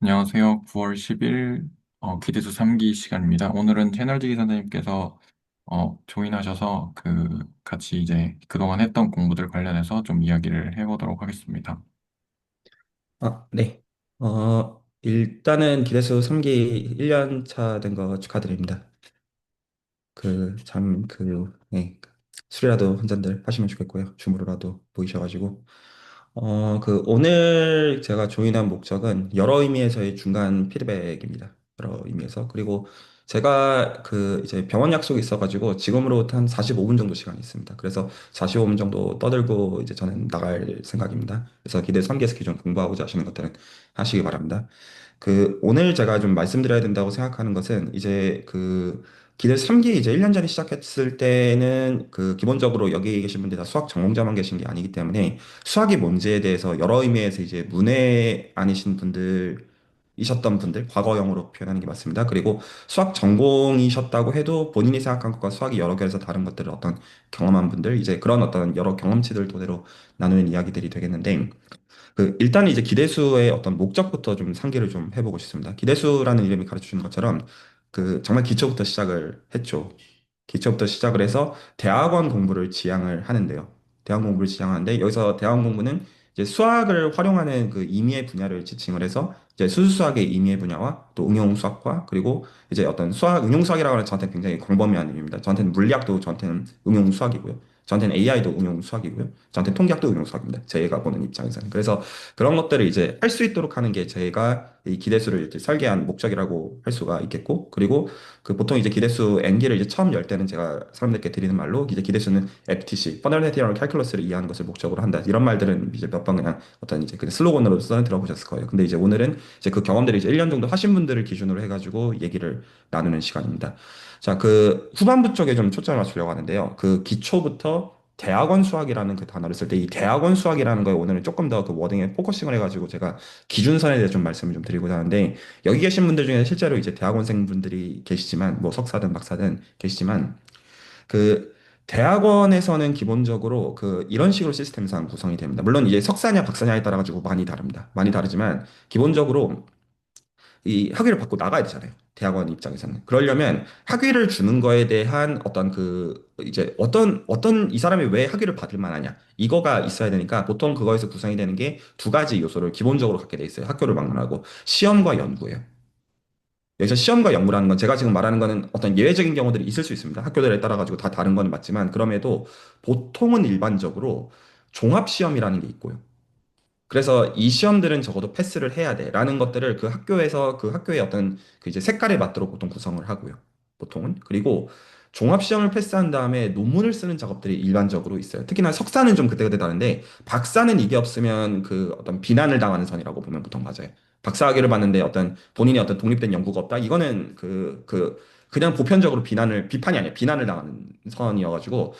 안녕하세요. 9월 10일 기대수 3기 시간입니다. 오늘은 채널지기 선생님께서 조인하셔서 같이 이제 그동안 했던 공부들 관련해서 좀 이야기를 해보도록 하겠습니다. 네. 일단은 기대수 3기 1년 차 된 거 축하드립니다. 네. 술이라도 한 잔들 하시면 좋겠고요. 줌으로라도 보이셔가지고. 오늘 제가 조인한 목적은 여러 의미에서의 중간 피드백입니다. 여러 의미에서. 그리고 제가 이제 병원 약속이 있어가지고 지금으로부터 한 45분 정도 시간이 있습니다. 그래서 45분 정도 떠들고 이제 저는 나갈 생각입니다. 그래서 기대 3기에서 기존 공부하고자 하시는 것들은 하시기 바랍니다. 오늘 제가 좀 말씀드려야 된다고 생각하는 것은 이제 기대 3기 이제 1년 전에 시작했을 때는 기본적으로 여기 계신 분들 다 수학 전공자만 계신 게 아니기 때문에 수학이 뭔지에 대해서 여러 의미에서 이제 문외 아니신 분들이셨던 분들, 과거형으로 표현하는 게 맞습니다. 그리고 수학 전공이셨다고 해도 본인이 생각한 것과 수학이 여러 개에서 다른 것들을 어떤 경험한 분들, 이제 그런 어떤 여러 경험치들 토대로 나누는 이야기들이 되겠는데, 일단 이제 기대수의 어떤 목적부터 좀 상기를 좀 해보고 싶습니다. 기대수라는 이름이 가르쳐 주는 것처럼 정말 기초부터 시작을 했죠. 기초부터 시작을 해서 대학원 공부를 지향을 하는데요. 대학원 공부를 지향하는데 여기서 대학원 공부는 이제 수학을 활용하는 그 임의의 분야를 지칭을 해서 이제 수수수학의 임의의 분야와 또 응용수학과 그리고 이제 어떤 수학, 응용수학이라고 하는 저한테 굉장히 광범위한 의미입니다. 저한테는 물리학도 저한테는 응용수학이고요. 저한테는 AI도 응용수학이고요. 저한테는 통계학도 응용수학입니다. 제가 보는 입장에서는. 그래서 그런 것들을 이제 할 수 있도록 하는 게 제가 이 기대수를 이렇게 설계한 목적이라고 할 수가 있겠고, 그리고 보통 이제 기대수 N기를 이제 처음 열 때는 제가 사람들께 드리는 말로 이제 기대수는 FTC, Fundamental Calculus를 이해하는 것을 목적으로 한다. 이런 말들은 이제 몇 번 그냥 어떤 이제 그 슬로건으로 써 들어보셨을 거예요. 근데 이제 오늘은 이제 그 경험들을 이제 1년 정도 하신 분들을 기준으로 해가지고 얘기를 나누는 시간입니다. 자, 후반부 쪽에 좀 초점을 맞추려고 하는데요. 기초부터 대학원 수학이라는 그 단어를 쓸 때 이 대학원 수학이라는 거에 오늘은 조금 더 그 워딩에 포커싱을 해가지고 제가 기준선에 대해서 좀 말씀을 좀 드리고자 하는데 여기 계신 분들 중에 실제로 이제 대학원생 분들이 계시지만 뭐 석사든 박사든 계시지만 그 대학원에서는 기본적으로 이런 식으로 시스템상 구성이 됩니다. 물론 이제 석사냐 박사냐에 따라 가지고 많이 다릅니다. 많이 다르지만 기본적으로 이 학위를 받고 나가야 되잖아요. 대학원 입장에서는. 그러려면 학위를 주는 거에 대한 어떤 이제 어떤 이 사람이 왜 학위를 받을 만하냐. 이거가 있어야 되니까 보통 그거에서 구성이 되는 게 두 가지 요소를 기본적으로 갖게 돼 있어요. 학교를 방문하고 시험과 연구예요. 여기서 시험과 연구라는 건 제가 지금 말하는 거는 어떤 예외적인 경우들이 있을 수 있습니다. 학교들에 따라 가지고 다 다른 건 맞지만 그럼에도 보통은 일반적으로 종합시험이라는 게 있고요. 그래서 이 시험들은 적어도 패스를 해야 돼라는 것들을 그 학교에서 그 학교의 어떤 이제 색깔에 맞도록 보통 구성을 하고요. 보통은. 그리고 종합시험을 패스한 다음에 논문을 쓰는 작업들이 일반적으로 있어요. 특히나 석사는 좀 그때그때 다른데 박사는 이게 없으면 어떤 비난을 당하는 선이라고 보면 보통 맞아요. 박사학위를 받는데 어떤 본인이 어떤 독립된 연구가 없다? 이거는 그냥 보편적으로 비판이 아니라 비난을 당하는 선이어가지고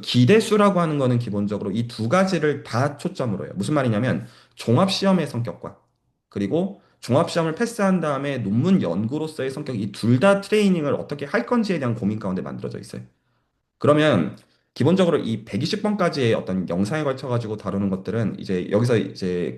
기대수라고 하는 거는 기본적으로 이 두 가지를 다 초점으로 해요. 무슨 말이냐면 종합시험의 성격과 그리고 종합시험을 패스한 다음에 논문 연구로서의 성격 이 둘 다 트레이닝을 어떻게 할 건지에 대한 고민 가운데 만들어져 있어요. 그러면 기본적으로 이 120번까지의 어떤 영상에 걸쳐 가지고 다루는 것들은 이제 여기서 이제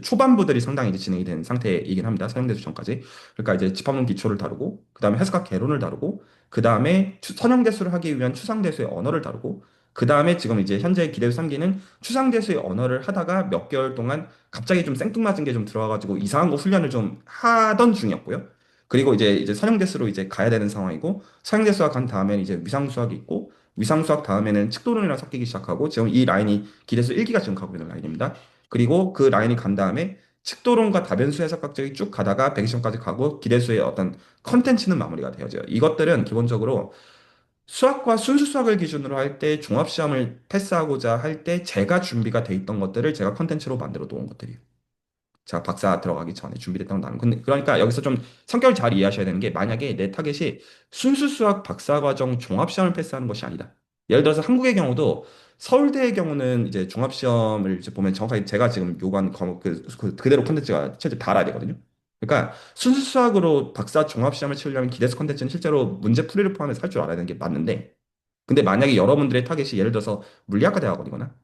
초반부들이 상당히 이제 진행이 된 상태이긴 합니다. 사용대수 전까지. 그러니까 이제 집합론 기초를 다루고 그다음에 해석학 개론을 다루고 그다음에 선형대수를 하기 위한 추상대수의 언어를 다루고 그다음에 지금 이제 현재 기대수 3기는 추상대수의 언어를 하다가 몇 개월 동안 갑자기 좀 생뚱맞은 게 좀 들어와가지고 이상한 거 훈련을 좀 하던 중이었고요. 그리고 이제 선형대수로 이제 가야 되는 상황이고 서양대수학 간 다음에는 이제 위상수학이 있고 위상수학 다음에는 칙도론이랑 섞이기 시작하고 지금 이 라인이 기대수 1기가 지금 가고 있는 라인입니다. 그리고 그 라인이 간 다음에 칙도론과 다변수 해석학적이 쭉 가다가 백이션까지 가고 기대수의 어떤 컨텐츠는 마무리가 되어져요. 이것들은 기본적으로 수학과 순수 수학을 기준으로 할 때 종합시험을 패스하고자 할 때 제가 준비가 돼 있던 것들을 제가 컨텐츠로 만들어 놓은 것들이에요. 제가 박사 들어가기 전에 준비됐던 거 나는. 근데 그러니까 여기서 좀 성격을 잘 이해하셔야 되는 게 만약에 내 타겟이 순수 수학 박사과정 종합시험을 패스하는 것이 아니다. 예를 들어서 한국의 경우도 서울대의 경우는 이제 종합시험을 이제 보면 정확하게 제가 지금 요구한 과목 그대로 콘텐츠가 실제 다 알아야 되거든요. 그러니까 순수 수학으로 박사 종합시험을 치려면 기대수 콘텐츠는 실제로 문제 풀이를 포함해서 할 줄 알아야 되는 게 맞는데 근데 만약에 여러분들의 타겟이 예를 들어서 물리학과 대학원이거나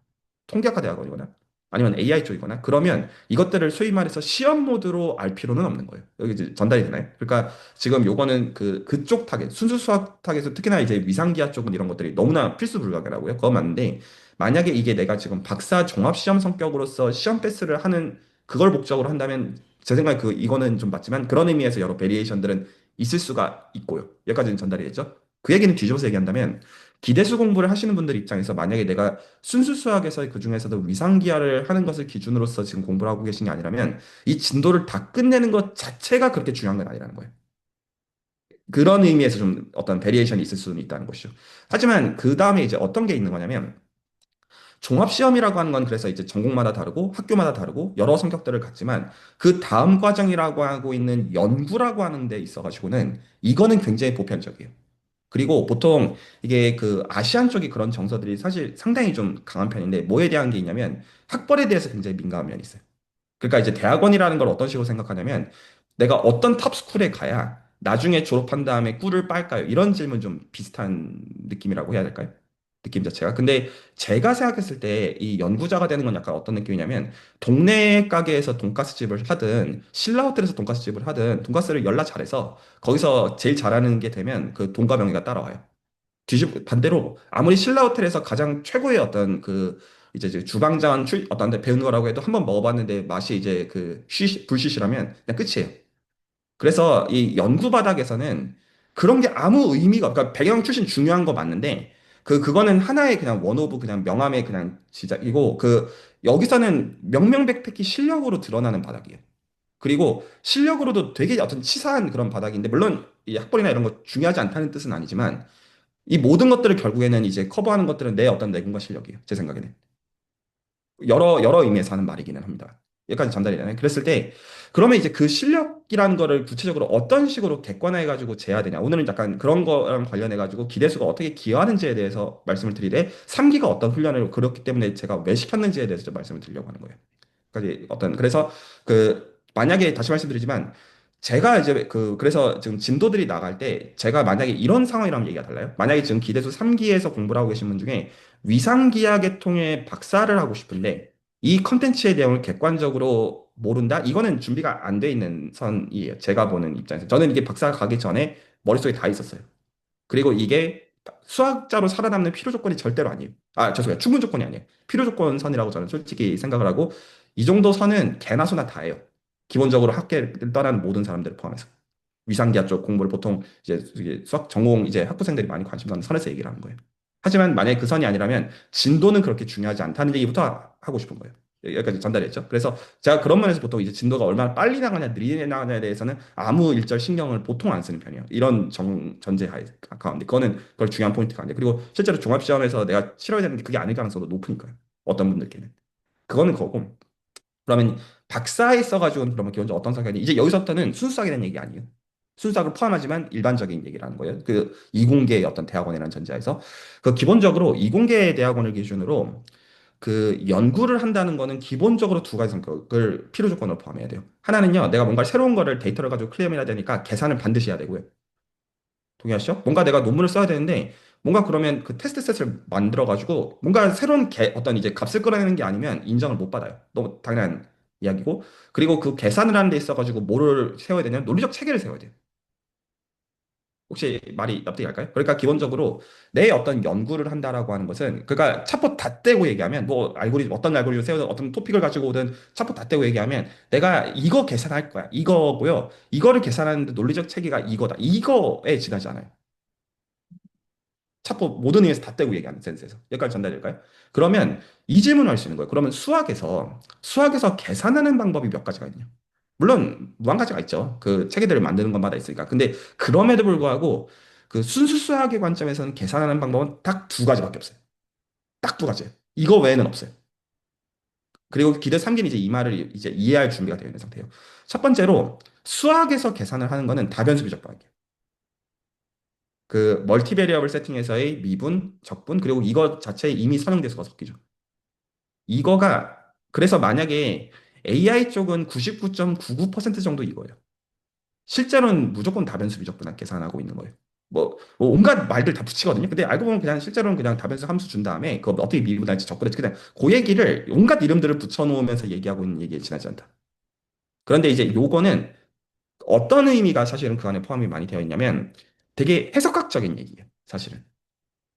통계학과 대학원이거나 아니면 AI 쪽이거나 그러면 이것들을 소위 말해서 시험 모드로 알 필요는 없는 거예요. 여기 이제 전달이 되나요? 그러니까 지금 요거는 그쪽 타겟, 순수 수학 타겟에서 특히나 이제 위상기하 쪽은 이런 것들이 너무나 필수 불가결하고요. 그거 맞는데 만약에 이게 내가 지금 박사 종합 시험 성격으로서 시험 패스를 하는 그걸 목적으로 한다면 제 생각에 이거는 좀 맞지만 그런 의미에서 여러 베리에이션들은 있을 수가 있고요. 여기까지는 전달이 됐죠? 그 얘기는 뒤집어서 얘기한다면 기대수 공부를 하시는 분들 입장에서 만약에 내가 순수 수학에서 그 중에서도 위상기하를 하는 것을 기준으로서 지금 공부를 하고 계신 게 아니라면 이 진도를 다 끝내는 것 자체가 그렇게 중요한 건 아니라는 거예요. 그런 의미에서 좀 어떤 베리에이션이 있을 수는 있다는 것이죠. 하지만 그 다음에 이제 어떤 게 있는 거냐면 종합시험이라고 하는 건 그래서 이제 전공마다 다르고 학교마다 다르고 여러 성격들을 갖지만 그 다음 과정이라고 하고 있는 연구라고 하는 데 있어가지고는 이거는 굉장히 보편적이에요. 그리고 보통 이게 아시안 쪽이 그런 정서들이 사실 상당히 좀 강한 편인데 뭐에 대한 게 있냐면 학벌에 대해서 굉장히 민감한 면이 있어요. 그러니까 이제 대학원이라는 걸 어떤 식으로 생각하냐면 내가 어떤 탑스쿨에 가야 나중에 졸업한 다음에 꿀을 빨까요? 이런 질문 좀 비슷한 느낌이라고 해야 될까요? 느낌 자체가. 근데 제가 생각했을 때 이 연구자가 되는 건 약간 어떤 느낌이냐면 동네 가게에서 돈가스 집을 하든 신라 호텔에서 돈가스 집을 하든 돈가스를 열라 잘해서 거기서 제일 잘하는 게 되면 그 돈과 명예가 따라와요. 반대로 아무리 신라 호텔에서 가장 최고의 어떤 이제 주방장 어떤 데 배운 거라고 해도 한번 먹어봤는데 맛이 이제 불시시라면 그냥 끝이에요. 그래서 이 연구 바닥에서는 그런 게 아무 의미가 그러니까 배경 출신 중요한 거 맞는데 그거는 하나의 그냥 원 오브 그냥 명함의 그냥 시작이고 여기서는 명명백백히 실력으로 드러나는 바닥이에요. 그리고 실력으로도 되게 어떤 치사한 그런 바닥인데 물론 이 학벌이나 이런 거 중요하지 않다는 뜻은 아니지만 이 모든 것들을 결국에는 이제 커버하는 것들은 내 어떤 내공과 실력이에요. 제 생각에는. 여러 의미에서 하는 말이기는 합니다. 여기까지 전달이 되나요? 그랬을 때, 그러면 이제 그 실력이라는 거를 구체적으로 어떤 식으로 객관화해가지고 재야 되냐. 오늘은 약간 그런 거랑 관련해가지고 기대수가 어떻게 기여하는지에 대해서 말씀을 드리되, 3기가 어떤 훈련을 그렇기 때문에 제가 왜 시켰는지에 대해서 좀 말씀을 드리려고 하는 거예요. 그래서 만약에 다시 말씀드리지만 제가 이제 그래서 지금 진도들이 나갈 때 제가 만약에 이런 상황이라면 얘기가 달라요. 만약에 지금 기대수 3기에서 공부를 하고 계신 분 중에 위상기하계 통해 박사를 하고 싶은데 이 컨텐츠의 내용을 객관적으로 모른다? 이거는 준비가 안 돼 있는 선이에요. 제가 보는 입장에서. 저는 이게 박사 가기 전에 머릿속에 다 있었어요. 그리고 이게 수학자로 살아남는 필요 조건이 절대로 아니에요. 아, 죄송해요. 충분 조건이 아니에요. 필요 조건 선이라고 저는 솔직히 생각을 하고 이 정도 선은 개나 소나 다예요. 기본적으로 학계를 떠나는 모든 사람들을 포함해서. 위상기하 쪽 공부를 보통 이제 이게 수학 전공 이제 학부생들이 많이 관심 갖는 선에서 얘기를 하는 거예요. 하지만 만약에 그 선이 아니라면 진도는 그렇게 중요하지 않다는 얘기부터 하고 싶은 거예요. 여기까지 전달했죠. 그래서 제가 그런 면에서 보통 이제 진도가 얼마나 빨리 나가냐, 느리게 나가냐에 대해서는 아무 일절 신경을 보통 안 쓰는 편이에요. 이런 전제 가운데. 그걸 중요한 포인트가 아니에요. 그리고 실제로 종합시험에서 내가 치러야 되는 게 그게 아닐 가능성도 높으니까요. 어떤 분들께는. 그거는 거고. 그러면 박사에 있어가지고는 그러면 기본적으로 어떤 사견이 이제 여기서부터는 순수학에 대한 얘기 아니에요. 순수학을 포함하지만 일반적인 얘기라는 거예요. 이공계의 어떤 대학원이라는 전제하에서 기본적으로 이공계 대학원을 기준으로 연구를 한다는 거는 기본적으로 두 가지 성격을 필요 조건으로 포함해야 돼요. 하나는요, 내가 뭔가 새로운 거를 데이터를 가지고 클리어해야 되니까 계산을 반드시 해야 되고요. 동의하시죠? 뭔가 내가 논문을 써야 되는데 뭔가 그러면 그 테스트 셋을 만들어 가지고 뭔가 새로운 어떤 이제 값을 끌어내는 게 아니면 인정을 못 받아요. 너무 당연한 이야기고 그리고 그 계산을 하는 데 있어 가지고 뭐를 세워야 되냐면 논리적 체계를 세워야 돼요. 혹시 말이 납득이 갈까요? 그러니까 기본적으로 내 어떤 연구를 한다라고 하는 것은 그러니까 찻봇 다 떼고 얘기하면 뭐 어떤 알고리즘 세우든 어떤 토픽을 가지고 오든 찻봇 다 떼고 얘기하면 내가 이거 계산할 거야 이거고요 이거를 계산하는데 논리적 체계가 이거다 이거에 지나지 않아요. 차포 모든 의미에서 다 떼고 얘기하는 센스에서 여기까지 전달될까요? 그러면 이 질문을 할 수 있는 거예요. 그러면 수학에서 계산하는 방법이 몇 가지가 있냐? 물론 무한 가지가 있죠. 그 체계들을 만드는 것마다 있으니까. 근데 그럼에도 불구하고 그 순수 수학의 관점에서는 계산하는 방법은 딱 두 가지밖에 없어요. 딱 두 가지예요. 이거 외에는 없어요. 그리고 기대 3기는 이제 이 말을 이제 이해할 준비가 되어 있는 상태예요. 첫 번째로 수학에서 계산을 하는 거는 다변수 비정법이에요. 멀티베리어블 세팅에서의 미분, 적분, 그리고 이거 자체에 이미 선형대수가 섞이죠. 이거가, 그래서 만약에 AI 쪽은 99.99% 정도 이거예요. 실제로는 무조건 다변수 비적분학 계산하고 있는 거예요. 뭐 온갖 말들 다 붙이거든요. 근데 알고 보면 그냥 실제로는 그냥 답변수 함수 준 다음에 그거 어떻게 미분할지 적분할지 그냥 그 얘기를 온갖 이름들을 붙여놓으면서 얘기하고 있는 얘기에 지나지 않다. 그런데 이제 요거는 어떤 의미가 사실은 그 안에 포함이 많이 되어 있냐면 되게 해석학적인 얘기예요. 사실은.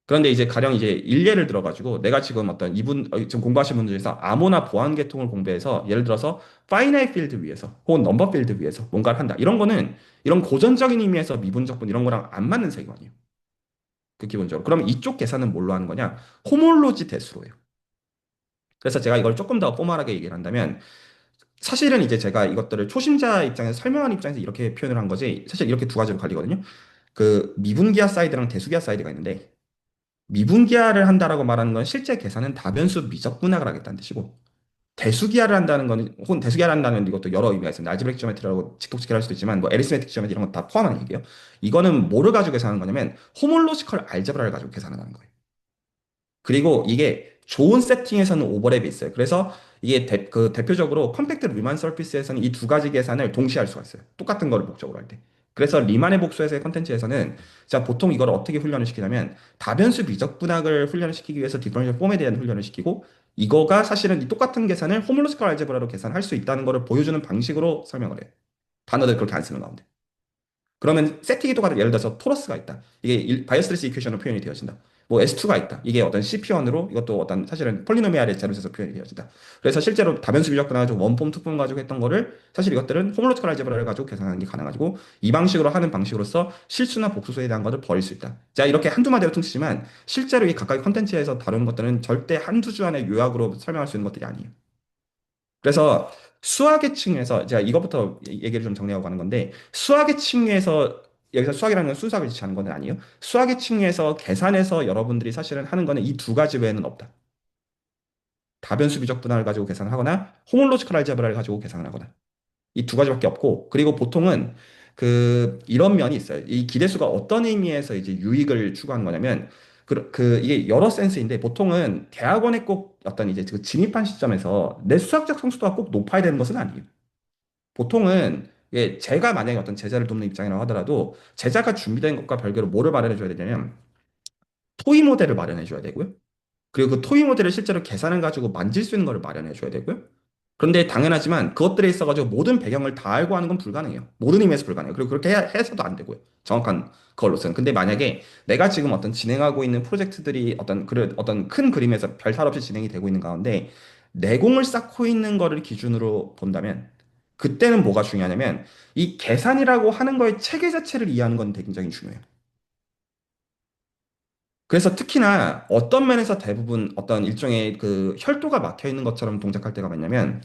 그런데 이제 가령 이제 일례를 들어가지고 내가 지금 어떤 지금 공부하신 분들 중에서 암호나 보안 계통을 공부해서 예를 들어서 파이나이트 필드 위에서 혹은 넘버 필드 위에서 뭔가를 한다. 이런 거는 이런 고전적인 의미에서 미분적분 이런 거랑 안 맞는 세계관이에요. 그 기본적으로. 그럼 이쪽 계산은 뭘로 하는 거냐? 호몰로지 대수로 해요. 그래서 제가 이걸 조금 더 포멀하게 얘기를 한다면 사실은 이제 제가 이것들을 초심자 입장에서 설명하는 입장에서 이렇게 표현을 한 거지 사실 이렇게 두 가지로 갈리거든요. 그 미분기하 사이드랑 대수기하 사이드가 있는데 미분기하를 한다라고 말하는 건 실제 계산은 다변수 미적분학을 하겠다는 뜻이고 대수기하를 한다는 거는 혹은 대수기하를 한다는 이것도 여러 의미가 있습니다. 알지브릭 지오메트리라고 직독식을 할 수도 있지만 뭐 에리스메틱 지오메트리 이런 거 다 포함하는 얘기예요. 이거는 뭐를 가지고 계산하는 거냐면 호몰로지컬 알제브라를 가지고 계산하는 거예요. 그리고 이게 좋은 세팅에서는 오버랩이 있어요. 그래서 이게 그 대표적으로 컴팩트 리만 서피스에서는 이 두 가지 계산을 동시에 할 수가 있어요. 똑같은 거를 목적으로 할 때. 그래서 리만의 복수에서의 컨텐츠에서는 자 보통 이걸 어떻게 훈련을 시키냐면 다변수 미적분학을 훈련을 시키기 위해서 디퍼런셜 폼에 대한 훈련을 시키고 이거가 사실은 이 똑같은 계산을 호몰로지컬 알제브라로 계산할 수 있다는 것을 보여주는 방식으로 설명을 해요. 단어들 그렇게 안 쓰는 가운데. 그러면 세팅이 똑같아. 예를 들어서 토러스가 있다. 이게 바이어스트레스 이퀘이션으로 표현이 되어진다. 뭐 S2가 있다. 이게 어떤 CP1으로 이것도 어떤 사실은 폴리노미알의 제로에서 표현이 되어진다. 그래서 실제로 다변수 비적분 가지고 원폼, 투폼 가지고 했던 거를 사실 이것들은 호몰로지컬 알제브라를 가지고 계산하는 게 가능하고 이 방식으로 하는 방식으로서 실수나 복수소에 대한 것을 버릴 수 있다. 자, 이렇게 한두 마디로 퉁치지만 실제로 이 각각의 컨텐츠에서 다룬 것들은 절대 한두 주 안에 요약으로 설명할 수 있는 것들이 아니에요. 그래서 수학의 층에서 제가 이것부터 얘기를 좀 정리하고 가는 건데 수학의 층에서 여기서 수학이라는 건 순수학을 지칭하는 건 아니에요. 수학의 층에서 계산해서 여러분들이 사실은 하는 거는 이 두 가지 외에는 없다. 다변수 비적 분할을 가지고 계산을 하거나 호몰로지컬 알제브라를 가지고 계산을 하거나 이 두 가지밖에 없고 그리고 보통은 그 이런 면이 있어요. 이 기대수가 어떤 의미에서 이제 유익을 추구하는 거냐면 이게 여러 센스인데 보통은 대학원에 꼭 어떤 이제 그 진입한 시점에서 내 수학적 성취도가 꼭 높아야 되는 것은 아니에요. 보통은 제가 만약에 어떤 제자를 돕는 입장이라고 하더라도 제자가 준비된 것과 별개로 뭐를 마련해 줘야 되냐면 토의 모델을 마련해 줘야 되고요. 그리고 그 토의 모델을 실제로 계산을 가지고 만질 수 있는 걸 마련해 줘야 되고요. 그런데 당연하지만 그것들에 있어가지고 모든 배경을 다 알고 하는 건 불가능해요. 모든 의미에서 불가능해요. 그리고 그렇게 해서도 안 되고요. 정확한 그걸로서는. 근데 만약에 내가 지금 어떤 진행하고 있는 프로젝트들이 어떤 큰 그림에서 별탈 없이 진행이 되고 있는 가운데 내공을 쌓고 있는 거를 기준으로 본다면 그때는 뭐가 중요하냐면 이 계산이라고 하는 거의 체계 자체를 이해하는 건 굉장히 중요해요. 그래서 특히나 어떤 면에서 대부분 어떤 일종의 그 혈도가 막혀 있는 것처럼 동작할 때가 많냐면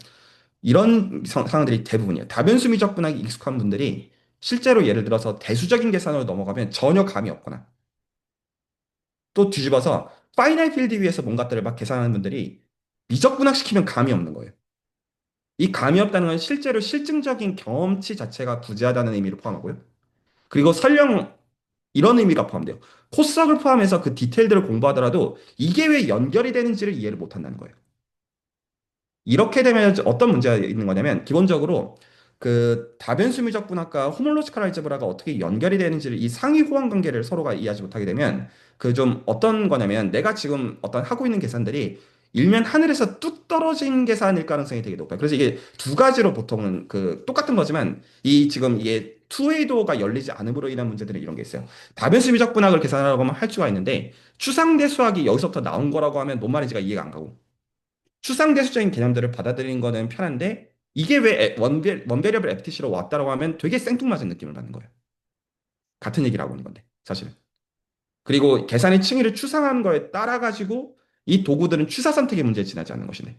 이런 상황들이 대부분이에요. 다변수 미적분하기 익숙한 분들이 실제로 예를 들어서 대수적인 계산으로 넘어가면 전혀 감이 없거나 또 뒤집어서 파이나이 필드 위에서 뭔가들을 막 계산하는 분들이 미적분학 시키면 감이 없는 거예요. 이 감이 없다는 건 실제로 실증적인 경험치 자체가 부재하다는 의미를 포함하고요. 그리고 설령 이런 의미가 포함돼요. 코스학을 포함해서 그 디테일들을 공부하더라도 이게 왜 연결이 되는지를 이해를 못 한다는 거예요. 이렇게 되면 어떤 문제가 있는 거냐면 기본적으로 그 다변수 미적분학과 호몰로지컬 알제브라가 어떻게 연결이 되는지를 이 상위 호환 관계를 서로가 이해하지 못하게 되면 그 좀 어떤 거냐면 내가 지금 어떤 하고 있는 계산들이 일면 하늘에서 뚝 떨어진 계산일 가능성이 되게 높아요. 그래서 이게 두 가지로 보통은 그 똑같은 거지만 이 지금 이게 투웨이도가 열리지 않음으로 인한 문제들은 이런 게 있어요. 다변수 미적분학을 계산하려고 하면 할 수가 있는데 추상대 수학이 여기서부터 나온 거라고 하면 뭔 말인지가 이해가 안 가고 추상대수적인 개념들을 받아들이는 거는 편한데 이게 왜 원베리어블 FTC로 왔다라고 하면 되게 생뚱맞은 느낌을 받는 거예요. 같은 얘기를 하고 있는 건데 사실은. 그리고 계산의 층위를 추상하는 거에 따라 가지고 이 도구들은 취사 선택의 문제에 지나지 않는 것이네.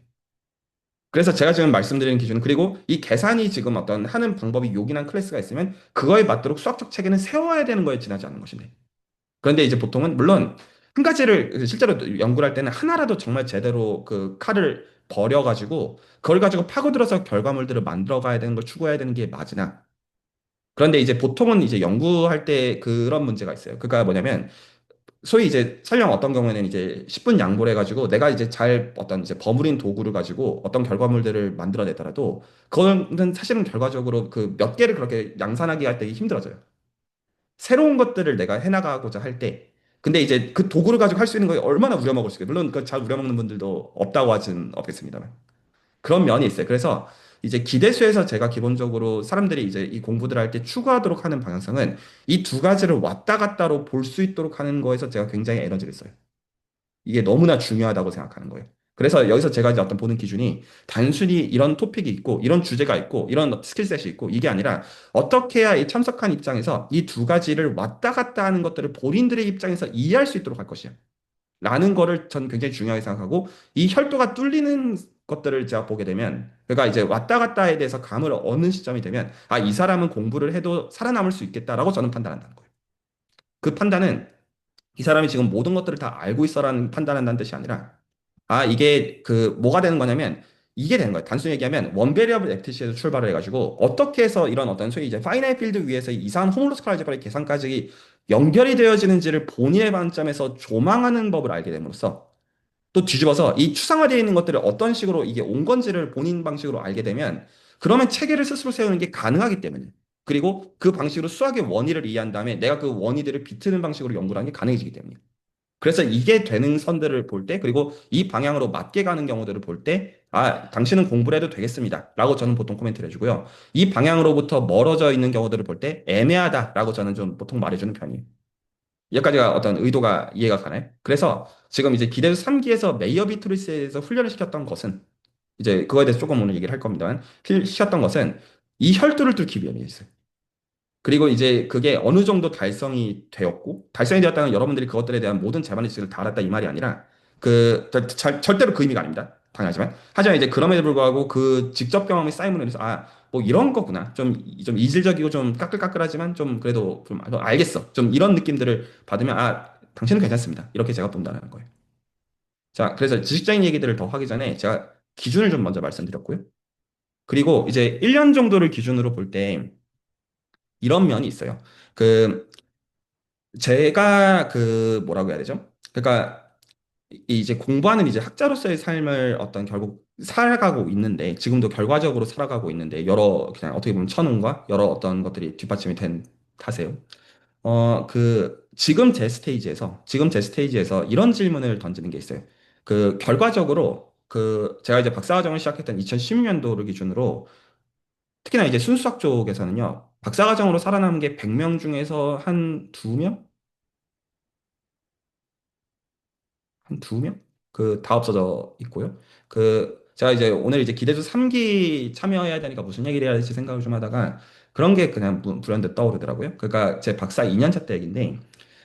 그래서 제가 지금 말씀드리는 기준은 그리고 이 계산이 지금 어떤 하는 방법이 요긴한 클래스가 있으면 그거에 맞도록 수학적 체계는 세워야 되는 거에 지나지 않는 것이네. 그런데 이제 보통은 물론 한 가지를 실제로 연구를 할 때는 하나라도 정말 제대로 그 칼을 버려가지고 그걸 가지고 파고들어서 결과물들을 만들어 가야 되는 걸 추구해야 되는 게 맞으나 그런데 이제 보통은 이제 연구할 때 그런 문제가 있어요. 그가 뭐냐면 소위 이제 설령 어떤 경우에는 이제 10분 양보를 해가지고 내가 이제 잘 어떤 이제 버무린 도구를 가지고 어떤 결과물들을 만들어내더라도 그거는 사실은 결과적으로 그 몇 개를 그렇게 양산하기 할 때 힘들어져요. 새로운 것들을 내가 해나가고자 할 때, 근데 이제 그 도구를 가지고 할 수 있는 거 얼마나 우려먹을 수 있겠어요. 물론 그 잘 우려먹는 분들도 없다고 하진 없겠습니다만. 그런 면이 있어요. 그래서 이제 기대수에서 제가 기본적으로 사람들이 이제 이 공부들을 할 때 추구하도록 하는 방향성은 이 두 가지를 왔다 갔다로 볼 수 있도록 하는 거에서 제가 굉장히 에너지를 써요. 이게 너무나 중요하다고 생각하는 거예요. 그래서 여기서 제가 이제 어떤 보는 기준이 단순히 이런 토픽이 있고, 이런 주제가 있고, 이런 스킬셋이 있고, 이게 아니라 어떻게 해야 이 참석한 입장에서 이 두 가지를 왔다 갔다 하는 것들을 본인들의 입장에서 이해할 수 있도록 할 것이야. 라는 거를 전 굉장히 중요하게 생각하고, 이 혈도가 뚫리는 것들을 제가 보게 되면, 그러니까 이제 왔다 갔다에 대해서 감을 얻는 시점이 되면, 아, 이 사람은 공부를 해도 살아남을 수 있겠다라고 저는 판단한다는 거예요. 그 판단은 이 사람이 지금 모든 것들을 다 알고 있어라는 판단한다는 뜻이 아니라, 아, 이게 그 뭐가 되는 거냐면 이게 되는 거예요. 단순히 얘기하면 원베리어블 액티시에서 출발을 해가지고 어떻게 해서 이런 어떤 소위 이제 파이나이트 필드 위에서 이상한 호몰로스컬 알제브라의 계산까지 연결이 되어지는지를 본인의 관점에서 조망하는 법을 알게 됨으로써 또 뒤집어서 이 추상화되어 있는 것들을 어떤 식으로 이게 온 건지를 본인 방식으로 알게 되면 그러면 체계를 스스로 세우는 게 가능하기 때문에 그리고 그 방식으로 수학의 원리를 이해한 다음에 내가 그 원리들을 비트는 방식으로 연구를 하는 게 가능해지기 때문에 그래서 이게 되는 선들을 볼 때, 그리고 이 방향으로 맞게 가는 경우들을 볼 때, 아, 당신은 공부를 해도 되겠습니다. 라고 저는 보통 코멘트를 해주고요. 이 방향으로부터 멀어져 있는 경우들을 볼 때, 애매하다. 라고 저는 좀 보통 말해주는 편이에요. 여기까지가 어떤 의도가 이해가 가나요? 그래서 지금 이제 기대수 3기에서 메이어 비트리스에 대해서 훈련을 시켰던 것은, 이제 그거에 대해서 조금 오늘 얘기를 할 겁니다만, 시켰던 것은 이 혈도를 뚫기 위함이었어요. 그리고 이제 그게 어느 정도 달성이 되었고, 달성이 되었다는 여러분들이 그것들에 대한 모든 재반 지식을 다 알았다 이 말이 아니라, 절대로 그 의미가 아닙니다. 당연하지만. 하지만 이제 그럼에도 불구하고 그 직접 경험이 쌓임으로 인해서, 아, 뭐 이런 거구나. 좀 이질적이고 좀 까끌까끌하지만 좀 그래도 좀 알겠어. 좀 이런 느낌들을 받으면, 아, 당신은 괜찮습니다. 이렇게 제가 본다는 거예요. 자, 그래서 지식적인 얘기들을 더 하기 전에 제가 기준을 좀 먼저 말씀드렸고요. 그리고 이제 1년 정도를 기준으로 볼 때 이런 면이 있어요. 그, 제가 그 뭐라고 해야 되죠? 그러니까 이제 공부하는 이제 학자로서의 삶을 어떤 결국 살아가고 있는데 지금도 결과적으로 살아가고 있는데 여러 그냥 어떻게 보면 천운과 여러 어떤 것들이 뒷받침이 된 탓에요. 지금 제 스테이지에서 이런 질문을 던지는 게 있어요. 그 결과적으로 그 제가 이제 박사과정을 시작했던 2016년도를 기준으로 특히나 이제 순수학 쪽에서는요. 박사과정으로 살아남은 게 100명 중에서 한 2명? 한 두 명? 그 다 없어져 있고요. 그 제가 이제 오늘 이제 기대주 3기 참여해야 되니까 무슨 얘기를 해야 될지 생각을 좀 하다가 그런 게 그냥 불현듯 떠오르더라고요. 그러니까 제 박사 2년차 때 얘기인데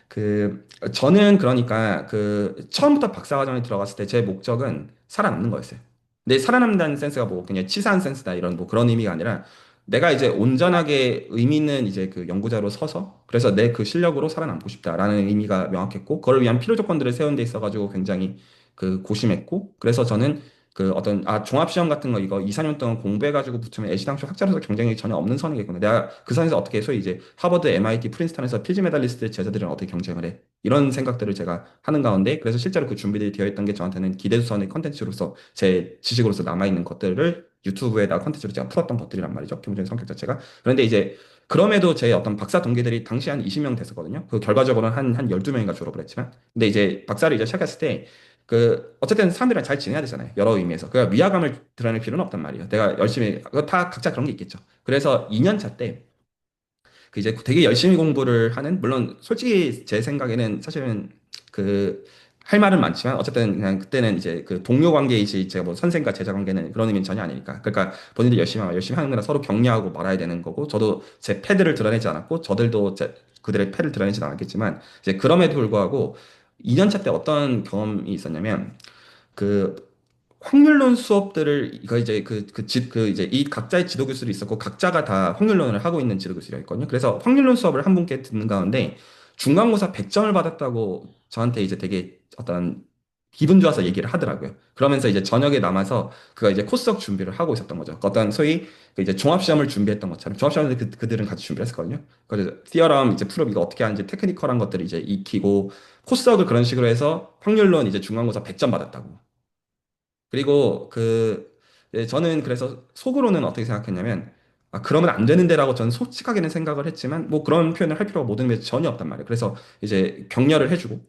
그 저는 그러니까 그 처음부터 박사과정에 들어갔을 때 제 목적은 살아남는 거였어요. 근데 살아남는다는 센스가 뭐 그냥 치사한 센스다 이런 뭐 그런 의미가 아니라 내가 이제 온전하게 의미 있는 이제 그 연구자로 서서 그래서 내 그 실력으로 살아남고 싶다라는 의미가 명확했고 그걸 위한 필요 조건들을 세운 데 있어가지고 굉장히 그 고심했고 그래서 저는 그 어떤 종합시험 같은 거 이거 2, 4년 동안 공부해가지고 붙으면 애시당초 학자로서 경쟁이 전혀 없는 선이겠구나. 내가 그 선에서 어떻게 소위 이제 하버드, MIT, 프린스턴에서 필즈 메달리스트 제자들은 어떻게 경쟁을 해? 이런 생각들을 제가 하는 가운데 그래서 실제로 그 준비들이 되어 있던 게 저한테는 기대수선의 컨텐츠로서 제 지식으로서 남아있는 것들을 유튜브에다 컨텐츠로 제가 풀었던 것들이란 말이죠. 기본적인 성격 자체가. 그런데 이제 그럼에도 제 어떤 박사 동기들이 당시 한 20명 됐었거든요. 그 결과적으로는 한 12명인가 졸업을 했지만. 근데 이제 박사를 이제 시작했을 때 그 어쨌든 사람들이랑 잘 지내야 되잖아요. 여러 의미에서. 그러니까 위화감을 드러낼 필요는 없단 말이에요. 내가 열심히 그거 다 각자 그런 게 있겠죠. 그래서 2년 차 때 그 이제 되게 열심히 공부를 하는 물론 솔직히 제 생각에는 사실은 그 할 말은 많지만 어쨌든 그냥 그때는 이제 그 동료 관계이지 제가 뭐 선생과 제자 관계는 그런 의미는 전혀 아니니까 그러니까 본인들이 열심히 하는 거라 서로 격려하고 말아야 되는 거고 저도 제 패드를 드러내지 않았고 저들도 그들의 패를 드러내지 않았겠지만 이제 그럼에도 불구하고 2년 차 때 어떤 경험이 있었냐면 그 확률론 수업들을 이거 이제 그 이제 이 각자의 지도 교수들이 있었고 각자가 다 확률론을 하고 있는 지도 교수가 있거든요. 그래서 확률론 수업을 한 분께 듣는 가운데 중간고사 100점을 받았다고 저한테 이제 되게 어떤 기분 좋아서 얘기를 하더라고요. 그러면서 이제 저녁에 남아서 그가 이제 코스석 준비를 하고 있었던 거죠. 어떤 소위 그 이제 종합시험을 준비했던 것처럼 종합시험을 그들은 같이 준비를 했었거든요. 그래서 티어럼 이제 풀업 이거 어떻게 하는지 테크니컬한 것들을 이제 익히고 코스석을 그런 식으로 해서 확률론 이제 중간고사 100점 받았다고. 그리고 그 저는 그래서 속으로는 어떻게 생각했냐면 아, 그러면 안 되는데라고 저는 솔직하게는 생각을 했지만 뭐 그런 표현을 할 필요가 모든 면에서 전혀 없단 말이에요. 그래서 이제 격려를 해주고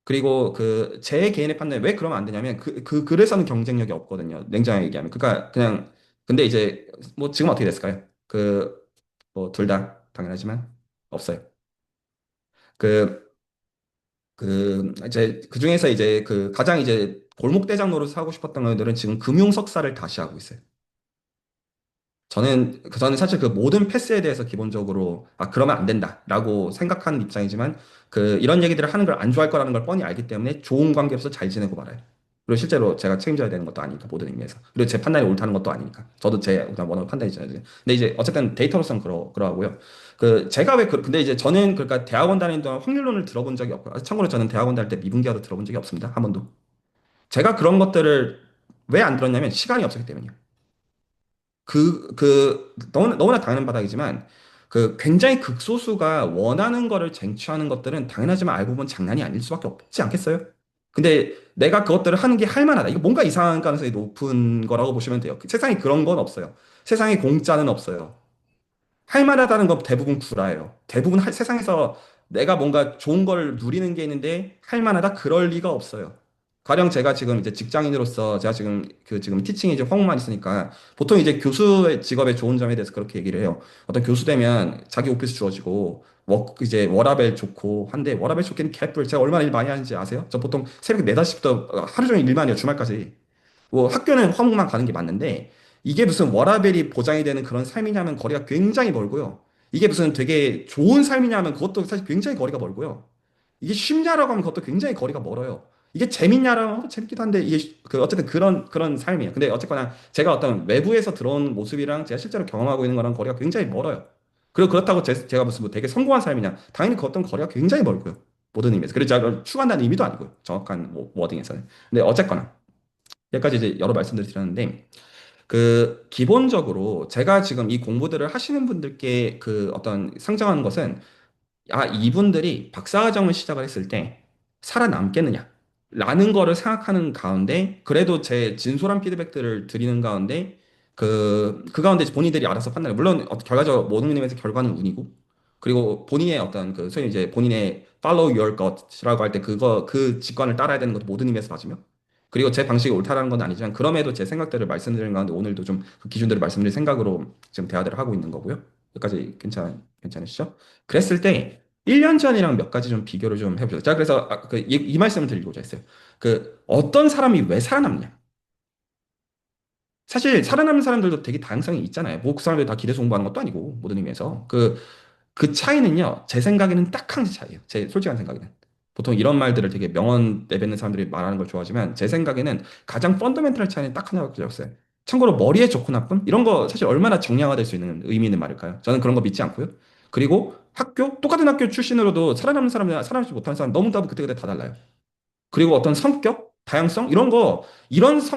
그리고 그 제 개인의 판단에 왜 그러면 안 되냐면 그래서는 경쟁력이 없거든요. 냉정하게 얘기하면. 그러니까 그냥 근데 이제 뭐 지금 어떻게 됐을까요? 그 뭐 둘 다 당연하지만 없어요. 그 이제 그 중에서 이제 그 가장 이제 골목대장 노릇을 하고 싶었던 분들은 지금 금융 석사를 다시 하고 있어요. 저는 사실 그 모든 패스에 대해서 기본적으로, 아, 그러면 안 된다라고 생각하는 입장이지만, 이런 얘기들을 하는 걸 안 좋아할 거라는 걸 뻔히 알기 때문에 좋은 관계 없어 잘 지내고 말아요. 그리고 실제로 제가 책임져야 되는 것도 아니니까, 모든 의미에서. 그리고 제 판단이 옳다는 것도 아니니까. 저도 제 그냥 원하는 판단이잖아요. 근데 이제 어쨌든 데이터로서는 그러하고요. 제가 근데 이제 저는 그러니까 대학원 다니는 동안 확률론을 들어본 적이 없고요. 참고로 저는 대학원 다닐 때 미분기하도 들어본 적이 없습니다. 한 번도. 제가 그런 것들을 왜 안 들었냐면 시간이 없었기 때문이에요. 너무나 당연한 바닥이지만, 굉장히 극소수가 원하는 거를 쟁취하는 것들은 당연하지만 알고 보면 장난이 아닐 수밖에 없지 않겠어요? 근데 내가 그것들을 하는 게 할 만하다. 이거 뭔가 이상한 가능성이 높은 거라고 보시면 돼요. 세상에 그런 건 없어요. 세상에 공짜는 없어요. 할 만하다는 건 대부분 구라예요. 대부분 세상에서 내가 뭔가 좋은 걸 누리는 게 있는데 할 만하다 그럴 리가 없어요. 가령 제가 지금 이제 직장인으로서 제가 지금 티칭이 이제 허무만 있으니까 보통 이제 교수의 직업의 좋은 점에 대해서 그렇게 얘기를 해요. 어떤 교수 되면 자기 오피스 주어지고 이제 워라밸 좋고 한데 워라밸 좋기는 개뿔. 제가 얼마나 일 많이 하는지 아세요? 저 보통 새벽 4, 5시부터 하루 종일 일만 해요. 주말까지. 뭐 학교는 화목만 가는 게 맞는데 이게 무슨 워라밸이 보장이 되는 그런 삶이냐면 거리가 굉장히 멀고요. 이게 무슨 되게 좋은 삶이냐면 그것도 사실 굉장히 거리가 멀고요. 이게 쉽냐라고 하면 그것도 굉장히 거리가 멀어요. 이게 재밌냐라고 하면 재밌기도 한데 이게 어쨌든 그런 삶이에요. 근데 어쨌거나 제가 어떤 외부에서 들어온 모습이랑 제가 실제로 경험하고 있는 거랑 거리가 굉장히 멀어요. 그리고 그렇다고 제가 무슨 뭐 되게 성공한 삶이냐? 당연히 그 어떤 거리가 굉장히 멀고요. 모든 의미에서. 그래서 제가 그걸 추구한다는 의미도 아니고요. 정확한 뭐 워딩에서는. 근데 어쨌거나 여기까지 이제 여러 말씀들을 드렸는데 기본적으로 제가 지금 이 공부들을 하시는 분들께 어떤 상정하는 것은 아, 이분들이 박사과정을 시작을 했을 때 살아남겠느냐? 라는 거를 생각하는 가운데, 그래도 제 진솔한 피드백들을 드리는 가운데, 그 가운데 이제 본인들이 알아서 판단해. 물론, 결과적으로 모든 의미에서 결과는 운이고, 그리고 본인의 어떤 소위 이제 본인의 follow your gut이라고 할 때 그 직관을 따라야 되는 것도 모든 의미에서 맞으며, 그리고 제 방식이 옳다라는 건 아니지만, 그럼에도 제 생각들을 말씀드리는 가운데 오늘도 좀 그 기준들을 말씀드릴 생각으로 지금 대화들을 하고 있는 거고요. 여기까지 괜찮으시죠? 그랬을 때, 1년 전이랑 몇 가지 좀 비교를 좀 해보죠. 자, 그래서 이 말씀을 드리고자 했어요. 어떤 사람이 왜 살아남냐? 사실 살아남는 사람들도 되게 다양성이 있잖아요. 뭐 그 사람들이 다 기대서 공부하는 것도 아니고 모든 의미에서 그 차이는요. 제 생각에는 딱 한 가지 차이예요. 제 솔직한 생각에는. 보통 이런 말들을 되게 명언 내뱉는 사람들이 말하는 걸 좋아하지만 제 생각에는 가장 펀더멘털 차이는 딱 하나밖에 없어요. 참고로 머리에 좋고 나쁨 이런 거 사실 얼마나 정량화될 수 있는 의미 있는 말일까요? 저는 그런 거 믿지 않고요. 그리고 똑같은 학교 출신으로도 살아남는 사람이나 살아남지 못하는 사람 너무 그때그때 다 달라요. 그리고 어떤 성격, 다양성 이런 거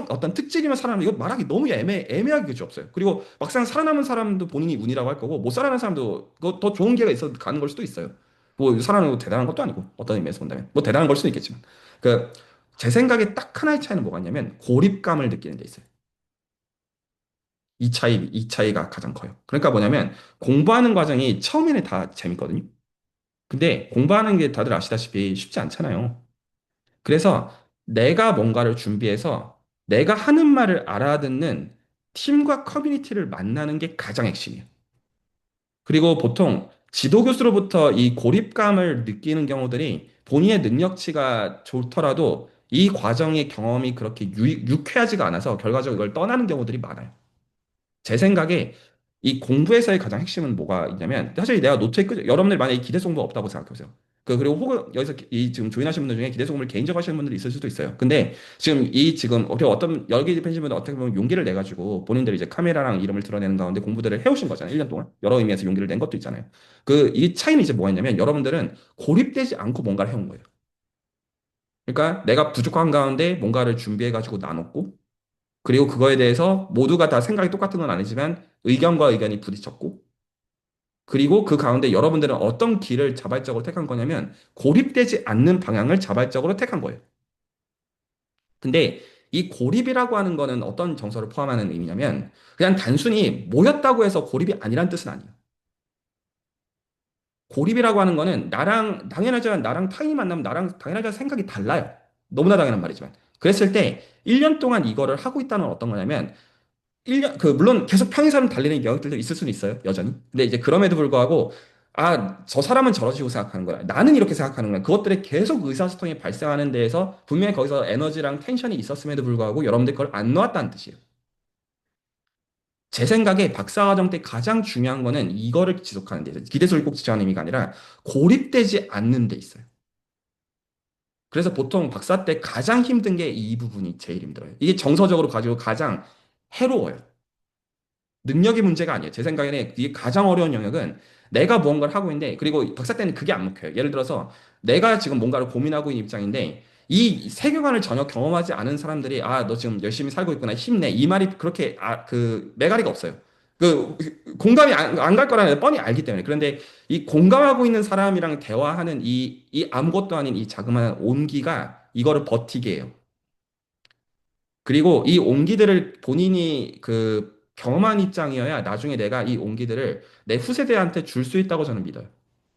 어떤 특질이면 살아남는 이거 말하기 너무 애매하게 그지 없어요. 그리고 막상 살아남은 사람도 본인이 운이라고 할 거고 못 살아남은 사람도 그거 더 좋은 기회가 있어 가는 걸 수도 있어요. 뭐 살아남는 거 대단한 것도 아니고 어떤 의미에서 본다면 뭐 대단한 걸 수도 있겠지만 그 제 생각에 딱 하나의 차이는 뭐가 있냐면 고립감을 느끼는 데 있어요. 이 차이가 가장 커요. 그러니까 뭐냐면 공부하는 과정이 처음에는 다 재밌거든요. 근데 공부하는 게 다들 아시다시피 쉽지 않잖아요. 그래서 내가 뭔가를 준비해서 내가 하는 말을 알아듣는 팀과 커뮤니티를 만나는 게 가장 핵심이에요. 그리고 보통 지도교수로부터 이 고립감을 느끼는 경우들이 본인의 능력치가 좋더라도 이 과정의 경험이 그렇게 유쾌하지가 않아서 결과적으로 이걸 떠나는 경우들이 많아요. 제 생각에 이 공부에서의 가장 핵심은 뭐가 있냐면 사실 내가 노트에 여러분들 만약에 기대 공부 없다고 생각해보세요. 그리고 혹은 여기서 지금 조인하신 분들 중에 기대 공부를 개인적으로 하시는 분들이 있을 수도 있어요. 근데 지금 어떤 여기 팬신 분들 어떻게 보면 용기를 내 가지고 본인들이 이제 카메라랑 이름을 드러내는 가운데 공부들을 해오신 거잖아요. 1년 동안 여러 의미에서 용기를 낸 것도 있잖아요. 이 차이는 이제 뭐가 있냐면 여러분들은 고립되지 않고 뭔가를 해온 거예요. 그러니까 내가 부족한 가운데 뭔가를 준비해 가지고 나눴고 그리고 그거에 대해서 모두가 다 생각이 똑같은 건 아니지만 의견과 의견이 부딪혔고, 그리고 그 가운데 여러분들은 어떤 길을 자발적으로 택한 거냐면 고립되지 않는 방향을 자발적으로 택한 거예요. 근데 이 고립이라고 하는 거는 어떤 정서를 포함하는 의미냐면 그냥 단순히 모였다고 해서 고립이 아니란 뜻은 아니에요. 고립이라고 하는 거는 나랑 당연하지만 나랑 타인이 만나면 나랑 당연하지만 생각이 달라요. 너무나 당연한 말이지만. 그랬을 때 1년 동안 이거를 하고 있다는 건 어떤 거냐면 1년 물론 계속 평행선을 달리는 영역들도 있을 수는 있어요. 여전히. 근데 이제 그럼에도 불구하고 저 사람은 저러시고 생각하는 거야. 나는 이렇게 생각하는 거야. 그것들에 계속 의사소통이 발생하는 데에서 분명히 거기서 에너지랑 텐션이 있었음에도 불구하고 여러분들 그걸 안 놓았다는 뜻이에요. 제 생각에 박사과정 때 가장 중요한 거는 이거를 지속하는 데 있어요. 기대수를 꼭 지정하는 의미가 아니라 고립되지 않는 데 있어요. 그래서 보통 박사 때 가장 힘든 게 이 부분이 제일 힘들어요. 이게 정서적으로 가지고 가장 해로워요. 능력의 문제가 아니에요. 제 생각에는 이게 가장 어려운 영역은 내가 무언가를 하고 있는데, 그리고 박사 때는 그게 안 먹혀요. 예를 들어서 내가 지금 뭔가를 고민하고 있는 입장인데, 이 세계관을 전혀 경험하지 않은 사람들이, 너 지금 열심히 살고 있구나, 힘내. 이 말이 그렇게, 매가리가 없어요. 그, 공감이 안 갈 거라는 걸 뻔히 알기 때문에. 그런데 이 공감하고 있는 사람이랑 대화하는 이 아무것도 아닌 이 자그마한 온기가 이거를 버티게 해요. 그리고 이 온기들을 본인이 경험한 입장이어야 나중에 내가 이 온기들을 내 후세대한테 줄 수 있다고 저는 믿어요.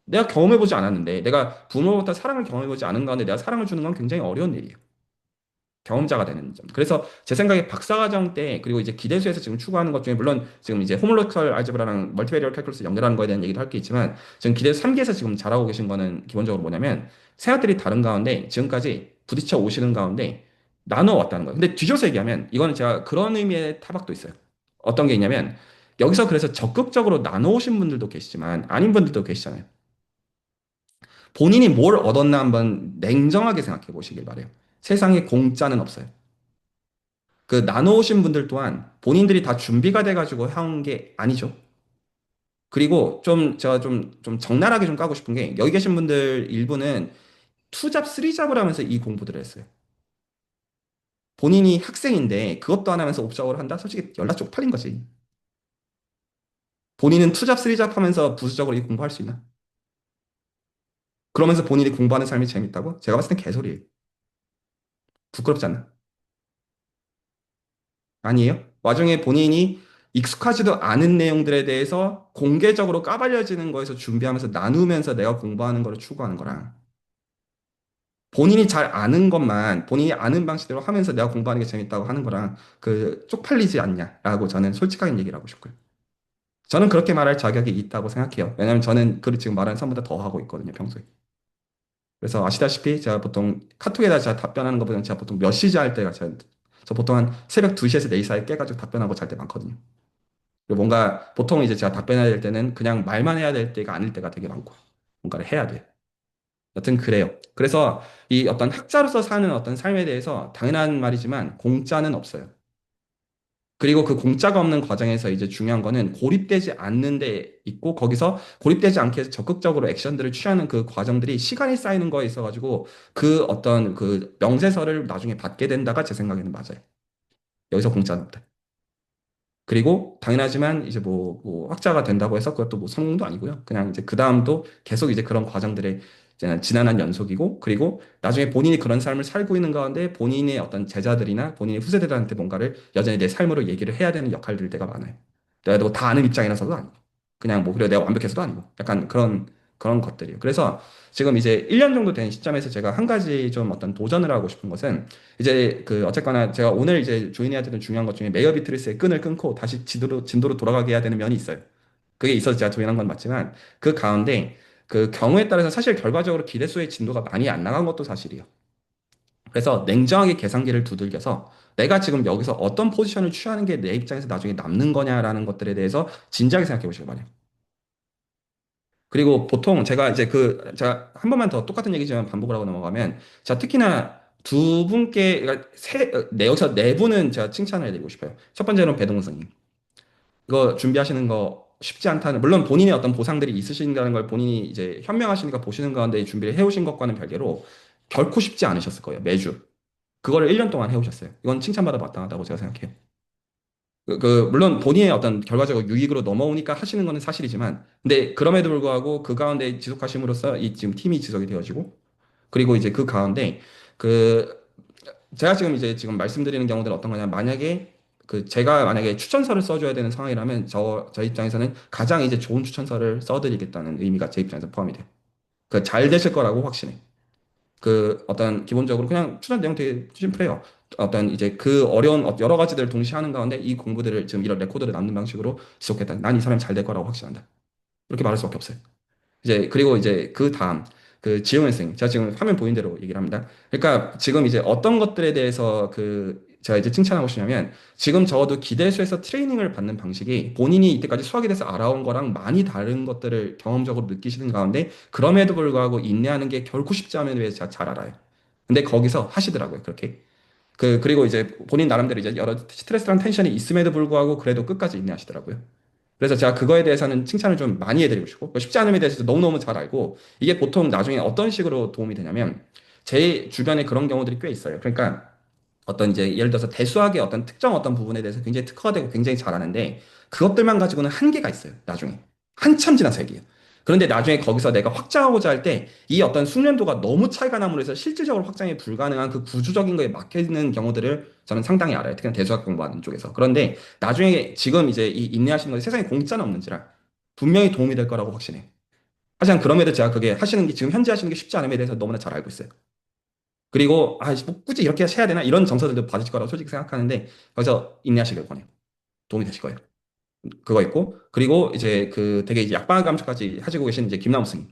내가 경험해보지 않았는데, 내가 부모로부터 사랑을 경험해보지 않은 가운데 내가 사랑을 주는 건 굉장히 어려운 일이에요. 경험자가 되는 점. 그래서 제 생각에 박사과정 때 그리고 이제 기대수에서 지금 추구하는 것 중에 물론 지금 이제 호모로컬 알제브라랑 멀티베리얼 칼큘러스 연결하는 거에 대한 얘기도 할 게 있지만 지금 기대수 3기에서 지금 잘하고 계신 거는 기본적으로 뭐냐면 생각들이 다른 가운데 지금까지 부딪혀 오시는 가운데 나눠 왔다는 거예요. 근데 뒤져서 얘기하면 이거는 제가 그런 의미의 타박도 있어요. 어떤 게 있냐면 여기서 그래서 적극적으로 나눠 오신 분들도 계시지만 아닌 분들도 계시잖아요. 본인이 뭘 얻었나 한번 냉정하게 생각해 보시길 바래요. 세상에 공짜는 없어요. 그 나눠오신 분들 또한 본인들이 다 준비가 돼가지고 해온 게 아니죠. 그리고 제가 좀 적나라하게 좀 까고 싶은 게 여기 계신 분들 일부는 투잡, 쓰리잡을 하면서 이 공부들을 했어요. 본인이 학생인데 그것도 안 하면서 옵잡을 한다? 솔직히 연락 쪽팔린 거지. 본인은 투잡, 쓰리잡 하면서 부수적으로 이 공부할 수 있나? 그러면서 본인이 공부하는 삶이 재밌다고? 제가 봤을 땐 개소리예요. 부끄럽지 않나? 아니에요? 와중에 본인이 익숙하지도 않은 내용들에 대해서 공개적으로 까발려지는 거에서 준비하면서 나누면서 내가 공부하는 거를 추구하는 거랑 본인이 잘 아는 것만 본인이 아는 방식대로 하면서 내가 공부하는 게 재밌다고 하는 거랑 쪽팔리지 않냐라고 저는 솔직하게 얘기를 하고 싶고요. 저는 그렇게 말할 자격이 있다고 생각해요. 왜냐하면 저는 그 지금 말하는 사람보다 더 하고 있거든요, 평소에. 그래서 아시다시피 제가 보통 카톡에다 제가 답변하는 것보다는 제가 보통 몇 시지 할 때가 저 보통 한 새벽 2시에서 4시 사이에 깨가지고 답변하고 잘 때 많거든요. 그리고 뭔가 보통 이제 제가 답변해야 될 때는 그냥 말만 해야 될 때가 아닐 때가 되게 많고 뭔가를 해야 돼요. 여튼 그래요. 그래서 이 어떤 학자로서 사는 어떤 삶에 대해서 당연한 말이지만 공짜는 없어요. 그리고 그 공짜가 없는 과정에서 이제 중요한 거는 고립되지 않는 데 있고 거기서 고립되지 않게 해서 적극적으로 액션들을 취하는 그 과정들이 시간이 쌓이는 거에 있어가지고 그 어떤 그 명세서를 나중에 받게 된다가 제 생각에는 맞아요. 여기서 공짜는 없다. 그리고 당연하지만 이제 뭐 학자가 된다고 해서 그것도 뭐 성공도 아니고요. 그냥 이제 그 다음도 계속 이제 그런 과정들의 이제 지난한 연속이고 그리고 나중에 본인이 그런 삶을 살고 있는 가운데 본인의 어떤 제자들이나 본인의 후세대들한테 뭔가를 여전히 내 삶으로 얘기를 해야 되는 역할들일 때가 많아요. 내가 뭐 다 아는 입장이라서도 아니고 그냥 뭐 그래 내가 완벽해서도 아니고 약간 그런 것들이에요. 그래서 지금 이제 1년 정도 된 시점에서 제가 한 가지 좀 어떤 도전을 하고 싶은 것은 이제 어쨌거나 제가 오늘 이제 조인해야 되는 중요한 것 중에 메이어 비트리스의 끈을 끊고 다시 진도로 돌아가게 해야 되는 면이 있어요. 그게 있어서 제가 조인한 건 맞지만 그 가운데 그 경우에 따라서 사실 결과적으로 기대수의 진도가 많이 안 나간 것도 사실이에요. 그래서 냉정하게 계산기를 두들겨서 내가 지금 여기서 어떤 포지션을 취하는 게 내 입장에서 나중에 남는 거냐라는 것들에 대해서 진지하게 생각해 보시기 바래요. 그리고 보통 제가 이제 제가 한 번만 더 똑같은 얘기지만 반복을 하고 넘어가면, 자, 특히나 두 분께, 그러니까 여기서 네 분은 제가 칭찬을 해드리고 싶어요. 첫 번째는 배동선님. 이거 준비하시는 거 쉽지 않다는, 물론 본인의 어떤 보상들이 있으신다는 걸 본인이 이제 현명하시니까 보시는 가운데 준비를 해오신 것과는 별개로 결코 쉽지 않으셨을 거예요, 매주. 그거를 1년 동안 해오셨어요. 이건 칭찬받아 마땅하다고 제가 생각해요. 물론 본인의 어떤 결과적으로 유익으로 넘어오니까 하시는 거는 사실이지만, 근데 그럼에도 불구하고 그 가운데 지속하심으로써 이 지금 팀이 지속이 되어지고, 그리고 이제 그 가운데 그 제가 지금 말씀드리는 경우들은 어떤 거냐면 만약에 제가 만약에 추천서를 써줘야 되는 상황이라면 저 입장에서는 가장 이제 좋은 추천서를 써드리겠다는 의미가 제 입장에서 포함이 돼요. 그 잘 되실 거라고 확신해. 그 어떤 기본적으로 그냥 추천 내용 되게 심플해요. 어떤 이제 그 어려운 여러 가지들을 동시에 하는 가운데 이 공부들을 지금 이런 레코드를 남는 방식으로 지속했다. 난 이 사람이 잘 될 거라고 확신한다. 이렇게 말할 수밖에 없어요. 이제 그리고 이제 그 다음 그 지용현 선생님 제가 지금 화면 보인 대로 얘기를 합니다. 그러니까 지금 이제 어떤 것들에 대해서 제가 이제 칭찬하고 싶냐면 지금 적어도 기대수에서 트레이닝을 받는 방식이 본인이 이때까지 수학에 대해서 알아온 거랑 많이 다른 것들을 경험적으로 느끼시는 가운데 그럼에도 불구하고 인내하는 게 결코 쉽지 않은 에 제가 잘 알아요. 근데 거기서 하시더라고요 그렇게. 그리고 이제 본인 나름대로 이제 여러 스트레스랑 텐션이 있음에도 불구하고 그래도 끝까지 인내하시더라고요. 그래서 제가 그거에 대해서는 칭찬을 좀 많이 해드리고 싶고, 쉽지 않음에 대해서 너무너무 잘 알고, 이게 보통 나중에 어떤 식으로 도움이 되냐면, 제 주변에 그런 경우들이 꽤 있어요. 그러니까 어떤 이제 예를 들어서 대수학의 어떤 특정 어떤 부분에 대해서 굉장히 특화가 되고 굉장히 잘하는데, 그것들만 가지고는 한계가 있어요. 나중에. 한참 지나서 얘기해요. 그런데 나중에 거기서 내가 확장하고자 할 때, 이 어떤 숙련도가 너무 차이가 남으로 해서 실질적으로 확장이 불가능한 그 구조적인 거에 막혀 있는 경우들을 저는 상당히 알아요. 특히나 대수학 공부하는 쪽에서. 그런데 나중에 지금 이제 이 인내하시는 것이 세상에 공짜는 없는지라 분명히 도움이 될 거라고 확신해. 하지만 그럼에도 제가 그게 하시는 게 지금 현재 하시는 게 쉽지 않음에 대해서 너무나 잘 알고 있어요. 그리고 뭐 굳이 이렇게 해야 되나 이런 정서들도 받으실 거라고 솔직히 생각하는데 거기서 인내하시길 권해요. 도움이 되실 거예요. 그거 있고 그리고 이제 되게 이제 약방한 감정까지 하시고 계신 이제 김나무 스님.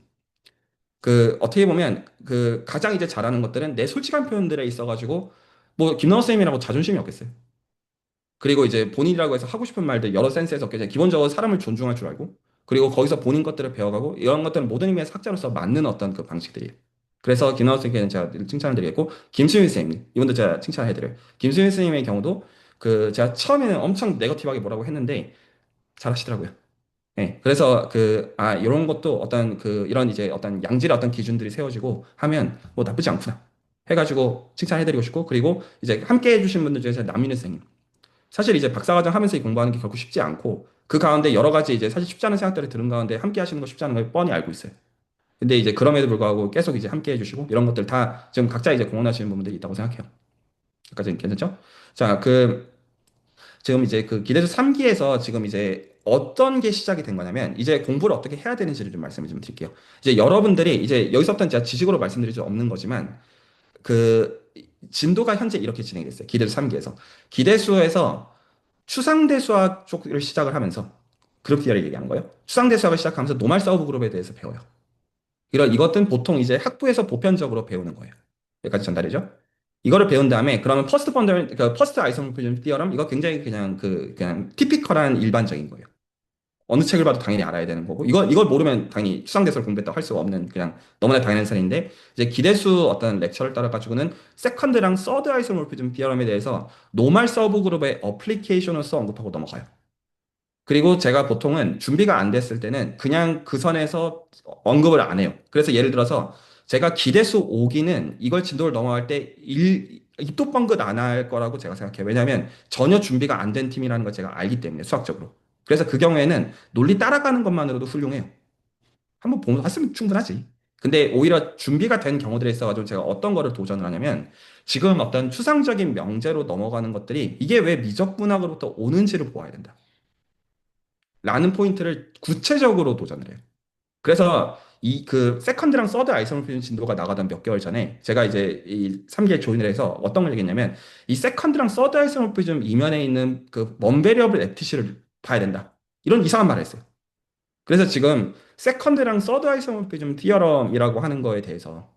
어떻게 보면 가장 이제 잘하는 것들은 내 솔직한 표현들에 있어가지고 뭐 김나우 쌤이라고 자존심이 없겠어요. 그리고 이제 본인이라고 해서 하고 싶은 말들 여러 센스에서 이제 기본적으로 사람을 존중할 줄 알고 그리고 거기서 본인 것들을 배워가고 이런 것들은 모든 의미의 학자로서 맞는 어떤 그 방식들이에요. 그래서 김나우 쌤께는 제가 칭찬을 드리겠고 김수민 쌤 이분도 제가 칭찬해드려요. 김수민 쌤의 경우도 제가 처음에는 엄청 네거티브하게 뭐라고 했는데 잘하시더라고요. 네, 그래서 이런 것도 이런 이제 어떤 양질의 어떤 기준들이 세워지고 하면 뭐 나쁘지 않구나. 해가지고 칭찬해드리고 싶고, 그리고 이제 함께 해주신 분들 중에서 남윤희 선생님. 사실 이제 박사과정 하면서 이 공부하는 게 결코 쉽지 않고, 그 가운데 여러 가지 이제 사실 쉽지 않은 생각들을 들은 가운데 함께 하시는 거 쉽지 않은 걸 뻔히 알고 있어요. 근데 이제 그럼에도 불구하고 계속 이제 함께 해주시고, 이런 것들 다 지금 각자 이제 공헌하시는 부분들이 있다고 생각해요. 여기까지 괜찮죠? 자, 지금 이제 기대수 3기에서 지금 이제 어떤 게 시작이 된 거냐면 이제 공부를 어떻게 해야 되는지를 좀 말씀을 좀 드릴게요. 이제 여러분들이 이제 여기서부터는 제가 지식으로 말씀드릴 수 없는 거지만 그 진도가 현재 이렇게 진행이 됐어요. 기대수 3기에서. 기대수에서 추상대수학 쪽을 시작을 하면서 그룹 디어를 얘기하는 거예요. 추상대수학을 시작하면서 노말 서브 그룹에 대해서 배워요. 이것은 보통 이제 학부에서 보편적으로 배우는 거예요. 여기까지 전달이죠. 이거를 배운 다음에 그러면 퍼스트 아이소모피즘 티어럼 이거 굉장히 그냥 티피컬한 일반적인 거예요. 어느 책을 봐도 당연히 알아야 되는 거고 이걸 모르면 당연히 추상대수를 공부했다고 할 수가 없는 그냥 너무나 당연한 사실인데 이제 기대수 어떤 렉처를 따라 가지고는 세컨드랑 서드 아이소모피즘 티어럼에 대해서 노멀 서브 그룹의 어플리케이션으로서 언급하고 넘어가요. 그리고 제가 보통은 준비가 안 됐을 때는 그냥 그 선에서 언급을 안 해요. 그래서 예를 들어서 제가 기대수 5기는 이걸 진도를 넘어갈 때 입도 뻥긋 안 할 거라고 제가 생각해요. 왜냐하면 전혀 준비가 안 된 팀이라는 걸 제가 알기 때문에 수학적으로. 그래서 그 경우에는 논리 따라가는 것만으로도 훌륭해요. 한번 보면 했으면 충분하지. 근데 오히려 준비가 된 경우들에 있어가지고 제가 어떤 거를 도전을 하냐면 지금 어떤 추상적인 명제로 넘어가는 것들이 이게 왜 미적분학으로부터 오는지를 보아야 된다. 라는 포인트를 구체적으로 도전을 해요. 그래서 세컨드랑 서드 아이소모피즘 진도가 나가던 몇 개월 전에 제가 이제 이 3기에 조인을 해서 어떤 걸 얘기했냐면 이 세컨드랑 서드 아이소모피즘 이면에 있는 그 먼베리어블 애티시를 봐야 된다. 이런 이상한 말을 했어요. 그래서 지금 세컨드랑 서드 아이소모피즘 티어럼이라고 하는 거에 대해서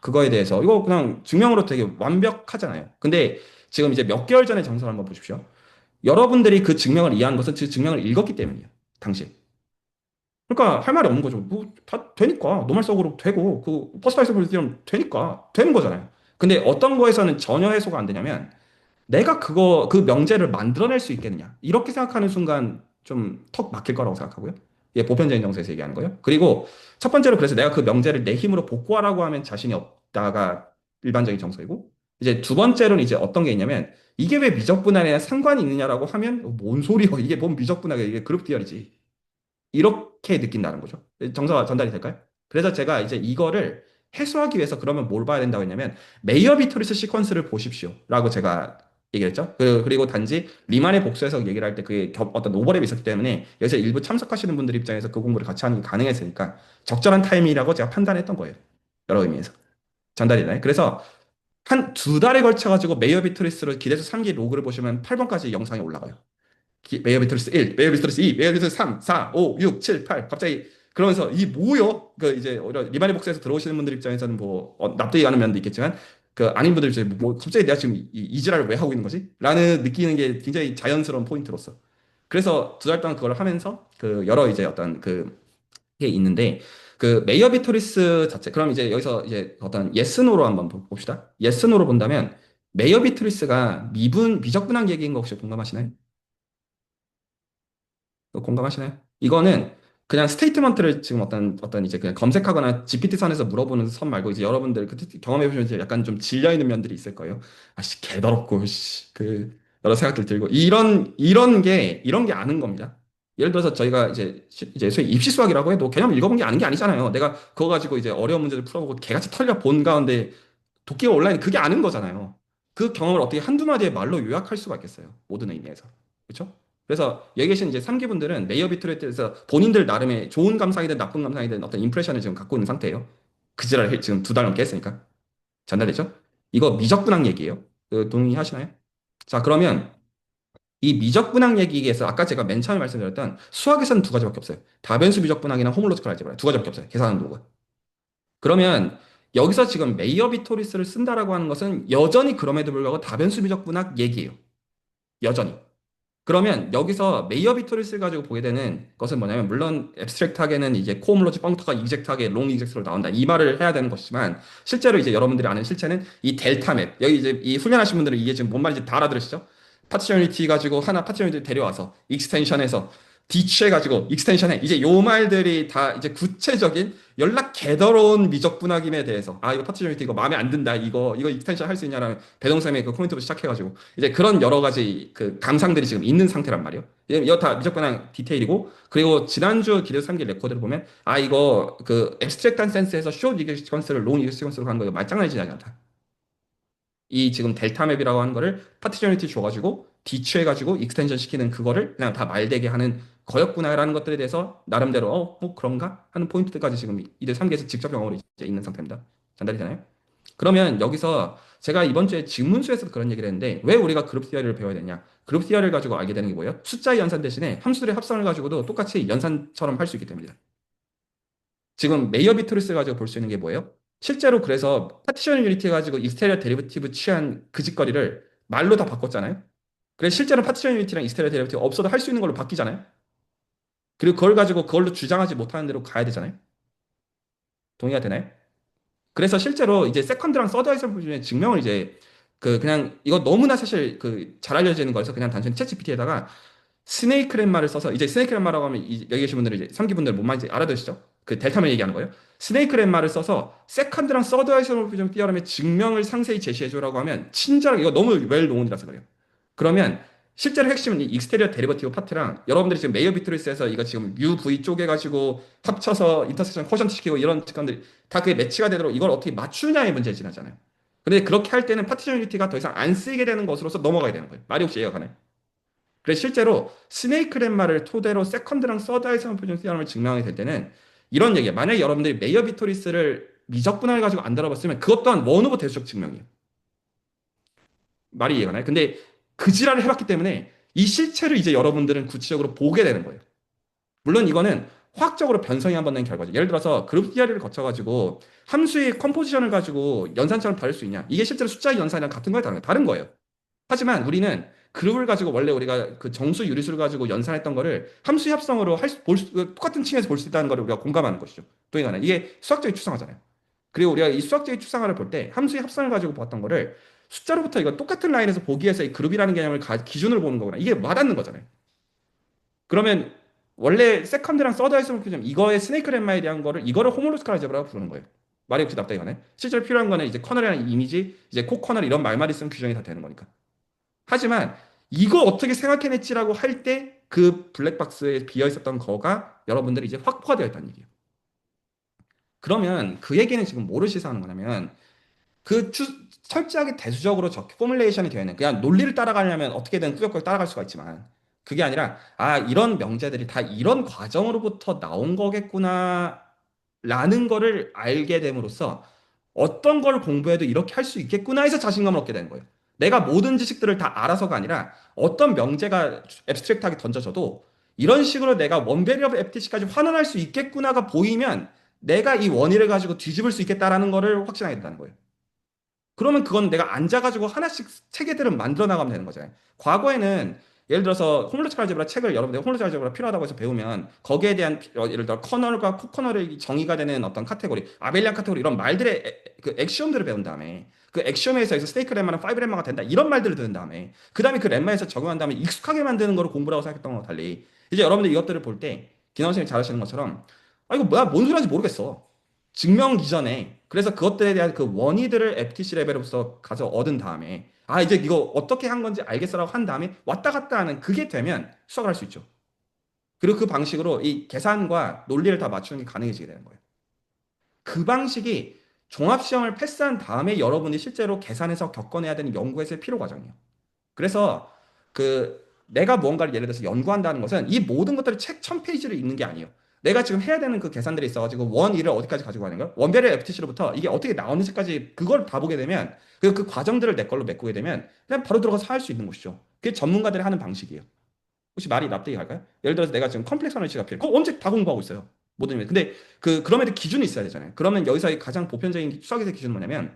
그거에 대해서 이거 그냥 증명으로 되게 완벽하잖아요. 근데 지금 이제 몇 개월 전에 정서를 한번 보십시오. 여러분들이 그 증명을 이해한 것은 그 증명을 읽었기 때문이에요. 당시. 그러니까 할 말이 없는 거죠. 뭐 다 되니까 노멀 속으로 되고 퍼스트라이즈 볼때면 되니까 되는 거잖아요. 근데 어떤 거에서는 전혀 해소가 안 되냐면 내가 그 명제를 만들어낼 수 있겠느냐 이렇게 생각하는 순간 좀 턱 막힐 거라고 생각하고요. 예, 보편적인 정서에서 얘기하는 거예요. 그리고 첫 번째로 그래서 내가 그 명제를 내 힘으로 복구하라고 하면 자신이 없다가 일반적인 정서이고 이제 두 번째로는 이제 어떤 게 있냐면 이게 왜 미적분할에 상관이 있느냐라고 하면 뭔 소리야 이게 뭔 미적분할이야 이게 그룹 디얼이지 이렇게 느낀다는 거죠. 정서가 전달이 될까요? 그래서 제가 이제 이거를 해소하기 위해서 그러면 뭘 봐야 된다고 했냐면 메이어 비토리스 시퀀스를 보십시오. 라고 제가 얘기했죠. 그리고 단지 리만의 복수에서 얘기를 할 때 그게 어떤 오버랩이 있었기 때문에 여기서 일부 참석하시는 분들 입장에서 그 공부를 같이 하는 게 가능했으니까 적절한 타이밍이라고 제가 판단했던 거예요. 여러 의미에서. 전달이나요? 그래서 한 두 달에 걸쳐가지고 메이어 비토리스로 기대수 3기 로그를 보시면 8번까지 영상이 올라가요. 메이어 비틀스 1, 메이어 비틀스 2, 메이어 비틀스 3, 4, 5, 6, 7, 8 갑자기 그러면서 이 뭐요? 그 이제 오히려 리바니 복스에서 들어오시는 분들 입장에서는 뭐 납득이 가는 면도 있겠지만 그 아닌 분들 이제 뭐 갑자기 내가 지금 이 지랄을 왜 하고 있는 거지? 라는 느끼는 게 굉장히 자연스러운 포인트로서 그래서 두 달 동안 그걸 하면서 그 여러 이제 어떤 그게 있는데 그 메이어 비토리스 자체 그럼 이제 여기서 이제 어떤 예스노로 한번 봅시다. 예스노로 본다면 메이어 비토리스가 미적분한 얘기인 거 혹시 공감하시나요? 공감하시나요? 이거는 그냥 스테이트먼트를 지금 어떤 이제 그냥 검색하거나 GPT 선에서 물어보는 선 말고 이제 여러분들 그 경험해 보시면 이제 약간 좀 질려 있는 면들이 있을 거예요. 아씨 개더럽고 씨 여러 생각들 들고 이런 게 아는 겁니다. 예를 들어서 저희가 이제 소위 입시 수학이라고 해도 개념 읽어본 게 아는 게 아니잖아요. 내가 그거 가지고 이제 어려운 문제를 풀어보고 개같이 털려 본 가운데 도끼가 온라인 그게 아는 거잖아요. 그 경험을 어떻게 한두 마디의 말로 요약할 수가 있겠어요. 모든 의미에서. 그렇죠? 그래서 여기 계신 이제 3기 분들은 레이어 비트레이트에서 본인들 나름의 좋은 감상이든 나쁜 감상이든 어떤 임프레션을 지금 갖고 있는 상태예요. 그 지랄을 지금 두 달 넘게 했으니까. 전달되죠? 이거 미적분학 얘기예요. 동의하시나요? 자, 그러면 이 미적분학 얘기에서 아까 제가 맨 처음에 말씀드렸던 수학에서는 두 가지밖에 없어요. 다변수 미적분학이나 호모로지컬 알제브라 두 가지밖에 없어요. 계산하는 도구가. 그러면 여기서 지금 메이어 비토리스를 쓴다라고 하는 것은 여전히 그럼에도 불구하고 다변수 미적분학 얘기예요. 여전히. 그러면 여기서 메이어 비토리스를 가지고 보게 되는 것은 뭐냐면 물론 앱스트랙트하게는 이제 코오물로지 펑크가 이젝트하게 롱 이젝트로 나온다 이 말을 해야 되는 것이지만 실제로 이제 여러분들이 아는 실체는 이 델타 맵 여기 이제 이 훈련하신 분들은 이게 지금 뭔 말인지 다 알아들으시죠? 파티셔널리티 가지고 하나 파티셔널리티 데려와서 익스텐션해서 디치해가지고 익스텐션해 이제 요 말들이 다 이제 구체적인 연락 개더러운 미적분학임에 대해서 아 이거 파티셔널리티 이거 마음에 안 든다 이거 익스텐션 할 수 있냐라는 배동쌤의 그 코멘트부터 시작해가지고 이제 그런 여러 가지 그 감상들이 지금 있는 상태란 말이에요. 이거 다 미적분학 디테일이고 그리고 지난주 기대 3기 레코드를 보면 아 이거 그 앱스트랙트한 센스에서 숏 이게 시퀀스를 롱 이게 시퀀스로 가는 거 이거 말장난이지 않다. 이 지금 델타 맵이라고 하는 거를 파티셔널리티 줘가지고 디취해가지고 익스텐션 시키는 그거를 그냥 다 말되게 하는 거였구나라는 것들에 대해서 나름대로 뭐 그런가 하는 포인트들까지 지금 이들 3기에서 직접 영어로 이제 있는 상태입니다. 전달이 되나요? 그러면 여기서 제가 이번 주에 직문수에서 그런 얘기를 했는데 왜 우리가 그룹 티어리를 배워야 되냐? 그룹 티어리를 가지고 알게 되는 게 뭐예요? 숫자의 연산 대신에 함수들의 합성을 가지고도 똑같이 연산처럼 할 수 있기 때문이다. 지금 메이어 비트리스 가지고 볼 수 있는 게 뭐예요? 실제로 그래서 파티션 유니티 가지고 익스테리어 데리버티브 취한 그 짓거리를 말로 다 바꿨잖아요. 그래서 실제로 파티션 유니티랑 익스테리어 데리버티브 없어도 할 수 있는 걸로 바뀌잖아요. 그리고 그걸 가지고 그걸로 주장하지 못하는 대로 가야 되잖아요. 동의가 되나요? 그래서 실제로 이제 세컨드랑 서드 아이템 중에 증명을 이제 그냥 이거 너무나 사실 그 잘 알려져 있는 거에서 그냥 단순히 챗GPT에다가 스네이크 렘마를 써서 이제 스네이크 렘마라고 하면 여기 계신 분들은 이제 3기 분들 뭔 말인지 알아두시죠? 그 델타면 얘기하는 거예요. 스네이크 렘마를 써서 세컨드랑 서드 아이소모피즘 티어럼의 증명을 상세히 제시해줘라고 하면 친절하게 이거 너무 웰 노온이라서 그래요. 그러면 실제로 핵심은 이 익스테리어 데리버티브 파트랑 여러분들이 지금 메이어 비트리스에서 이거 지금 UV 쪼개가지고 합쳐서 인터섹션 코션트 시키고 이런 직관들이 다 그게 매치가 되도록 이걸 어떻게 맞추느냐의 문제에 지나잖아요. 근데 그렇게 할 때는 파티션 유니티가 더 이상 안 쓰이게 되는 것으로서 넘어가야 되는 거예요. 말이 혹시 이해가 가나요? 그래서 실제로 스네이크 렘마를 토대로 세컨드랑 서드아이 상호표준 시험을 증명하게 될 때는 이런 얘기예요. 만약에 여러분들이 메이어 비토리스를 미적분할 가지고 안 다뤄봤으면 그것 또한 원 오브 대수적 증명이에요. 말이 이해가 나요? 근데 그 지랄을 해봤기 때문에 이 실체를 이제 여러분들은 구체적으로 보게 되는 거예요. 물론 이거는 화학적으로 변성이 한번 된 결과죠. 예를 들어서 그룹 디아리를 거쳐가지고 함수의 컴포지션을 가지고 연산처럼 다를 수 있냐? 이게 실제로 숫자의 연산이랑 같은 거예요, 다른 거예요. 하지만 우리는 그룹을 가지고 원래 우리가 그 정수 유리수를 가지고 연산했던 거를 함수 합성으로 똑같은 층에서 볼 수 있다는 거를 우리가 공감하는 것이죠. 동의가나요? 이게 수학적인 추상화잖아요. 그리고 우리가 이 수학적인 추상화를 볼 때 함수의 합성을 가지고 봤던 거를 숫자로부터 이거 똑같은 라인에서 보기 위해서 이 그룹이라는 개념을 기준으로 보는 거구나. 이게 와닿는 거잖아요. 그러면 원래 세컨드랑 서드 아이소모피즘 이거의 스네이크 렘마에 대한 거를 이거를 호모로스컬 알제브라고 부르는 거예요. 말이 혹시 납득이 가네? 실제로 필요한 거는 이제 커널이라는 이미지, 이제 코 커널 이런 말만 있으면 규정이 다 되는 거니까. 하지만 이거 어떻게 생각해냈지라고 할 때 그 블랙박스에 비어 있었던 거가 여러분들이 이제 확보가 되어 있다는 얘기예요. 그러면 그 얘기는 지금 뭐를 시사하는 거냐면 그 철저하게 대수적으로 포뮬레이션이 되어 있는 그냥 논리를 따라가려면 어떻게든 꾸역꾸역 따라갈 수가 있지만 그게 아니라 아 이런 명제들이 다 이런 과정으로부터 나온 거겠구나 라는 거를 알게 됨으로써 어떤 걸 공부해도 이렇게 할 수 있겠구나 해서 자신감을 얻게 되는 거예요. 내가 모든 지식들을 다 알아서가 아니라 어떤 명제가 앱스트랙트하게 던져져도 이런 식으로 내가 원베리어블 FTC까지 환원할 수 있겠구나가 보이면 내가 이 원리를 가지고 뒤집을 수 있겠다라는 거를 확신하게 된다는 거예요. 그러면 그건 내가 앉아가지고 하나씩 체계들을 만들어 나가면 되는 거잖아요. 과거에는 예를 들어서 홈로지컬 알제브라 책을 여러분들 홈로지컬 알제브라 필요하다고 해서 배우면 거기에 대한 예를 들어 커널과 코커널의 정의가 되는 어떤 카테고리, 아벨리안 카테고리 이런 말들의 그 엑시옴들을 배운 다음에 그 엑시옴에서 스테이크 렘마는 파이브 렘마가 된다 이런 말들을 들은 다음에 그 다음에 그 렘마에서 적용한 다음에 익숙하게 만드는 거를 공부라고 생각했던 거와 달리 이제 여러분들 이것들을 볼 때 기나 선생님이 잘하시는 것처럼 아 이거 뭐야 뭔 소리 하는지 모르겠어. 증명 이전에 그래서 그것들에 대한 그 원의들을 FTC 레벨로서 가서 얻은 다음에 아 이제 이거 어떻게 한 건지 알겠어라고 한 다음에 왔다 갔다 하는 그게 되면 수학을 할 수 있죠. 그리고 그 방식으로 이 계산과 논리를 다 맞추는 게 가능해지게 되는 거예요. 그 방식이 종합시험을 패스한 다음에 여러분이 실제로 계산해서 겪어내야 되는 연구에서의 필요 과정이에요. 그래서 그 내가 무언가를 예를 들어서 연구한다는 것은 이 모든 것들을 책 1000페이지를 읽는 게 아니에요. 내가 지금 해야 되는 그 계산들이 있어가지고 원, 이를 어디까지 가지고 가는 거야? 원베리 FTC로부터 이게 어떻게 나오는지까지 그걸 다 보게 되면 그 과정들을 내 걸로 메꾸게 되면 그냥 바로 들어가서 할 수 있는 것이죠. 그게 전문가들이 하는 방식이에요. 혹시 말이 납득이 갈까요? 예를 들어서 내가 지금 컴플렉스 어널리시가 필요해. 그거 언제 다 공부하고 있어요. 모든 일. 근데 그럼에도 기준이 있어야 되잖아요. 그러면 여기서 가장 보편적인 수학에서의 기준은 뭐냐면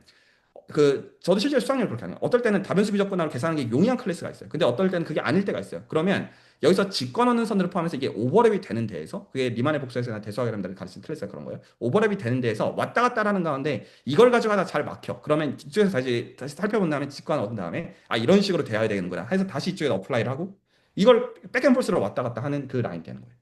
저도 실제로 수학률을 그렇게 하는 거예요. 어떨 때는 다변수 비접근함을 계산하는 게 용이한 클래스가 있어요. 근데 어떨 때는 그게 아닐 때가 있어요. 그러면 여기서 직권 없는 선들을 포함해서 이게 오버랩이 되는 데에서 그게 리만의 복수에서나 대수학이라는 가르치는 클래스가 그런 거예요. 오버랩이 되는 데에서 왔다 갔다 하는 가운데 이걸 가지고 하다 잘 막혀. 그러면 이쪽에서 다시 살펴본 다음에 직관 얻은 다음에 아 이런 식으로 되어야 되는구나 해서 다시 이쪽에 어플라이를 하고 이걸 백앤포스로 왔다 갔다 하는 그 라인 되는 거예요.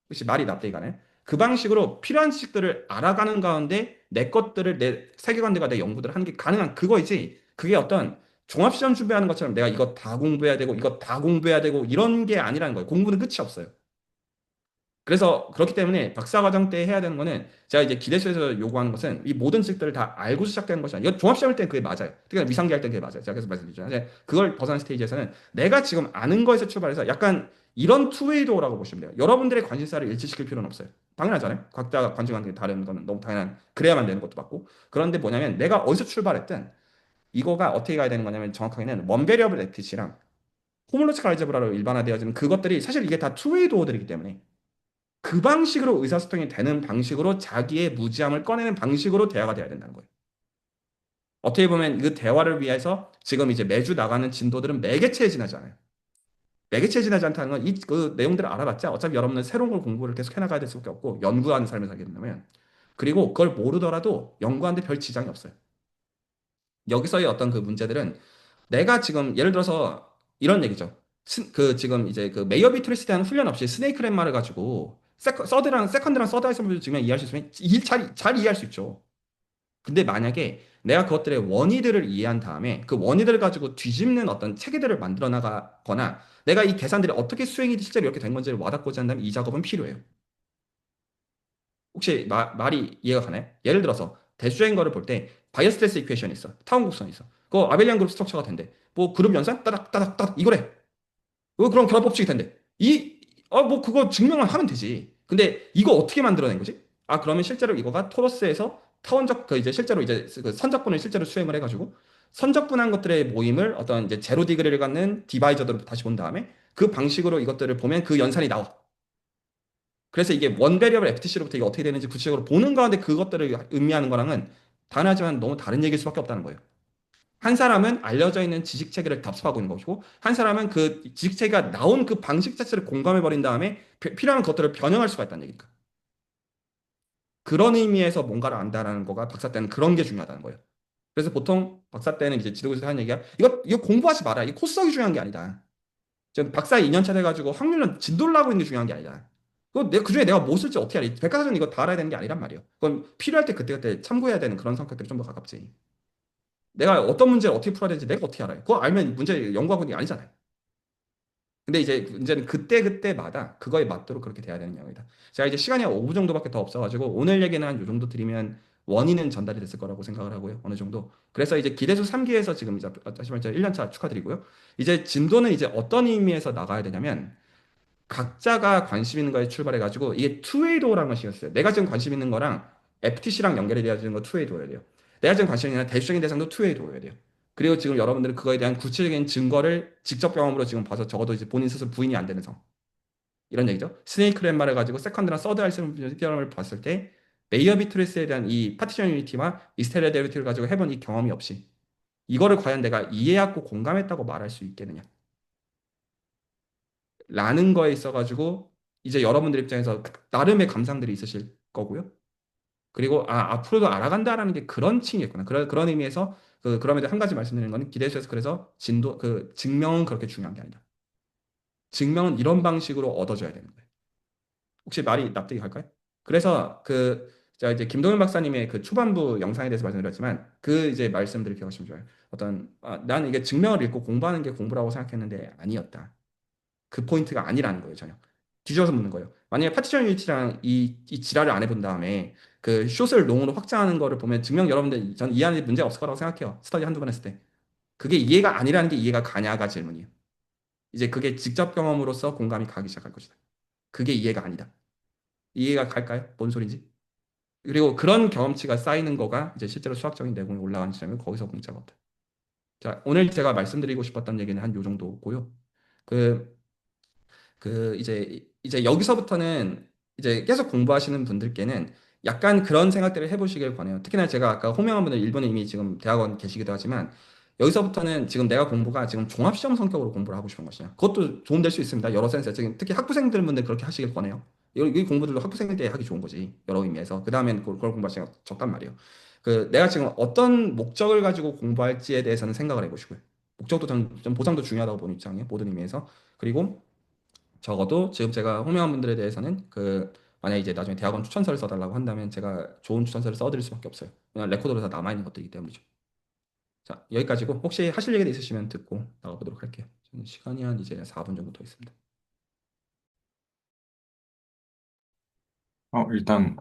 혹시 말이 납득이 가나요? 그 방식으로 필요한 지식들을 알아가는 가운데 내 것들을 내 세계관들과 내 연구들을 하는 게 가능한 그거이지 그게 어떤 종합시험 준비하는 것처럼 내가 이거 다 공부해야 되고 이거 다 공부해야 되고 이런 게 아니라는 거예요. 공부는 끝이 없어요. 그래서 그렇기 때문에 박사과정 때 해야 되는 거는 제가 이제 기대수에서 요구하는 것은 이 모든 지식들을 다 알고 시작되는 것이 아니라 이거 종합시험 할 때는 그게 맞아요. 특히나 위상기 할 때는 그게 맞아요. 제가 계속 말씀드리죠. 이제 그걸 벗어난 스테이지에서는 내가 지금 아는 거에서 출발해서 약간 이런 투웨이 도어라고 보시면 돼요. 여러분들의 관심사를 일치시킬 필요는 없어요. 당연하잖아요. 각자 관심관계 다른 거는 너무 당연한 그래야만 되는 것도 맞고 그런데 뭐냐면 내가 어디서 출발했든 이거가 어떻게 가야 되는 거냐면 정확하게는 원베리어블 에티치랑 호몰로지컬 알제브라로 일반화되어지는 그것들이 사실 이게 다 투웨이 도어들이기 때문에 그 방식으로 의사소통이 되는 방식으로 자기의 무지함을 꺼내는 방식으로 대화가 돼야 된다는 거예요. 어떻게 보면 그 대화를 위해서 지금 이제 매주 나가는 진도들은 매개체에 지나잖아요. 매개체에 지나지 않다는 건 이 그 내용들을 알아봤자 어차피 여러분은 새로운 걸 공부를 계속 해나가야 될 수밖에 없고 연구하는 삶을 살게 된다면 그리고 그걸 모르더라도 연구하는데 별 지장이 없어요. 여기서의 어떤 그 문제들은 내가 지금 예를 들어서 이런 얘기죠. 지금 이제 그 메이어 비트리스에 대한 훈련 없이 스네이크 렛마를 가지고 서드랑 세컨드랑 서드 아이서블을 지금 이해할 수 있으면 잘 이해할 수 있죠. 근데 만약에 내가 그것들의 원의들을 이해한 다음에 그 원의들을 가지고 뒤집는 어떤 체계들을 만들어 나가거나 내가 이 계산들이 어떻게 수행이 실제로 이렇게 된 건지를 와닿고자 한다면 이 작업은 필요해요. 혹시 말이 이해가 가나요? 예를 들어서 대수적인 거를 볼 때 바이어 스트레스 이퀘이션이 있어. 타원 곡선이 있어. 그거 아벨리안 그룹 스트럭처가 된대. 뭐 그룹 연산 따닥 따닥 따닥 이거래. 그럼 결합 법칙이 된대. 뭐 그거 증명만 하면 되지. 근데 이거 어떻게 만들어낸 거지? 아 그러면 실제로 이거가 토러스에서 타원적 그 이제 실제로 이제 그 선적분을 실제로 수행을 해가지고 선적분한 것들의 모임을 어떤 이제 제로 디그리를 갖는 디바이저들로 다시 본 다음에 그 방식으로 이것들을 보면 그 연산이 나와. 그래서 이게 원 베리어블 FTC로부터 이게 어떻게 되는지 구체적으로 보는 가운데 그것들을 의미하는 거랑은 당연하지만 너무 다른 얘기일 수밖에 없다는 거예요. 한 사람은 알려져 있는 지식 체계를 답습하고 있는 것이고, 한 사람은 그 지식 체계가 나온 그 방식 자체를 공감해 버린 다음에 필요한 것들을 변형할 수가 있다는 얘기니까. 그런 의미에서 뭔가를 안다라는 거가 박사 때는 그런 게 중요하다는 거예요. 그래서 보통 박사 때는 이제 지도교수가 하는 얘기가 이거 공부하지 마라. 이 코스석이 중요한 게 아니다. 지금 박사 2년차 돼가지고 확률은 진도를 하고 있는 게 중요한 게 아니다. 그중에 내가 뭐 쓸지 어떻게 알아? 백과사전 이거 다 알아야 되는 게 아니란 말이에요. 그건 필요할 때 그때그때 참고해야 되는 그런 성격들이 좀 더 가깝지. 내가 어떤 문제를 어떻게 풀어야 되는지 내가 어떻게 알아요? 그거 알면 문제 연구하고 있는 게 아니잖아요. 근데 이제 문제는 그때그때마다 그거에 맞도록 그렇게 돼야 되는 영역이다. 제가 이제 시간이 5분 정도밖에 더 없어가지고 오늘 얘기는 한 요 정도 드리면 원인은 전달이 됐을 거라고 생각을 하고요. 어느 정도. 그래서 이제 기대수 3기에서 지금 이제 다시 말해 1년차 축하드리고요. 이제 진도는 이제 어떤 의미에서 나가야 되냐면 각자가 관심 있는 거에 출발해가지고 이게 투웨이 도어라는 것이 있어요. 내가 지금 관심 있는 거랑 FTC랑 연결이 되어야 되는 거 투웨이 도어야 돼요. 내가 지금 관심 있는 대수적인 대상도 투웨이 도어야 돼요. 그리고 지금 여러분들은 그거에 대한 구체적인 증거를 직접 경험으로 지금 봐서 적어도 이제 본인 스스로 부인이 안 되는 상황. 이런 얘기죠. 스네이크 랩말을 가지고 세컨드나 서드 알시럼을 봤을 때 메이어 비트리스에 대한 이 파티션 유니티와 이 스테레오 데리티를 가지고 해본 이 경험이 없이 이거를 과연 내가 이해하고 공감했다고 말할 수 있겠느냐? 라는 거에 있어가지고 이제 여러분들 입장에서 나름의 감상들이 있으실 거고요. 그리고 앞으로도 알아간다라는 게 그런 칭이겠구나. 그런 의미에서 그럼에도 한 가지 말씀드리는 거는 기대수에서 그래서 진도 증명은 그렇게 중요한 게 아니다. 증명은 이런 방식으로 얻어져야 되는 거예요. 혹시 말이 납득이 갈까요? 그래서 자 이제 김동현 박사님의 그 초반부 영상에 대해서 말씀드렸지만 그 이제 말씀들을 기억하시면 좋아요. 나는 이게 증명을 읽고 공부하는 게 공부라고 생각했는데 아니었다. 그 포인트가 아니라는 거예요, 전혀. 뒤져서 묻는 거예요. 만약에 파티션 유니티랑 이 지랄을 안 해본 다음에 그 숏을 롱으로 확장하는 거를 보면 증명 여러분들 전 이해하는 데 문제 없을 거라고 생각해요. 스터디 한두 번 했을 때. 그게 이해가 아니라는 게 이해가 가냐가 질문이에요. 이제 그게 직접 경험으로서 공감이 가기 시작할 것이다. 그게 이해가 아니다. 이해가 갈까요? 뭔 소린지? 그리고 그런 경험치가 쌓이는 거가 이제 실제로 수학적인 내공이 올라가는 지점이 거기서 공짜가 없다. 자, 오늘 제가 말씀드리고 싶었던 얘기는 한 요 정도고요. 그 이제 여기서부터는 이제 계속 공부하시는 분들께는 약간 그런 생각들을 해보시길 권해요. 특히나 제가 아까 호명한 분들 일본에 이미 지금 대학원 계시기도 하지만 여기서부터는 지금 내가 공부가 지금 종합시험 성격으로 공부를 하고 싶은 것이냐. 그것도 도움될 수 있습니다. 여러 센스. 지금 특히 학부생들 분들 그렇게 하시길 권해요. 이 공부들도 학부생 때 하기 좋은 거지. 여러 의미에서. 그 다음엔 그걸 공부하시면 적단 말이에요. 내가 지금 어떤 목적을 가지고 공부할지에 대해서는 생각을 해보시고요. 목적도 좀 보상도 중요하다고 보는 입장이에요. 모든 의미에서. 그리고 적어도 지금 제가 호명한 분들에 대해서는 만약에 이제 나중에 대학원 추천서를 써달라고 한다면 제가 좋은 추천서를 써드릴 수밖에 없어요. 그냥 레코드로 다 남아있는 것들이기 때문이죠. 자, 여기까지고 혹시 하실 얘기 있으시면 듣고 나가보도록 할게요. 저는 시간이 한 이제 4분 정도 더 있습니다. 일단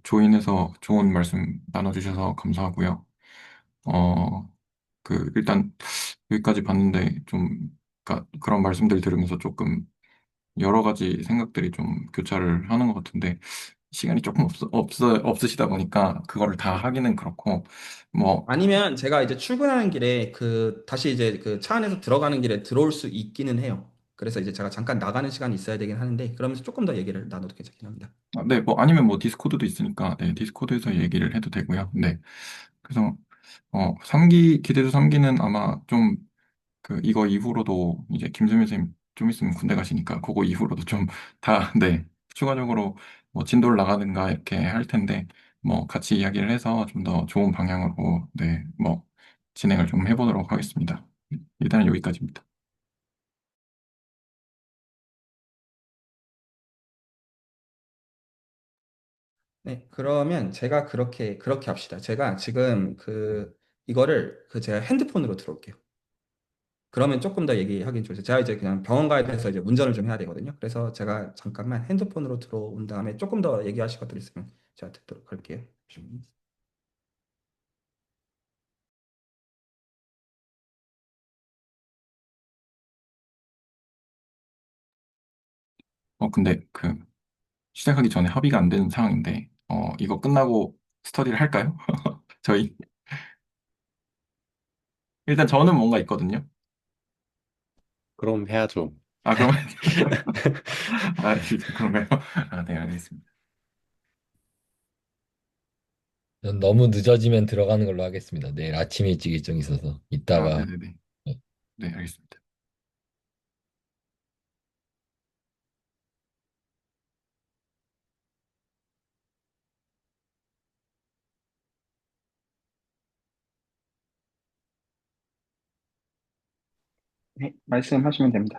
조인해서 좋은 말씀 나눠주셔서 감사하고요. 어, 일단 여기까지 봤는데 그러니까 그런 말씀들 들으면서 조금 여러 가지 생각들이 좀 교차를 하는 것 같은데 시간이 조금 없으시다 보니까 그거를 다 하기는 그렇고 뭐 아니면 제가 이제 출근하는 길에 다시 이제 그 차 안에서 들어가는 길에 들어올 수 있기는 해요. 그래서 이제 제가 잠깐 나가는 시간이 있어야 되긴 하는데 그러면서 조금 더 얘기를 나눠도 괜찮긴 합니다. 네, 뭐 아니면 뭐 디스코드도 있으니까 네, 디스코드에서 얘기를 해도 되고요. 네. 그래서 3기 기대주 3기는 아마 좀 이거 이후로도 이제 김수민 선생님 좀 있으면 군대 가시니까 그거 이후로도 좀 다, 네, 추가적으로 뭐 진도를 나가든가 이렇게 할 텐데 뭐 같이 이야기를 해서 좀 더 좋은 방향으로 네, 뭐 진행을 좀 해보도록 하겠습니다. 일단은 여기까지입니다. 네, 그러면 제가 그렇게 합시다. 제가 지금 이거를 제가 핸드폰으로 들어올게요. 그러면 조금 더 얘기하긴 좋으세요. 제가 이제 그냥 병원 가야 돼서 이제 운전을 좀 해야 되거든요. 그래서 제가 잠깐만 핸드폰으로 들어온 다음에 조금 더 얘기하실 것들 있으면 제가 듣도록 할게요. 근데 시작하기 전에 합의가 안 되는 상황인데 이거 끝나고 스터디를 할까요? 저희 일단 저는 뭔가 있거든요. 그럼 해야죠. 아, 그러면 그런가요? 네, 알겠습니다. 전 너무 늦어지면 들어가는 걸로 하겠습니다. 내일 아침 일찍 일정이 있어서 이따가 네네네. 네, 알겠습니다. 네, 말씀하시면 됩니다.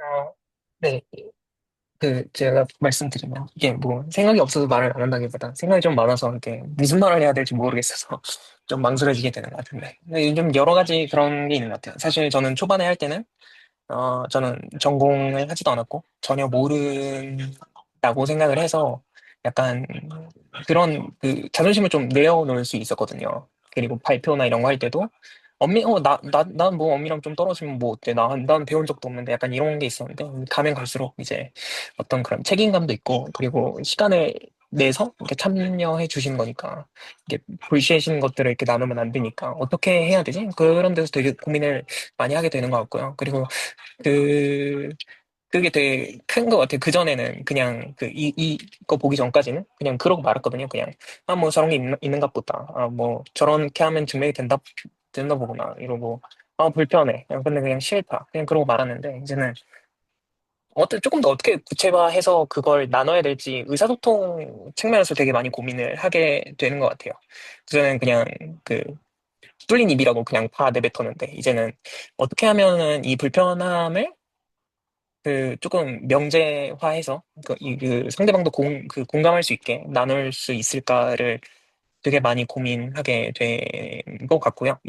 어, 네, 제가 말씀드리면, 이게 뭐, 생각이 없어서 말을 안 한다기보다, 생각이 좀 많아서, 이렇게, 무슨 말을 해야 될지 모르겠어서, 좀 망설여지게 되는 것 같은데. 근데 좀 여러 가지 그런 게 있는 것 같아요. 사실 저는 초반에 할 때는, 저는 전공을 하지도 않았고, 전혀 모른다고 생각을 해서, 약간, 그런, 자존심을 좀 내어놓을 수 있었거든요. 그리고 발표나 이런 거 할 때도, 난 뭐 언니랑 좀 떨어지면 뭐 어때? 난 배운 적도 없는데 약간 이런 게 있었는데, 가면 갈수록 이제 어떤 그런 책임감도 있고, 그리고 시간을 내서 이렇게 참여해 주신 거니까, 이게 불시하시는 것들을 이렇게 나누면 안 되니까, 어떻게 해야 되지? 그런 데서 되게 고민을 많이 하게 되는 것 같고요. 그리고 그, 그게 되게 큰 것 같아요. 그전에는 그냥 이거 보기 전까지는 그냥 그러고 말았거든요. 그냥, 뭐 저런 게 있는가 보다. 뭐 저렇게 하면 증명이 된다 보구나. 이러고, 불편해. 근데 그냥 싫다. 그냥 그러고 말았는데, 이제는 조금 더 어떻게 구체화해서 그걸 나눠야 될지 의사소통 측면에서 되게 많이 고민을 하게 되는 것 같아요. 그전에는 그냥 그 뚫린 입이라고 그냥 다 내뱉었는데, 이제는 어떻게 하면은 이 불편함을 조금 명제화해서 상대방도 공감할 수 있게 나눌 수 있을까를 되게 많이 고민하게 된 것 같고요.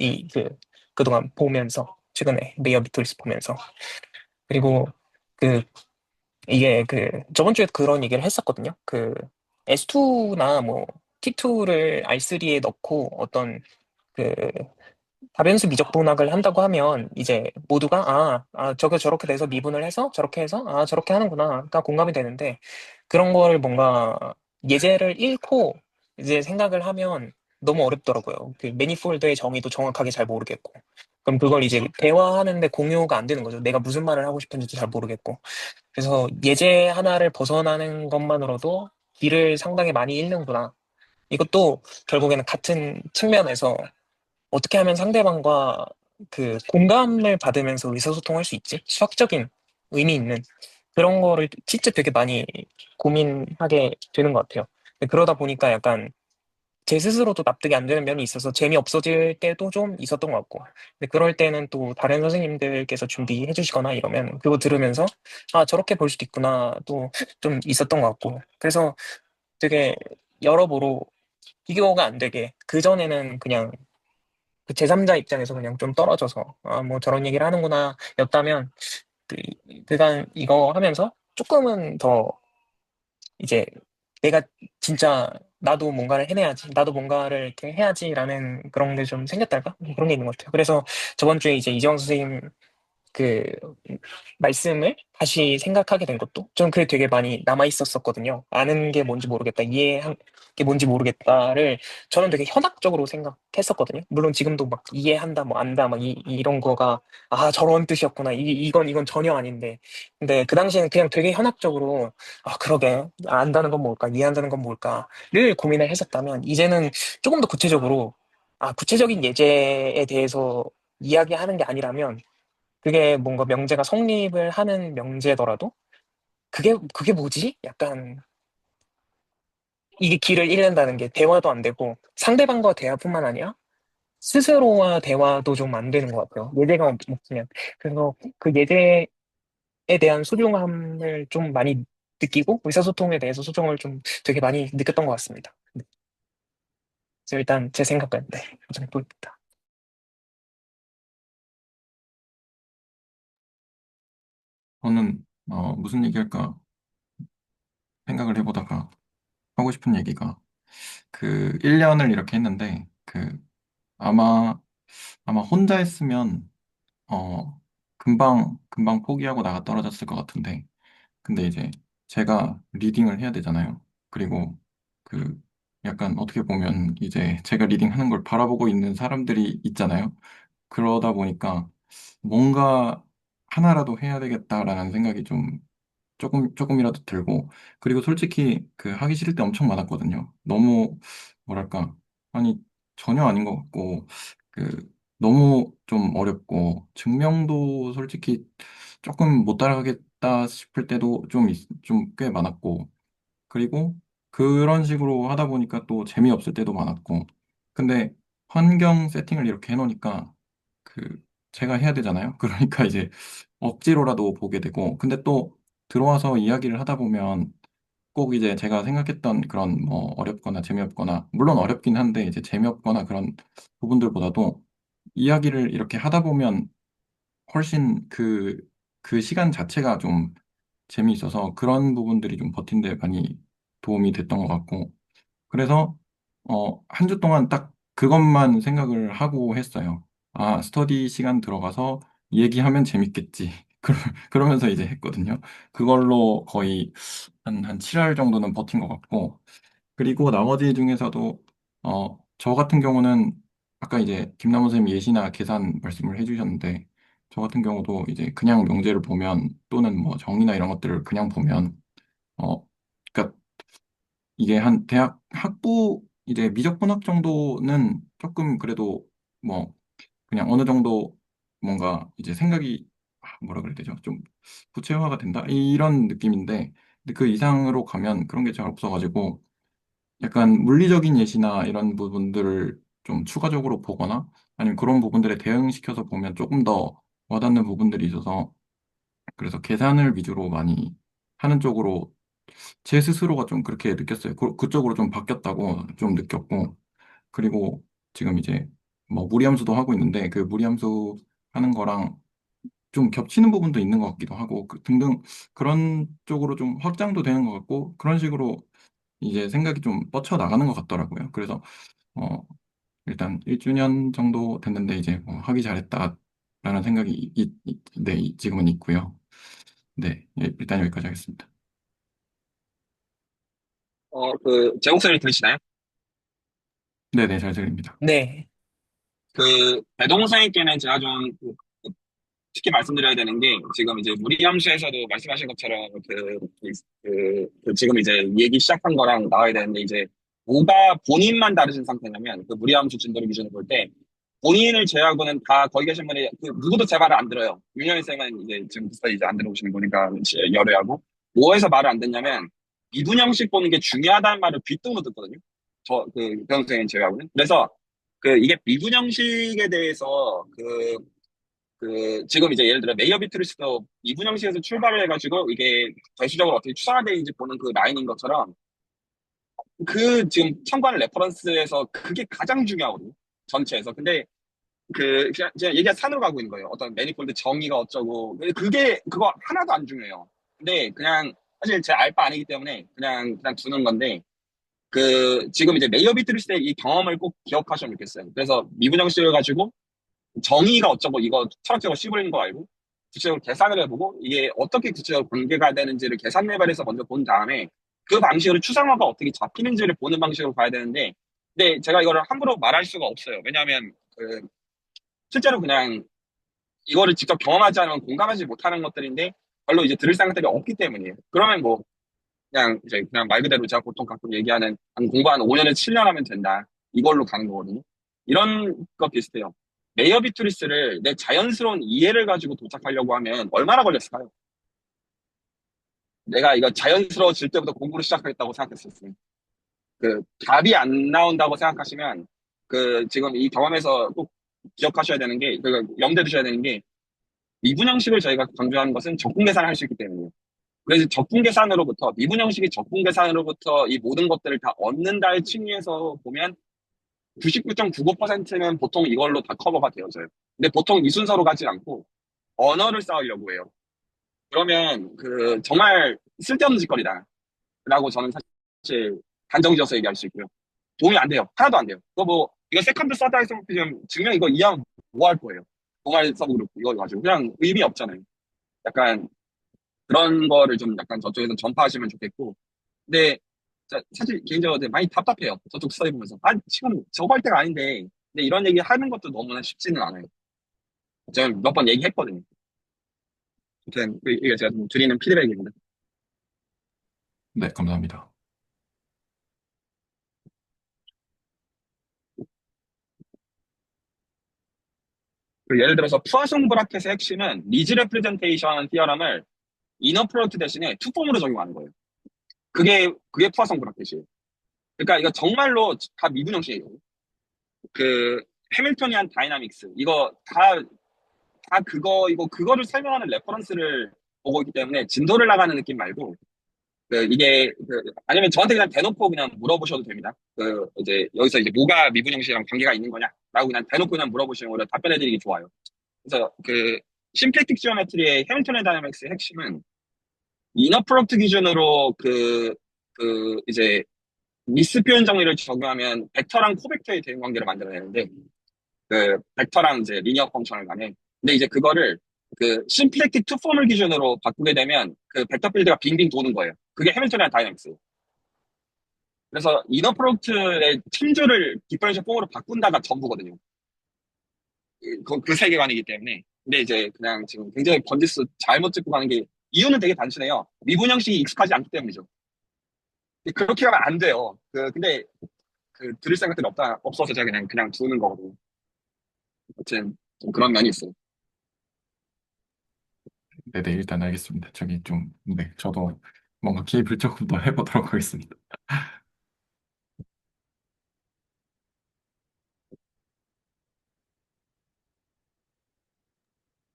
그동안 보면서, 최근에 메이어 비토리스 보면서. 그리고 그, 이게 저번 주에 그런 얘기를 했었거든요. S2나 뭐, T2를 R3에 넣고 어떤 그 다변수 미적분학을 한다고 하면 이제 모두가 저거 저렇게 돼서 미분을 해서 저렇게 해서 저렇게 하는구나가 공감이 되는데, 그런 거를 뭔가 예제를 잃고 이제 생각을 하면 너무 어렵더라고요. 그 매니폴드의 정의도 정확하게 잘 모르겠고, 그럼 그걸 이제 대화하는데 공유가 안 되는 거죠. 내가 무슨 말을 하고 싶은지도 잘 모르겠고. 그래서 예제 하나를 벗어나는 것만으로도 길을 상당히 많이 잃는구나. 이것도 결국에는 같은 측면에서 어떻게 하면 상대방과 공감을 받으면서 의사소통할 수 있지? 수학적인 의미 있는 그런 거를 진짜 되게 많이 고민하게 되는 것 같아요. 근데 그러다 보니까 약간 제 스스로도 납득이 안 되는 면이 있어서 재미없어질 때도 좀 있었던 것 같고. 근데 그럴 때는 또 다른 선생님들께서 준비해 주시거나 이러면 그거 들으면서 저렇게 볼 수도 있구나 또 좀 있었던 것 같고. 그래서 되게 여러모로 비교가 안 되게, 그전에는 그냥 제3자 입장에서 그냥 좀 떨어져서 뭐 저런 얘기를 하는구나 였다면, 그, 그간 이거 하면서 조금은 더 이제 내가 진짜 나도 뭔가를 해내야지, 나도 뭔가를 이렇게 해야지라는 그런 게 좀 생겼달까? 그런 게 있는 것 같아요. 그래서 저번 주에 이제 이정 선생님 그 말씀을 다시 생각하게 된 것도 좀 그게 되게 많이 남아 있었었거든요. 아는 게 뭔지 모르겠다, 이해한 게 뭔지 모르겠다를 저는 되게 현학적으로 생각했었거든요. 물론 지금도 막 이해한다, 뭐 안다, 막 이런 거가 저런 뜻이었구나, 이건 전혀 아닌데, 근데 그 당시에는 그냥 되게 현학적으로 그러게, 안다는 건 뭘까, 이해한다는 건 뭘까를 고민을 했었다면, 이제는 조금 더 구체적으로 구체적인 예제에 대해서 이야기하는 게 아니라면, 그게 뭔가 명제가 성립을 하는 명제더라도 그게 뭐지? 약간 이게 길을 잃는다는 게 대화도 안 되고 상대방과 대화뿐만 아니라 스스로와 대화도 좀 안 되는 것 같아요. 예제가 없으면. 그래서 그 예제에 대한 소중함을 좀 많이 느끼고 의사소통에 대해서 소중함을 좀 되게 많이 느꼈던 것 같습니다. 네. 그래서 일단 제 생각은 네, 그 정도입니다. 저는 무슨 얘기할까 생각을 해보다가 하고 싶은 얘기가, 1년을 이렇게 했는데, 아마 혼자 했으면 금방 포기하고 나가 떨어졌을 것 같은데, 근데 이제 제가 리딩을 해야 되잖아요. 그리고 그 약간 어떻게 보면 이제 제가 리딩하는 걸 바라보고 있는 사람들이 있잖아요. 그러다 보니까 뭔가 하나라도 해야 되겠다라는 생각이 좀 조금이라도 들고, 그리고 솔직히 하기 싫을 때 엄청 많았거든요. 너무, 뭐랄까, 아니, 전혀 아닌 것 같고, 너무 좀 어렵고, 증명도 솔직히 조금 못 따라가겠다 싶을 때도 좀 꽤 많았고, 그리고 그런 식으로 하다 보니까 또 재미없을 때도 많았고, 근데 환경 세팅을 이렇게 해놓으니까, 제가 해야 되잖아요. 그러니까 이제 억지로라도 보게 되고, 근데 또 들어와서 이야기를 하다 보면 꼭 이제 제가 생각했던 그런 뭐 어렵거나 재미없거나, 물론 어렵긴 한데 이제 재미없거나 그런 부분들보다도 이야기를 이렇게 하다 보면 훨씬 그 시간 자체가 좀 재미있어서 그런 부분들이 좀 버틴데 많이 도움이 됐던 것 같고, 그래서 한 주 동안 딱 그것만 생각을 하고 했어요. 아, 스터디 시간 들어가서 얘기하면 재밌겠지. 그러면서 이제 했거든요. 그걸로 거의 한 7할 정도는 버틴 것 같고, 그리고 나머지 중에서도 저 같은 경우는 아까 이제 김남호 선생님 예시나 계산 말씀을 해주셨는데, 저 같은 경우도 이제 그냥 명제를 보면 또는 뭐 정의나 이런 것들을 그냥 보면 어 그러니까 이게 한 대학 학부 이제 미적분학 정도는 조금 그래도 뭐 그냥 어느 정도 뭔가 이제 생각이 뭐라 그래야 되죠? 좀 구체화가 된다? 이런 느낌인데, 근데 그 이상으로 가면 그런 게 잘 없어가지고 약간 물리적인 예시나 이런 부분들을 좀 추가적으로 보거나 아니면 그런 부분들에 대응시켜서 보면 조금 더 와닿는 부분들이 있어서, 그래서 계산을 위주로 많이 하는 쪽으로 제 스스로가 좀 그렇게 느꼈어요. 그쪽으로 좀 바뀌었다고 좀 느꼈고, 그리고 지금 이제 뭐 무리함수도 하고 있는데 그 무리함수 하는 거랑 좀 겹치는 부분도 있는 것 같기도 하고 등등 그런 쪽으로 좀 확장도 되는 것 같고, 그런 식으로 이제 생각이 좀 뻗쳐 나가는 것 같더라고요. 그래서 어, 일단 1주년 정도 됐는데 이제 뭐 하기 잘했다라는 생각이 네, 지금은 있고요. 네, 예, 일단 여기까지 하겠습니다. 제 목소리 들리시나요? 네네, 잘 들립니다. 네. 배동사님께는 제가 좀 특히 말씀드려야 되는 게, 지금 이제 무리함수에서도 말씀하신 것처럼 지금 이제 얘기 시작한 거랑 나와야 되는데, 이제 뭐가 본인만 다르신 상태냐면, 그 무리함수 진도를 기준으로 볼 때, 본인을 제외하고는 다 거기 계신 분이, 누구도 제 말을 안 들어요. 윤영희 쌤은 이제 지금 이제 안 들어오시는 거니까 열애하고. 뭐에서 말을 안 듣냐면, 미분형식 보는 게 중요하다는 말을 귓등으로 듣거든요. 배동생님 제외하고는. 그래서, 이게 미분형식에 대해서, 지금 이제 예를 들어 메이어 비트리스도 이분 형식에서 출발을 해가지고 이게 대수적으로 어떻게 추상화되는지 보는 그 라인인 것처럼, 지금 첨가하는 레퍼런스에서 그게 가장 중요하거든요. 전체에서. 근데 그냥 얘기가 산으로 가고 있는 거예요. 어떤 매니폴드 정의가 어쩌고. 근데 그거 하나도 안 중요해요. 근데 그냥 사실 제 알바 아니기 때문에 그냥 두는 건데, 지금 이제 메이어 비트리스의 이 경험을 꼭 기억하시면 좋겠어요. 그래서 미분 형식을 가지고 정의가 어쩌고 이거 철학적으로 씹어버리는 거 알고 구체적으로 계산을 해보고 이게 어떻게 구체적으로 관계가 되는지를 계산 레벨에서 먼저 본 다음에 그 방식으로 추상화가 어떻게 잡히는지를 보는 방식으로 가야 되는데, 근데 제가 이거를 함부로 말할 수가 없어요. 왜냐하면 실제로 그냥 이거를 직접 경험하지 않으면 공감하지 못하는 것들인데 별로 이제 들을 생각들이 없기 때문이에요. 그러면 뭐 그냥 말 그대로 제가 보통 가끔 얘기하는 한 공부 한 5년에 7년 하면 된다, 이걸로 가는 거거든요. 이런 거 비슷해요. 메이어 비트리스를 내 자연스러운 이해를 가지고 도착하려고 하면 얼마나 걸렸을까요? 내가 이거 자연스러워질 때부터 공부를 시작하겠다고 생각했었어요. 답이 안 나온다고 생각하시면 지금 이 경험에서 꼭 기억하셔야 되는 게, 염두에 두셔야 되는 게, 미분 형식을 저희가 강조하는 것은 적분 계산을 할 수 있기 때문이에요. 그래서 미분 형식이 적분 계산으로부터 이 모든 것들을 다 얻는다의 층위에서 보면 99.95%는 보통 이걸로 다 커버가 되어져요. 근데 보통 이 순서로 가지 않고 언어를 쌓으려고 해요. 그러면 정말 쓸데없는 짓거리다 라고 저는 사실 단정지어서 얘기할 수 있고요. 도움이 안 돼요. 하나도 안 돼요. 이거 세컨드 서드 아이소모피즘 증명 이거 이해하면 뭐 할 거예요? 동아리 서브 그룹 이거 가지고 그냥 의미 없잖아요. 약간 그런 거를 좀 약간 저쪽에서 전파하시면 좋겠고. 근데 사실 개인적으로 많이 답답해요. 저쪽 스터디 보면서. 아, 지금 저거 할 때가 아닌데. 근데 이런 얘기 하는 것도 너무나 쉽지는 않아요. 제가 몇 번 얘기했거든요. 아무튼 이게 제가 좀 드리는 피드백입니다. 네, 감사합니다. 예를 들어서 푸아송 브라켓의 핵심은 리즈 레프레젠테이션 티어럼을 이너 프로덕트 대신에 투폼으로 적용하는 거예요. 그게 푸아송 브라켓이에요. 그러니까 이거 정말로 다 미분 형식이에요. 해밀토니안 다이나믹스 이거 다 다 그거이고, 그거를 설명하는 레퍼런스를 보고 있기 때문에 진도를 나가는 느낌 말고, 아니면 저한테 그냥 대놓고 그냥 물어보셔도 됩니다. 이제, 여기서 이제 뭐가 미분형식이랑 관계가 있는 거냐? 라고 그냥 대놓고 그냥 물어보시면 오히려 답변해드리기 좋아요. 그래서 심플렉틱 지오메트리의 해밀턴 다이나믹스의 핵심은 이너 프로덕트 기준으로 이제, 미스 표현 정리를 적용하면 벡터랑 코벡터의 대응 관계를 만들어내는데, 벡터랑 이제 리니어 펑션을 간에. 근데 이제 그거를 심플렉틱 투 폼을 기준으로 바꾸게 되면 벡터 필드가 빙빙 도는 거예요. 그게 해밀턴이랑 다이나믹스. 그래서 이너 프로덕트의 참조를 디퍼런셜 폼으로 바꾼다가 전부거든요. 그 세계관이기 때문에. 근데 이제 그냥 지금 굉장히 번지수 잘못 찍고 가는 게 이유는 되게 단순해요. 미분형식이 익숙하지 않기 때문이죠. 근데 그렇게 가면 안 돼요. 근데 들을 생각들이 없어서 제가 그냥 두는 거거든요. 아무튼 좀 그런 면이 있어요. 네네, 일단 알겠습니다. 네, 저도 뭔가 기입을 조금 더 해보도록 하겠습니다.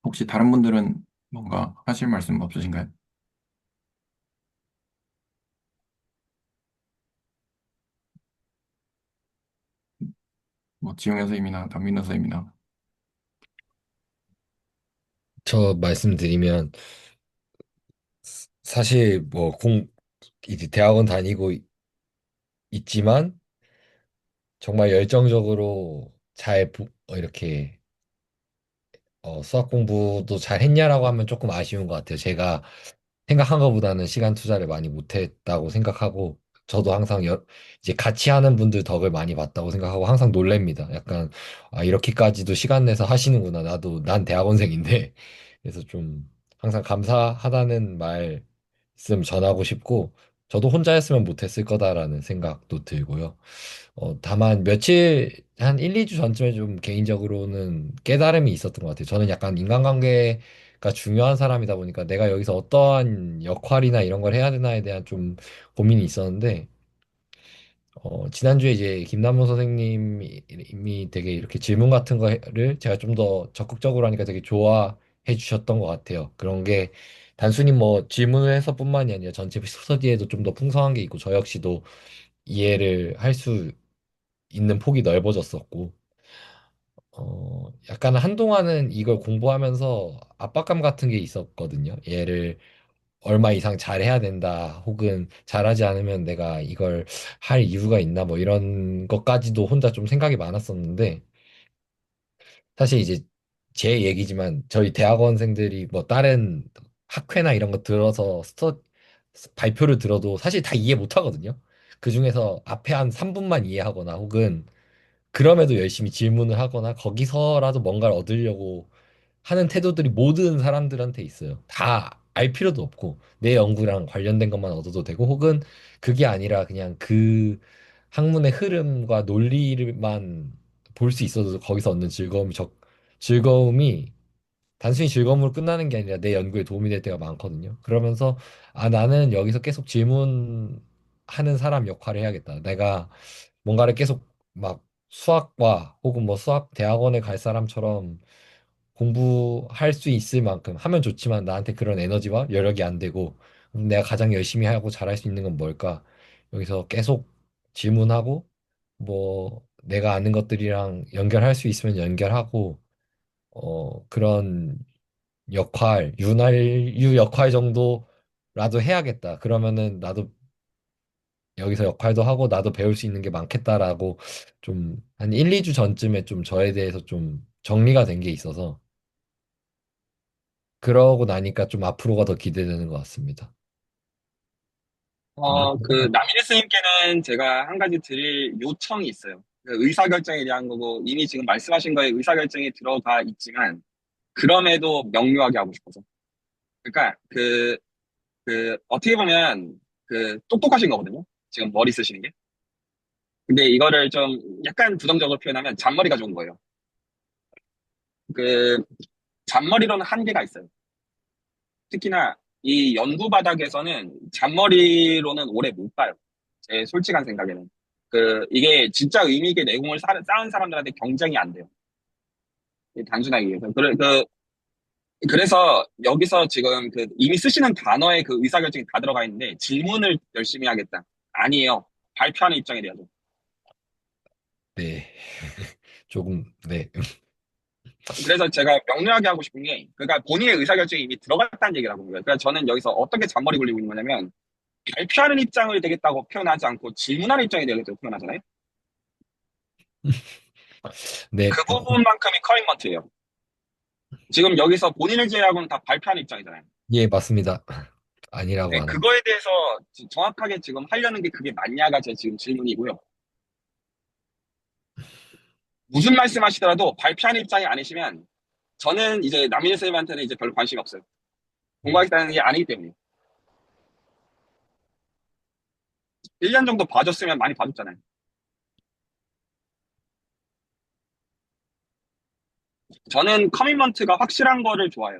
혹시 다른 분들은 뭔가 하실 말씀 없으신가요? 뭐, 지용 선생님이나 박민호 선생님이나. 저 말씀드리면 사실 뭐 이제 대학원 다니고 있지만 정말 열정적으로 이렇게 수학 공부도 잘 했냐라고 하면 조금 아쉬운 것 같아요. 제가 생각한 것보다는 시간 투자를 많이 못했다고 생각하고, 저도 항상 이제 같이 하는 분들 덕을 많이 봤다고 생각하고 항상 놀랍니다. 약간, 아, 이렇게까지도 시간 내서 하시는구나. 난 대학원생인데. 그래서 좀 항상 감사하다는 말씀 전하고 싶고, 저도 혼자였으면 못했을 거다라는 생각도 들고요. 다만 한 1, 2주 전쯤에 좀 개인적으로는 깨달음이 있었던 것 같아요. 저는 약간 인간관계가 중요한 사람이다 보니까 내가 여기서 어떠한 역할이나 이런 걸 해야 되나에 대한 좀 고민이 있었는데, 지난주에 이제 김남호 선생님이 되게 이렇게 질문 같은 거를 제가 좀 더 적극적으로 하니까 되게 좋아해 주셨던 것 같아요. 그런 게 단순히 뭐 질문을 해서뿐만이 아니라 전체 스터디에도 좀 더 풍성한 게 있고, 저 역시도 이해를 할 수 있는 폭이 넓어졌었고, 약간 한동안은 이걸 공부하면서 압박감 같은 게 있었거든요. 얘를 얼마 이상 잘해야 된다, 혹은 잘하지 않으면 내가 이걸 할 이유가 있나, 뭐 이런 것까지도 혼자 좀 생각이 많았었는데, 사실 이제 제 얘기지만 저희 대학원생들이 뭐 다른 학회나 이런 거 들어서 발표를 들어도 사실 다 이해 못 하거든요. 그 중에서 앞에 한 3분만 이해하거나, 혹은 그럼에도 열심히 질문을 하거나 거기서라도 뭔가를 얻으려고 하는 태도들이 모든 사람들한테 있어요. 다 알 필요도 없고 내 연구랑 관련된 것만 얻어도 되고, 혹은 그게 아니라 그냥 그 학문의 흐름과 논리를만 볼 수 있어도 거기서 얻는 즐거움이 단순히 즐거움으로 끝나는 게 아니라 내 연구에 도움이 될 때가 많거든요. 그러면서, 아, 나는 여기서 계속 질문하는 사람 역할을 해야겠다. 내가 뭔가를 계속 막 수학과 혹은 뭐 수학 대학원에 갈 사람처럼 공부할 수 있을 만큼 하면 좋지만, 나한테 그런 에너지와 여력이 안 되고, 그럼 내가 가장 열심히 하고 잘할 수 있는 건 뭘까? 여기서 계속 질문하고, 뭐 내가 아는 것들이랑 연결할 수 있으면 연결하고, 그런 윤활유 역할 정도라도 해야겠다. 그러면은 나도 여기서 역할도 하고 나도 배울 수 있는 게 많겠다라고, 좀 한 1, 2주 전쯤에 좀 저에 대해서 좀 정리가 된 게 있어서, 그러고 나니까 좀 앞으로가 더 기대되는 것 같습니다. 남인혜 스님께는 제가 한 가지 드릴 요청이 있어요. 의사결정에 대한 거고, 이미 지금 말씀하신 거에 의사결정이 들어가 있지만, 그럼에도 명료하게 하고 싶어서. 그러니까, 어떻게 보면, 똑똑하신 거거든요. 지금 머리 쓰시는 게. 근데 이거를 좀 약간 부정적으로 표현하면 잔머리가 좋은 거예요. 그, 잔머리로는 한계가 있어요. 특히나 이 연구 바닥에서는 잔머리로는 오래 못 가요. 제 솔직한 생각에는. 이게 진짜 의미 있게 내공을 쌓은 사람들한테 경쟁이 안 돼요. 단순하게 얘기해서. 그래서 여기서 지금 그 이미 쓰시는 단어에 그 의사결정이 다 들어가 있는데 질문을 열심히 하겠다. 아니에요. 발표하는 입장이 돼야죠. 네. 조금, 네. 그래서 제가 명료하게 하고 싶은 게, 그러니까 본인의 의사결정이 이미 들어갔다는 얘기라고 한 거예요. 그러니까 저는 여기서 어떻게 잔머리 굴리고 있는 거냐면, 발표하는 입장을 되겠다고 표현하지 않고 질문하는 입장이 되겠다고 표현하잖아요. 네. 그 부분만큼이 커미먼트예요. 지금 여기서 본인을 제외하고는 다 발표하는 입장이잖아요. 예, 맞습니다. 아니라고 네, 안 합니다. 그거에 대해서 정확하게 지금 하려는 게 그게 맞냐가 제 지금 질문이고요. 무슨 말씀 하시더라도 발표하는 입장이 아니시면 저는 이제 남인 선생님한테는 이제 별로 관심이 없어요. 공부하겠다는 게 아니기 때문에. 1년 정도 봐줬으면 많이 봐줬잖아요. 저는 커미먼트가 확실한 거를 좋아해요.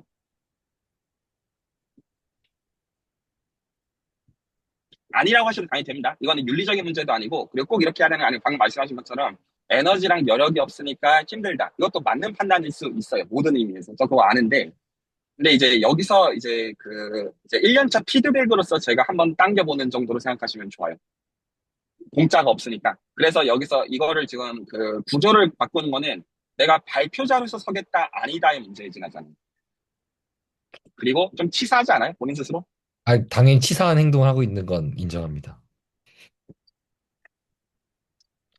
아니라고 하셔도 당연히 됩니다. 이거는 윤리적인 문제도 아니고, 그리고 꼭 이렇게 하는 게 아니고, 방금 말씀하신 것처럼 에너지랑 여력이 없으니까 힘들다. 이것도 맞는 판단일 수 있어요. 모든 의미에서. 저 그거 아는데. 근데 이제 여기서 이제 이제 1년차 피드백으로서 제가 한번 당겨보는 정도로 생각하시면 좋아요. 공짜가 없으니까. 그래서 여기서 이거를 지금 그 구조를 바꾸는 거는 내가 발표자로서 서겠다, 아니다의 문제에 지나잖아요. 그리고 좀 치사하지 않아요? 본인 스스로? 아, 당연히 치사한 행동을 하고 있는 건 인정합니다.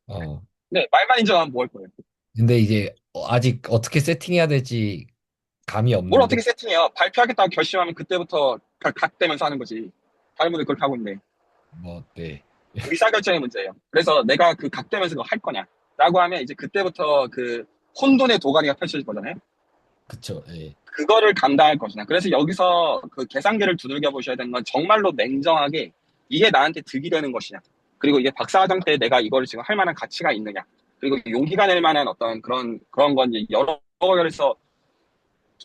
어, 네, 말만 인정하면 뭐 할 거예요? 근데 이제 아직 어떻게 세팅해야 될지 감이 뭘 없는데, 어떻게 세팅해요? 발표하겠다고 결심하면 그때부터 각되면서 하는 거지. 다른 분들 그렇게 하고 있는데. 뭐, 네. 의사결정의 문제예요. 그래서 내가 그 각되면서 그거 할 거냐? 라고 하면 이제 그때부터 그 혼돈의 도가니가 펼쳐질 거잖아요. 그쵸, 예. 그거를 감당할 것이냐. 그래서 여기서 그 계산기를 두들겨 보셔야 되는 건 정말로 냉정하게 이게 나한테 득이 되는 것이냐. 그리고 이게 박사과정 때 내가 이거를 지금 할 만한 가치가 있느냐. 그리고 용기가 낼 만한 어떤 그런 건 이제 여러 결에서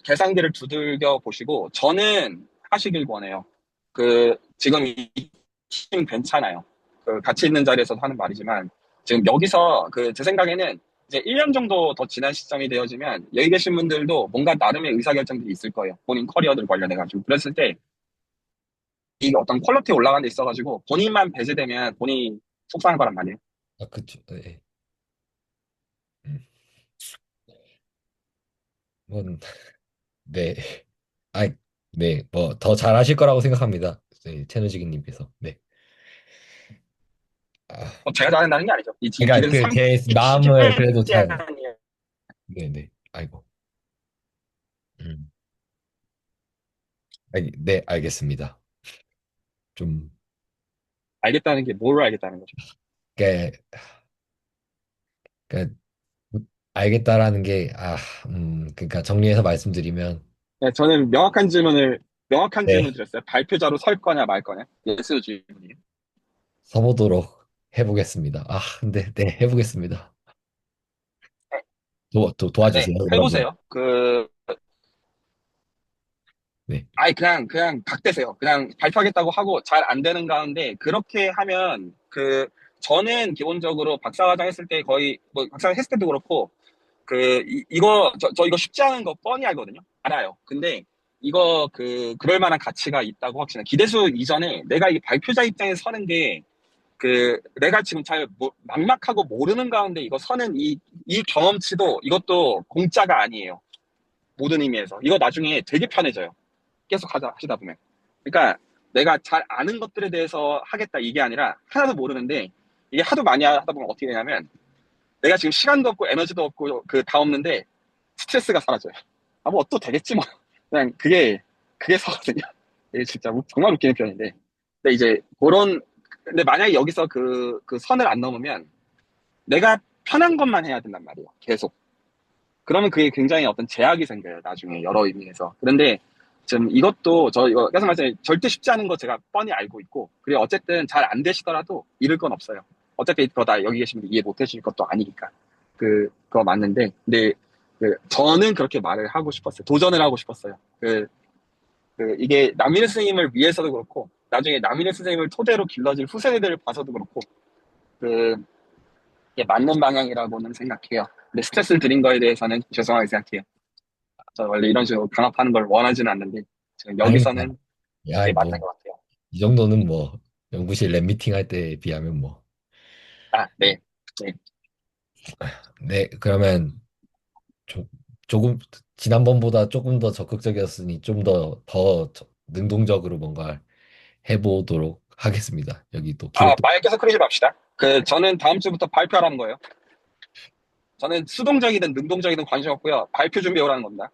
계산기를 두들겨 보시고 저는 하시길 원해요. 지금 이 팀 괜찮아요. 같이 있는 자리에서도 하는 말이지만 지금 여기서 제 생각에는 이제 1년 정도 더 지난 시점이 되어지면 여기 계신 분들도 뭔가 나름의 의사결정들이 있을 거예요. 본인 커리어들 관련해가지고. 그랬을 때 이 어떤 퀄리티 올라가는 데 있어가지고 본인만 배제되면 본인이 속상할 거란 말이에요. 아, 그쵸, 예. 음, 뭔, 네. 아, 네. 뭐, 더 잘하실 거라고 생각합니다. 네, 채널지기님께서. 네. 아, 제가 잘한다는 게 아니죠. 이 그러니까 기대는 그 3 제 마음을 그래도 잘, 네네. 아이고. 음. 네, 알겠습니다. 좀, 알겠다는 게 뭘 알겠다는 거죠. 그, 그, 알겠다라는 게, 그러니까 정리해서 말씀드리면, 네, 저는 명확한 네, 질문 드렸어요. 발표자로 설 거냐 말 거냐. 예스 질문이에요. 서보도록 해보겠습니다. 아, 근데, 네, 해보겠습니다. 네, 도와주세요, 그러면. 해보세요. 네, 아예 그냥 각대세요. 그냥 발표하겠다고 하고 잘 안 되는 가운데 그렇게 하면 저는 기본적으로 박사과정 했을 때 거의 뭐 박사과정 했을 때도 그렇고 저 이거 쉽지 않은 거 뻔히 알거든요. 알아요. 근데 이거 그럴 만한 가치가 있다고 확신해. 기대수 이전에 내가 이 발표자 입장에 서는 게 내가 지금 잘 막막하고 모르는 가운데 이거 서는 이 경험치도 이것도 공짜가 아니에요. 모든 의미에서. 이거 나중에 되게 편해져요. 계속 하시다 보면. 그러니까 내가 잘 아는 것들에 대해서 하겠다 이게 아니라 하나도 모르는데 이게 하도 많이 하다 보면 어떻게 되냐면 내가 지금 시간도 없고 에너지도 없고 다 없는데 스트레스가 사라져요. 아, 뭐 또 되겠지 뭐. 그냥 그게 서거든요. 이게 진짜 정말 웃기는 편인데. 근데 이제 근데 만약에 여기서 그 선을 안 넘으면 내가 편한 것만 해야 된단 말이에요. 계속. 그러면 그게 굉장히 어떤 제약이 생겨요. 나중에 여러 의미에서. 그런데 지금 이것도 이거 계속 말씀드린 절대 쉽지 않은 거 제가 뻔히 알고 있고 그리고 어쨌든 잘 안 되시더라도 잃을 건 없어요. 어차피 그거 다 여기 계신 분들 이해 못 해주실 것도 아니니까. 그거 맞는데 근데 저는 그렇게 말을 하고 싶었어요. 도전을 하고 싶었어요. 이게 남일 스님을 위해서도 그렇고 나중에 남일 스님을 토대로 길러질 후세대들을 봐서도 그렇고 이게 맞는 방향이라고는 생각해요. 근데 스트레스를 드린 거에 대해서는 죄송하게 생각해요. 저 원래 이런 식으로 강압하는 걸 원하지는 않는데 지금 아닙니다. 여기서는 야, 네, 뭐, 맞는 것 같아요. 이 정도는 뭐, 연구실 랩 미팅 할 때에 비하면 뭐. 아, 네. 네. 네, 그러면 조금, 지난번보다 조금 더 적극적이었으니 좀 더 능동적으로 뭔가 해보도록 하겠습니다. 여기 또 아, 기록도. 말 계속 끊이지 맙시다. 저는 다음 주부터 발표하라는 거예요. 저는 수동적이든 능동적이든 관심 없고요. 발표 준비해 오라는 겁니다.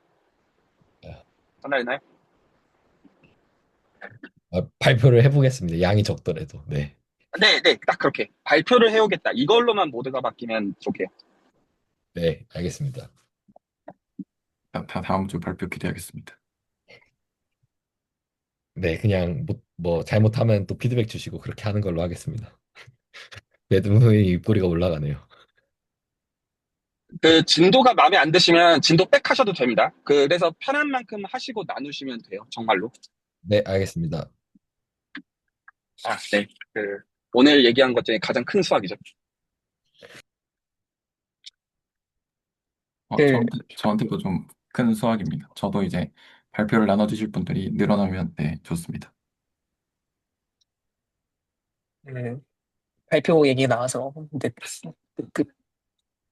전달했나요? 발표를 해보겠습니다. 양이 적더라도. 네. 네, 네, 딱 그렇게. 발표를 해오겠다. 이걸로만 모두가 바뀌면 좋게요. 네, 알겠습니다. 다 다음 주 발표 기대하겠습니다. 네, 그냥 뭐 잘못하면 또 피드백 주시고 그렇게 하는 걸로 하겠습니다. 매드무의 입꼬리가 올라가네요. 진도가 마음에 안 드시면 진도 백 하셔도 됩니다. 그래서 편한 만큼 하시고 나누시면 돼요. 정말로. 네, 알겠습니다. 아, 네. 오늘 얘기한 것 중에 가장 큰 수확이죠. 그, 저한테도 좀 큰 수확입니다. 저도 이제 발표를 나눠주실 분들이 늘어나면 네, 좋습니다. 그 발표 얘기 나와서 근데 그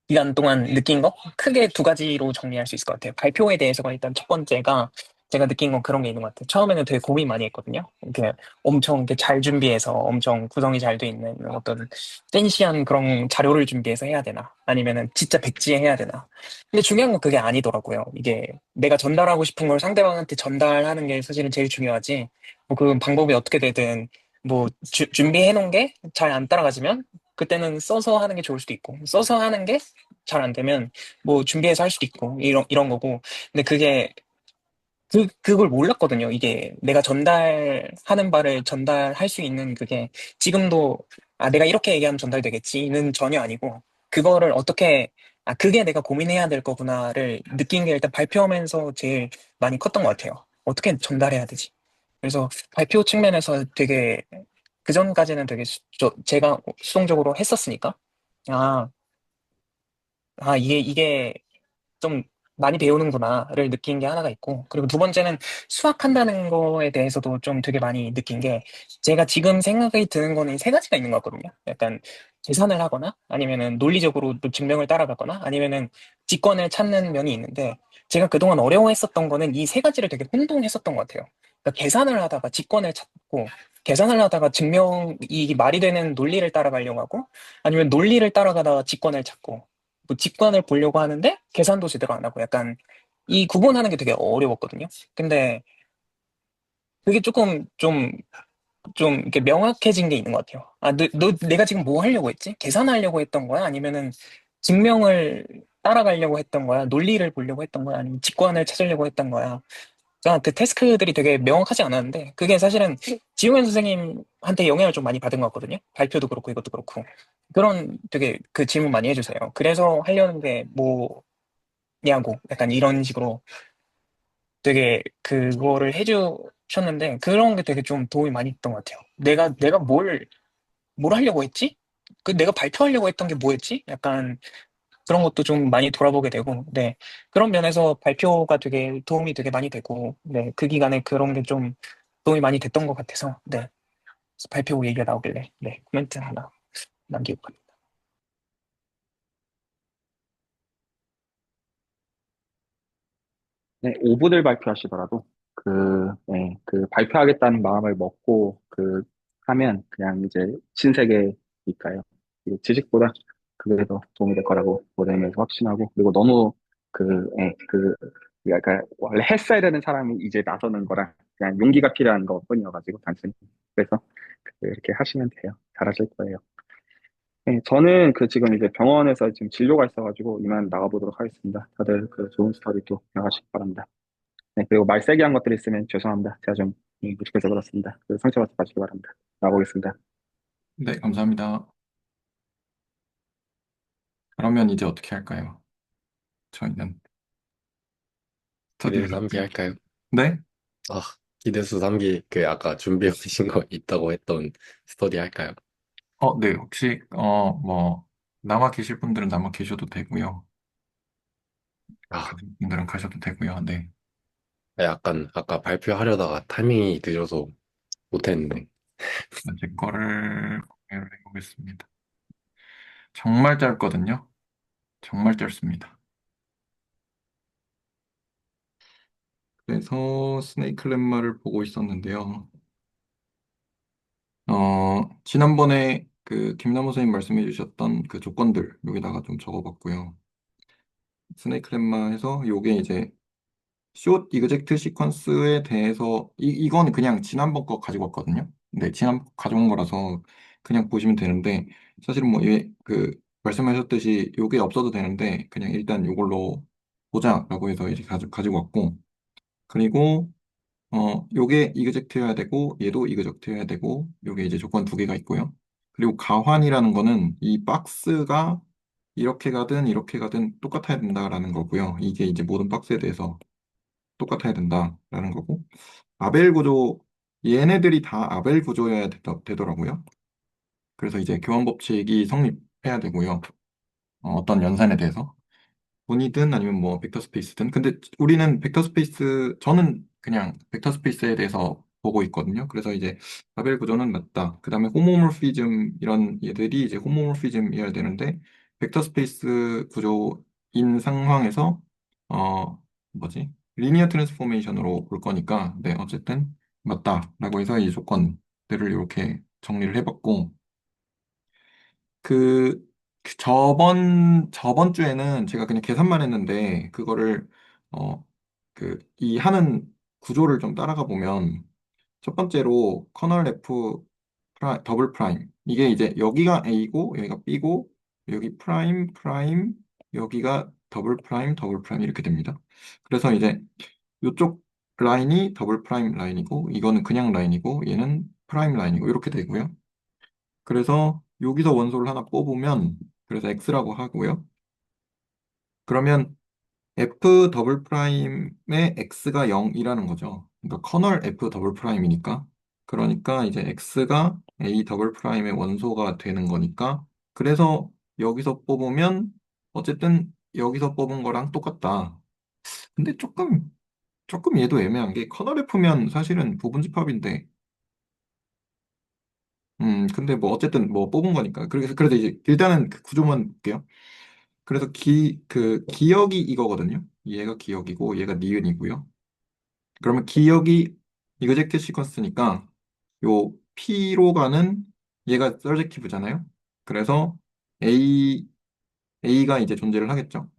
기간 동안 느낀 거 크게 두 가지로 정리할 수 있을 것 같아요. 발표에 대해서가 일단 첫 번째가 제가 느낀 건 그런 게 있는 것 같아요. 처음에는 되게 고민 많이 했거든요. 이렇게 엄청 이렇게 잘 준비해서 엄청 구성이 잘 돼 있는 어떤 센시한 그런 자료를 준비해서 해야 되나? 아니면은 진짜 백지에 해야 되나? 근데 중요한 건 그게 아니더라고요. 이게 내가 전달하고 싶은 걸 상대방한테 전달하는 게 사실은 제일 중요하지. 뭐 그 방법이 어떻게 되든 뭐 준비해 놓은 게 잘 안 따라가지면 그때는 써서 하는 게 좋을 수도 있고 써서 하는 게 잘 안 되면 뭐 준비해서 할 수도 있고 이런 거고 근데 그걸 몰랐거든요. 이게 내가 전달하는 바를 전달할 수 있는 그게 지금도 내가 이렇게 얘기하면 전달되겠지는 전혀 아니고 그거를 어떻게 그게 내가 고민해야 될 거구나를 느낀 게 일단 발표하면서 제일 많이 컸던 것 같아요. 어떻게 전달해야 되지? 그래서 발표 측면에서 되게 그전까지는 되게 제가 수동적으로 했었으니까 아, 이게 좀 많이 배우는구나를 느낀 게 하나가 있고, 그리고 두 번째는 수학한다는 거에 대해서도 좀 되게 많이 느낀 게, 제가 지금 생각이 드는 거는 세 가지가 있는 것 같거든요. 약간 계산을 하거나, 아니면은 논리적으로 또 증명을 따라가거나, 아니면은 직권을 찾는 면이 있는데, 제가 그동안 어려워했었던 거는 이 세 가지를 되게 혼동했었던 것 같아요. 그러니까 계산을 하다가 직권을 찾고, 계산을 하다가 이 말이 되는 논리를 따라가려고 하고, 아니면 논리를 따라가다가 직권을 찾고, 뭐 직관을 보려고 하는데 계산도 제대로 안 하고 약간 이 구분하는 게 되게 어려웠거든요. 근데 그게 조금 좀 이렇게 명확해진 게 있는 것 같아요. 내가 지금 뭐 하려고 했지? 계산하려고 했던 거야? 아니면은 증명을 따라가려고 했던 거야? 논리를 보려고 했던 거야? 아니면 직관을 찾으려고 했던 거야? 그러니까 그 태스크들이 되게 명확하지 않았는데 그게 사실은 지용현 선생님한테 영향을 좀 많이 받은 것 같거든요. 발표도 그렇고 이것도 그렇고 그런 되게 그 질문 많이 해주세요. 그래서 하려는 게 뭐냐고 약간 이런 식으로 되게 그거를 해주셨는데 그런 게 되게 좀 도움이 많이 됐던 것 같아요. 내가 뭘 하려고 했지? 내가 발표하려고 했던 게 뭐였지? 약간 그런 것도 좀 많이 돌아보게 되고, 네. 그런 면에서 발표가 되게 도움이 되게 많이 되고, 네. 그 기간에 그런 게 좀 도움이 많이 됐던 것 같아서, 네. 그래서 발표 얘기가 나오길래, 네. 코멘트 하나 남기고 갑니다. 네, 5분을 발표하시더라도 발표하겠다는 마음을 먹고 하면 그냥 이제 신세계니까요. 지식보다 그게 더 도움이 될 거라고 모델에서 확신하고 그리고 너무 약간 원래 했어야 되는 사람이 이제 나서는 거랑 그냥 용기가 필요한 것뿐이어가지고 단순히 그래서 이렇게 하시면 돼요. 잘하실 거예요. 네, 저는 지금 이제 병원에서 지금 진료가 있어가지고 이만 나가보도록 하겠습니다. 다들 좋은 스터디 또 나가시기 바랍니다. 네, 그리고 말 세게 한 것들이 있으면 죄송합니다. 제가 좀 무식해서 그렇습니다. 상처받지 마시기 바랍니다. 나가보겠습니다. 네, 감사합니다. 그러면 이제 어떻게 할까요? 저희는 스터디를 기대수 3기 어떻게- 할까요? 네? 아, 기대수 3기 그 아까 준비해 오신 거 있다고 했던 스터디 할까요? 네, 혹시 뭐 남아 계실 분들은 남아 계셔도 되고요. 아, 가진 분들은 가셔도 되고요. 네. 약간 아까 발표하려다가 타이밍이 늦어서 못했는데. 제 거를 공유를 해보겠습니다. 정말 짧거든요. 정말 짧습니다. 그래서 스네이크 lem마를 보고 있었는데요. 지난번에 그 김남호 선생님 말씀해 주셨던 그 조건들 여기다가 좀 적어봤고요. 스네이크 lem마에서 요게 이제 숏 이그젝트 시퀀스에 대해서 이건 그냥 지난번 거 가지고 왔거든요. 네, 지난번 거 가져온 거라서 그냥 보시면 되는데 사실은 뭐 그 말씀하셨듯이 요게 없어도 되는데 그냥 일단 요걸로 보자라고 해서 이제 가지고 왔고 그리고 요게 이그젝트여야 되고 얘도 이그젝트여야 되고 요게 이제 조건 두 개가 있고요. 그리고 가환이라는 거는 이 박스가 이렇게 가든 똑같아야 된다라는 거고요. 이게 이제 모든 박스에 대해서 똑같아야 된다라는 거고 아벨 구조 얘네들이 다 아벨 구조여야 되더라고요. 그래서 이제 교환 법칙이 성립해야 되고요. 어떤 연산에 대해서 본이든 아니면 뭐 벡터 스페이스든 근데 우리는 벡터 스페이스 저는 그냥 벡터 스페이스에 대해서 보고 있거든요. 그래서 이제 아벨 구조는 맞다. 그다음에 호모몰피즘 이런 얘들이 이제 호모몰피즘이어야 되는데 벡터 스페이스 구조인 상황에서 뭐지? 리니어 트랜스포메이션으로 볼 거니까 네 어쨌든 맞다라고 해서 이 조건들을 이렇게 정리를 해봤고 그, 그 저번 주에는 제가 그냥 계산만 했는데, 그거를, 이 하는 구조를 좀 따라가 보면, 첫 번째로 커널 F 더블 프라임. 이게 이제 여기가 A고, 여기가 B고, 여기 프라임, 프라임, 여기가 더블 프라임 이렇게 됩니다. 그래서 이제 이쪽 라인이 더블 프라임 라인이고, 이거는 그냥 라인이고, 얘는 프라임 라인이고, 이렇게 되고요. 그래서 여기서 원소를 하나 뽑으면 그래서 x라고 하고요. 그러면 f 더블 프라임의 x가 0이라는 거죠. 그러니까 커널 f 더블 프라임이니까. 그러니까 이제 x가 a 더블 프라임의 원소가 되는 거니까. 그래서 여기서 뽑으면 어쨌든 여기서 뽑은 거랑 똑같다. 근데 조금 얘도 애매한 게 커널 f면 사실은 부분집합인데 근데 뭐 어쨌든 뭐 뽑은 거니까. 그래서 이제 일단은 그 구조만 볼게요. 그래서 기억이 이거거든요. 얘가 기억이고 얘가 니은이고요. 그러면 기억이 이그젝트 시퀀스니까 요 P로 가는 얘가 서젝티브잖아요. 그래서 A가 이제 존재를 하겠죠.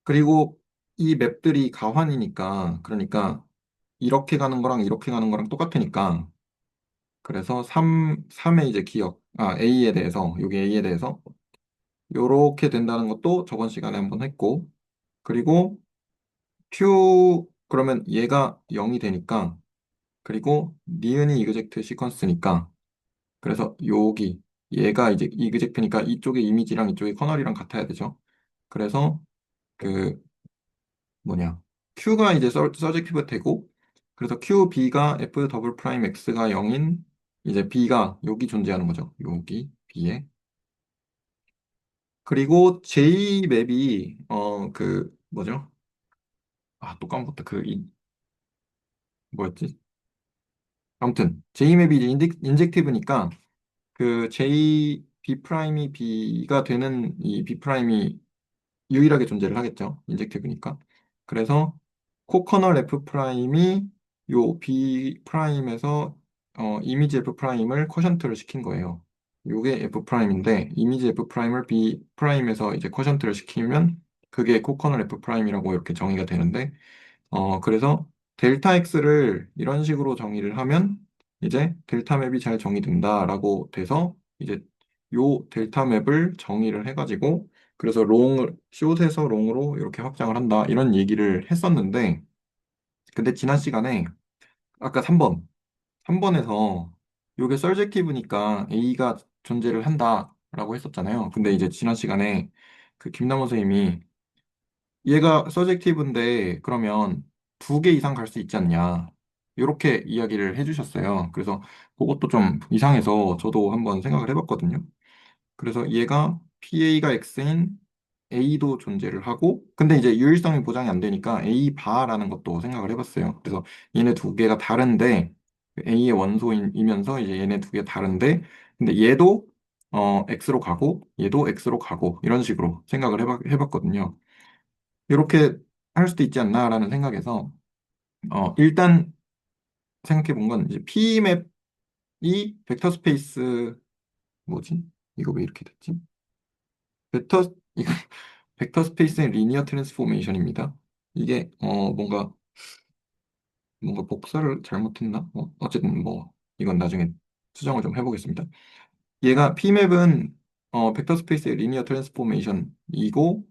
그리고 이 맵들이 가환이니까 그러니까 이렇게 가는 거랑 이렇게 가는 거랑 똑같으니까 그래서 3의 이제 A에 대해서 여기 A에 대해서 요렇게 된다는 것도 저번 시간에 한번 했고 그리고 그러면 얘가 0이 되니까 그리고 니은이 이그젝트 시퀀스니까 그래서 여기 얘가 이제 이그젝트니까 이쪽의 이미지랑 이쪽의 커널이랑 같아야 되죠. 그래서 그 뭐냐 Q가 이제 서젝티브 되고 그래서 QB가 F 더블 프라임 X가 0인 이제 B가 여기 존재하는 거죠. 여기 B에 그리고 J맵이 그 뭐죠? 또 까먹었다. 뭐였지? 아무튼 J맵이 이제 인젝티브니까 그 J B 프라임이 B가 되는 이 B 프라임이 유일하게 존재를 하겠죠. 인젝티브니까. 그래서 코커널 F 프라임이 요 B 프라임에서 이미지 F 프라임을 쿼션트를 시킨 거예요. 요게 F 프라임인데 이미지 F 프라임을 B 프라임에서 이제 쿼션트를 시키면 그게 코커널 F 프라임이라고 이렇게 정의가 되는데 그래서 델타 X를 이런 식으로 정의를 하면 이제 델타 맵이 잘 정의된다라고 돼서 이제 요 델타 맵을 정의를 해가지고 그래서 숏에서 롱으로 이렇게 확장을 한다 이런 얘기를 했었는데 근데 지난 시간에 아까 3번에서 요게 서젝티브니까 A가 존재를 한다라고 했었잖아요. 근데 이제 지난 시간에 그 김남호 선생님이 얘가 서젝티브인데 그러면 두 개 이상 갈 수 있지 않냐. 이렇게 이야기를 해주셨어요. 그래서 그것도 좀 이상해서 저도 한번 생각을 해봤거든요. 그래서 얘가 PA가 X인 A도 존재를 하고, 근데 이제 유일성이 보장이 안 되니까 A 바라는 것도 생각을 해봤어요. 그래서 얘네 두 개가 다른데, A의 원소이면서 이제 얘네 두 개 다른데, 근데 얘도 X로 가고, 얘도 X로 가고, 이런 식으로 생각을 해봤거든요. 이렇게 할 수도 있지 않나라는 생각에서, 일단 생각해 본 건 이제 P맵이 벡터 스페이스, 뭐지? 이거 왜 이렇게 됐지? 이거 벡터 스페이스의 리니어 트랜스포메이션입니다. 이게 뭔가 복사를 잘못했나? 어쨌든 뭐 이건 나중에 수정을 좀 해보겠습니다. 얘가 P맵은 벡터 스페이스의 리니어 트랜스포메이션이고,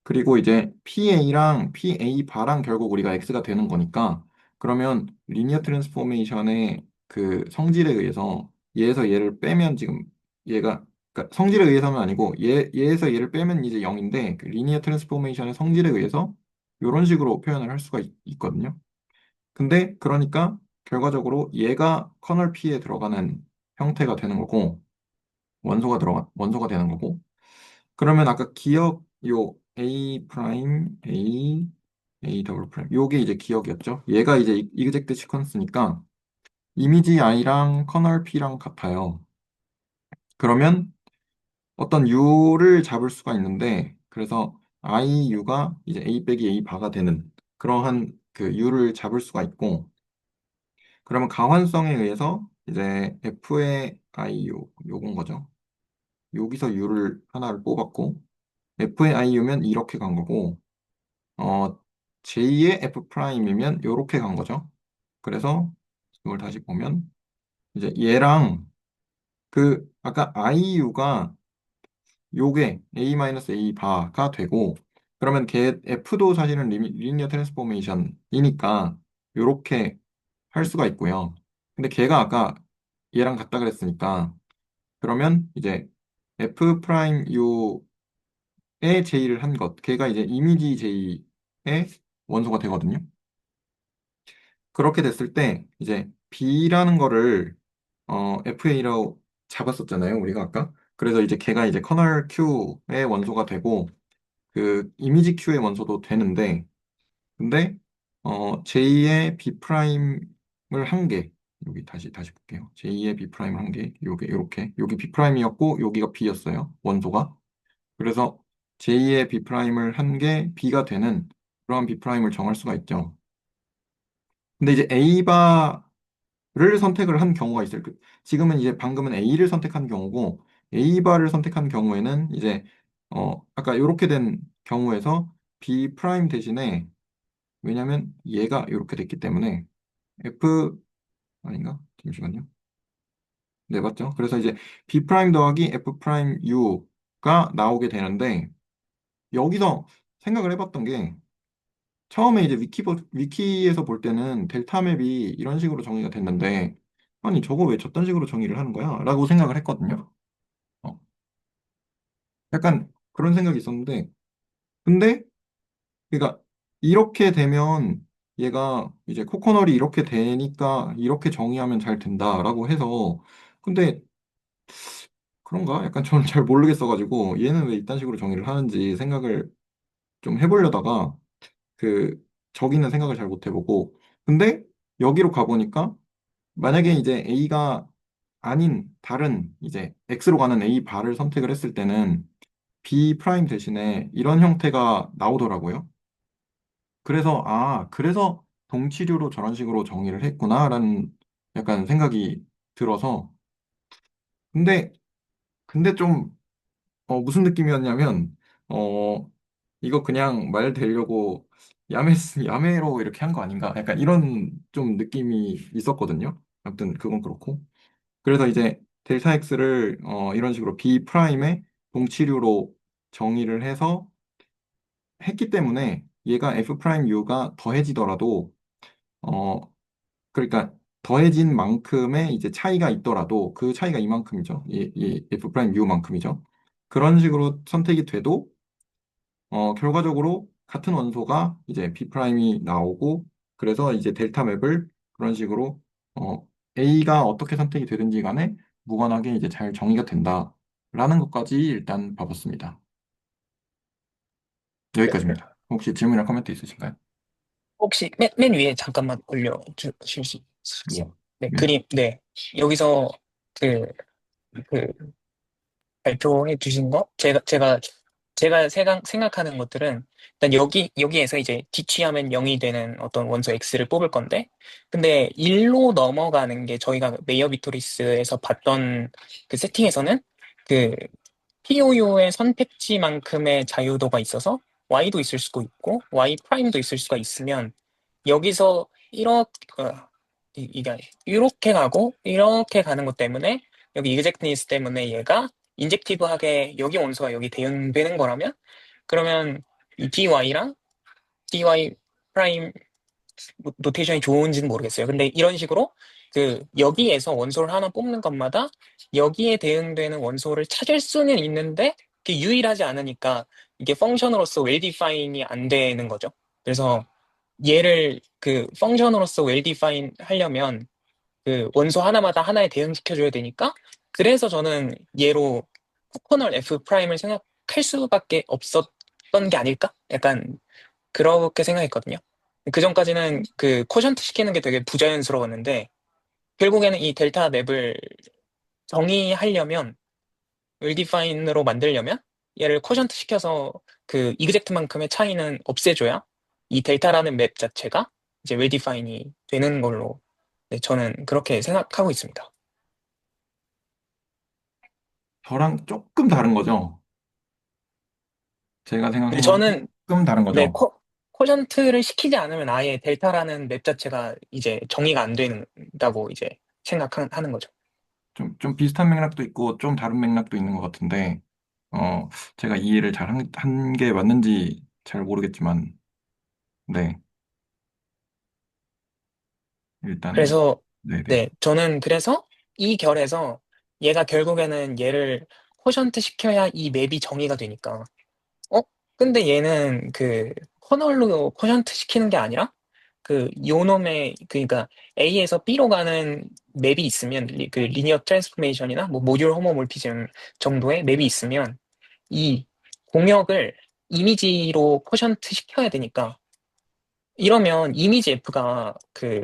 그리고 이제 PA랑 PA 바랑 결국 우리가 X가 되는 거니까, 그러면 리니어 트랜스포메이션의 그 성질에 의해서 얘에서 얘를 빼면 지금 얘가, 그러니까 성질에 의해서는 아니고 얘에서 얘를 빼면 이제 0인데, 그 리니어 트랜스포메이션의 성질에 의해서 이런 식으로 표현을 할 수가 있거든요. 근데 그러니까 결과적으로 얘가 커널 P에 들어가는 형태가 되는 거고, 원소가 되는 거고, 그러면 아까 기억 요 A 프라임 A 더블 프라임 요게 이제 기억이었죠. 얘가 이제 이그젝트 시퀀스니까 이미지 I랑 커널 P랑 같아요. 그러면 어떤 U를 잡을 수가 있는데, 그래서 I U가 이제 A 빼기 A 바가 되는 그러한 그 U를 잡을 수가 있고, 그러면 가환성에 의해서 이제 F의 I U 요건 거죠. 여기서 U를 하나를 뽑았고, F의 I U면 이렇게 간 거고, 어, J의 F 프라임이면 이렇게 간 거죠. 그래서 이걸 다시 보면 이제 얘랑 그 아까 IU가 요게 A-A 바가 되고, 그러면 걔 F도 사실은 리니어 트랜스포메이션이니까 요렇게 할 수가 있고요. 근데 걔가 아까 얘랑 같다 그랬으니까, 그러면 이제 F 프라임 U에 J를 한 것, 걔가 이제 이미지 J의 원소가 되거든요. 그렇게 됐을 때 이제 B라는 거를 FA로 잡았었잖아요, 우리가 아까. 그래서 이제 걔가 이제 커널 Q의 원소가 되고 그 이미지 Q의 원소도 되는데, 근데 J의 B 프라임을 한 개, 여기 다시 볼게요. J의 B 프라임을 한 개, 요게 요렇게 여기 B 프라임이었고 여기가 B였어요, 원소가. 그래서 J의 B 프라임을 한 개 B가 되는 그런 B 프라임을 정할 수가 있죠. 근데 이제 A바를 선택을 한 경우가 있어요. 지금은 이제 방금은 A를 선택한 경우고, A바를 선택한 경우에는 이제 아까 이렇게 된 경우에서 B 프라임 대신에, 왜냐면 얘가 이렇게 됐기 때문에 F 아닌가? 잠시만요. 네, 맞죠? 그래서 이제 B 프라임 더하기 F 프라임 U가 나오게 되는데, 여기서 생각을 해봤던 게, 처음에 이제 위키에서 볼 때는 델타 맵이 이런 식으로 정의가 됐는데, 아니, 저거 왜 저딴 식으로 정의를 하는 거야? 라고 생각을 했거든요. 어, 약간 그런 생각이 있었는데, 근데, 그러니까, 이렇게 되면 얘가 이제 코코넛이 이렇게 되니까 이렇게 정의하면 잘 된다라고 해서, 근데 그런가? 약간 저는 잘 모르겠어가지고, 얘는 왜 이딴 식으로 정의를 하는지 생각을 좀 해보려다가, 그, 저기는 생각을 잘 못 해보고, 근데 여기로 가보니까, 만약에 이제 A가 아닌 다른 이제 X로 가는 A 바를 선택을 했을 때는 B 프라임 대신에 이런 형태가 나오더라고요. 그래서 동치류로 저런 식으로 정의를 했구나라는 약간 생각이 들어서, 근데 좀 무슨 느낌이었냐면, 어 이거 그냥 말 되려고 야매로 이렇게 한 거 아닌가? 약간 이런 좀 느낌이 있었거든요. 아무튼 그건 그렇고. 그래서 이제 델타 X를 이런 식으로 B 프라임의 동치류로 정의를 해서 했기 때문에, 얘가 F 프라임 U가 더해지더라도 어 그러니까 더해진 만큼의 이제 차이가 있더라도 그 차이가 이만큼이죠. 이 F 프라임 U만큼이죠. 그런 식으로 선택이 돼도 결과적으로 같은 원소가 이제 B 프라임이 나오고, 그래서 이제 델타 맵을 그런 식으로 A가 어떻게 선택이 되든지 간에 무관하게 이제 잘 정의가 된다라는 것까지 일단 봐봤습니다. 여기까지입니다. 혹시 질문이나 코멘트 있으신가요? 혹시 맨 위에 잠깐만 올려주실 수 있으세요? 네, 네. 그림, 네. 여기서 그, 그 발표해 주신 거? 제가 생각하는 것들은, 일단 여기에서 이제 뒤취하면 0이 되는 어떤 원소 X를 뽑을 건데, 근데 1로 넘어가는 게 저희가 메이어 비토리스에서 봤던 그 세팅에서는 그 POU의 선택지만큼의 자유도가 있어서 Y도 있을 수가 있고 Y 프라임도 있을 수가 있으면 여기서 이게 이렇게 가고 이렇게 가는 것 때문에 여기 이그젝트니스 때문에 얘가 인젝티브하게 여기 원소가 여기 대응되는 거라면 그러면 이 DY랑 DY 프라임 노테이션이 좋은지는 모르겠어요. 근데 이런 식으로 그 여기에서 원소를 하나 뽑는 것마다 여기에 대응되는 원소를 찾을 수는 있는데 그게 유일하지 않으니까 이게 펑션으로서 웰 디파인이 안 되는 거죠. 그래서 얘를 그 펑션으로서 웰 디파인 하려면 그 원소 하나마다 하나에 대응시켜줘야 되니까 그래서 저는 얘로 코커널 F 프라임을 생각할 수밖에 없었던 게 아닐까? 약간 그렇게 생각했거든요. 그 전까지는 그 코션트 시키는 게 되게 부자연스러웠는데 결국에는 이 델타 맵을 정의하려면 웰디파인으로 만들려면 얘를 코션트 시켜서 그 이그젝트만큼의 차이는 없애줘야 이 델타라는 맵 자체가 이제 웰디파인이 되는 걸로 네, 저는 그렇게 생각하고 있습니다. 저랑 조금 다른 거죠? 제가 근데 생각한 거랑 저는 조금 다른 네, 거죠? 코션트를 시키지 않으면 아예 델타라는 맵 자체가 이제 정의가 안 된다고 이제 생각하는 거죠. 좀 비슷한 맥락도 있고 좀 다른 맥락도 있는 것 같은데, 어, 제가 이해를 잘 한 게 맞는지 잘 모르겠지만, 네, 일단은, 그래서 네네. 네, 저는 그래서 이 결에서 얘가 결국에는 얘를 코션트 시켜야 이 맵이 정의가 되니까 어? 근데 얘는 그 커널로 코션트 시키는 게 아니라 그 요놈의 그러니까 A에서 B로 가는 맵이 있으면 그 리니어 트랜스포메이션이나 뭐 모듈 호모몰피즘 정도의 맵이 있으면 이 공역을 이미지로 코션트 시켜야 되니까 이러면 이미지 F가 그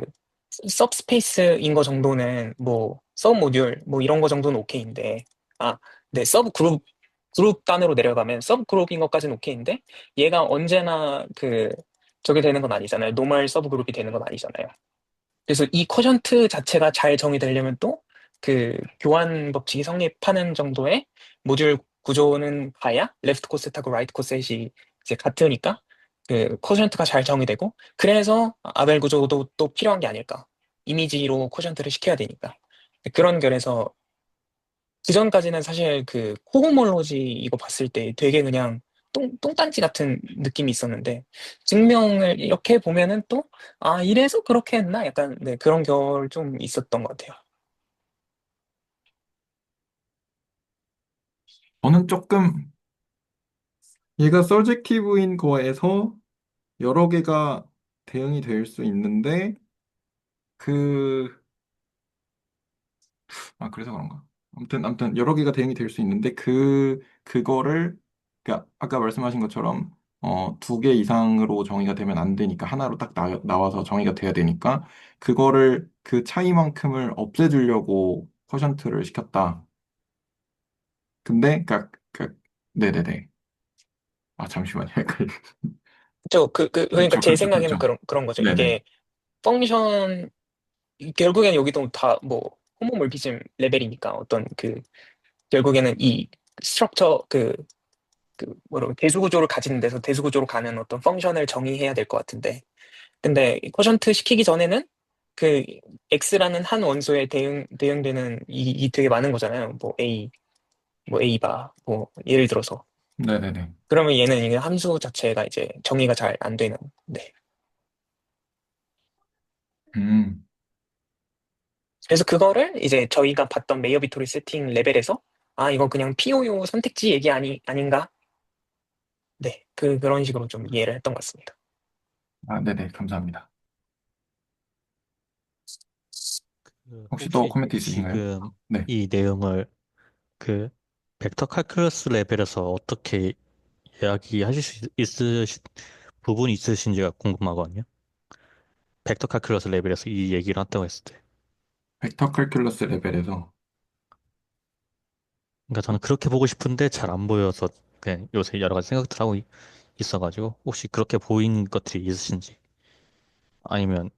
서브스페이스인 거 정도는 뭐 서브 모듈 뭐 이런 거 정도는 오케이인데 아, 네, 서브 그룹 단으로 내려가면 서브 그룹인 것까지는 오케이인데 얘가 언제나 그 저게 되는 건 아니잖아요. 노멀 서브 그룹이 되는 건 아니잖아요. 그래서 이 쿼션트 자체가 잘 정의되려면 또 그 교환 법칙이 성립하는 정도의 모듈 구조는 가야 레프트 코셋하고 라이트 코셋이 이제 같으니까 그 쿼션트가 잘 정의되고 그래서 아벨 구조도 또 필요한 게 아닐까. 이미지로 쿼션트를 시켜야 되니까. 그런 결에서 그전까지는 사실 그 코호몰로지 이거 봤을 때 되게 그냥 똥단지 같은 느낌이 있었는데 증명을 이렇게 보면은 또 아 이래서 그렇게 했나 약간 네 그런 결 좀 있었던 것 같아요. 저는 조금, 얘가 서젝티브인 거에서 여러 개가 대응이 될 수 있는데, 그, 그래서 그런가. 아무튼 여러 개가 대응이 될 수 있는데 그거를 그러니까 아까 말씀하신 것처럼 두 개 이상으로 정의가 되면 안 되니까 하나로 딱 나와서 정의가 돼야 되니까 그거를 그 차이만큼을 없애주려고 퍼션트를 시켰다. 근데 네네네. 잠시만요. 그러니까 제 그렇죠, 생각에는 그렇죠. 그런 거죠. 네네. 이게 펑션 결국에는 여기도 다 뭐 호모몰피즘 레벨이니까 어떤 그 결국에는 이 스트럭처 뭐라고 대수구조를 가지는 데서 대수구조로 가는 어떤 펑션을 정의해야 될 것 같은데 근데 쿼션트 시키기 전에는 그 X라는 한 원소에 대응되는 이 되게 많은 거잖아요. 뭐 A, 뭐 A바, 뭐 예를 들어서 네네네. 그러면 얘는 이게 함수 자체가 이제 정의가 잘 안 되는. 네. 음, 그래서 그거를 이제 저희가 봤던 메이어 비토리 세팅 레벨에서 아 이거 그냥 POU 선택지 얘기 아닌가? 네. 그런 식으로 좀 이해를 했던 것 같습니다. 네네. 감사합니다. 혹시 또 혹시 코멘트 있으신가요? 지금 네. 이 내용을 그 벡터 칼큘러스 레벨에서 어떻게 이야기하실 수 있으신 부분이 있으신지가 궁금하거든요. 벡터 칼큘러스 레벨에서 이 얘기를 한다고 했을 때. 벡터 칼큘러스 레벨에서 그러니까 저는 그렇게 보고 싶은데 잘 안 보여서 그냥 요새 여러 가지 생각들 하고 있어가지고 혹시 그렇게 보이는 것들이 있으신지 아니면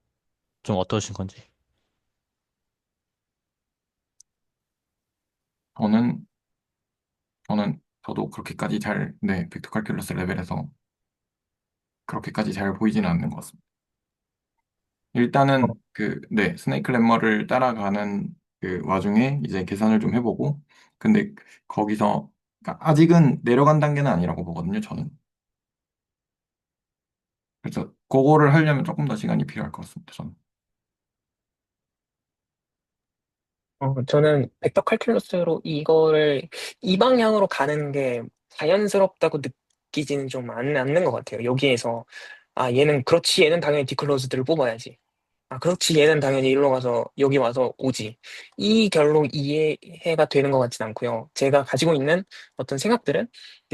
좀 어떠신 건지. 저는 저도 그렇게까지 잘, 네, 벡터 칼큘러스 레벨에서 그렇게까지 잘 보이지는 않는 것 같습니다. 일단은 네, 스네이크 lem머를 따라가는 그 와중에 이제 계산을 좀 해보고, 근데 거기서 그러니까 아직은 내려간 단계는 아니라고 보거든요, 저는. 그래서 그거를 하려면 조금 더 시간이 필요할 것 같습니다, 저는. 저는 벡터 칼큘러스로 이거를 이 방향으로 가는 게 자연스럽다고 느끼지는 좀 않는 것 같아요. 여기에서 아 얘는 그렇지 얘는 당연히 디클로즈들을 뽑아야지. 아 그렇지 얘는 당연히 일로 가서 여기 와서 오지. 이 결로 이해가 되는 것 같진 않고요. 제가 가지고 있는 어떤 생각들은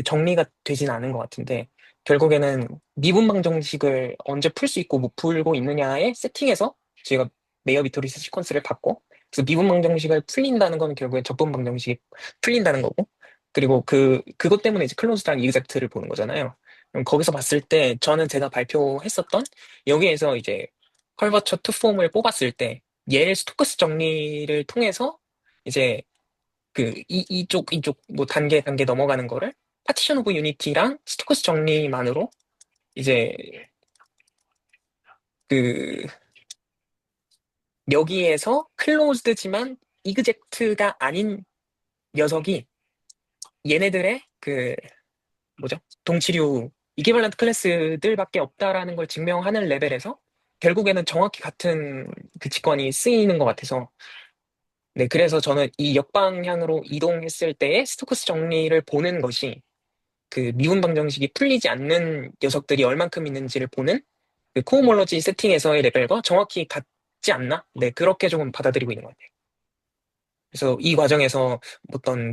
정리가 되진 않은 것 같은데 결국에는 미분방 정식을 언제 풀 수 있고 못 풀고 있느냐의 세팅에서 제가 메이어 비토리스 시퀀스를 받고 그래서 미분방 정식을 풀린다는 건 결국에 적분방 정식이 풀린다는 거고 그리고 그것 때문에 이제 클로즈랑 이그젝트를 보는 거잖아요. 그럼 거기서 봤을 때 저는 제가 발표했었던 여기에서 이제 컬버처 투폼을 뽑았을 때 얘를 스토크스 정리를 통해서 이제 이쪽 뭐 단계 넘어가는 거를 파티션 오브 유니티랑 스토크스 정리만으로 이제 그 여기에서 클로즈드지만 이그젝트가 아닌 녀석이 얘네들의 뭐죠? 동치류 이퀴발런트 클래스들밖에 없다라는 걸 증명하는 레벨에서 결국에는 정확히 같은 그 직관이 쓰이는 것 같아서 네, 그래서 저는 이 역방향으로 이동했을 때의 스토크스 정리를 보는 것이 그 미분 방정식이 풀리지 않는 녀석들이 얼만큼 있는지를 보는 그 코오몰로지 세팅에서의 레벨과 정확히 같지 않나? 네, 그렇게 조금 받아들이고 있는 것 같아요. 그래서 이 과정에서 어떤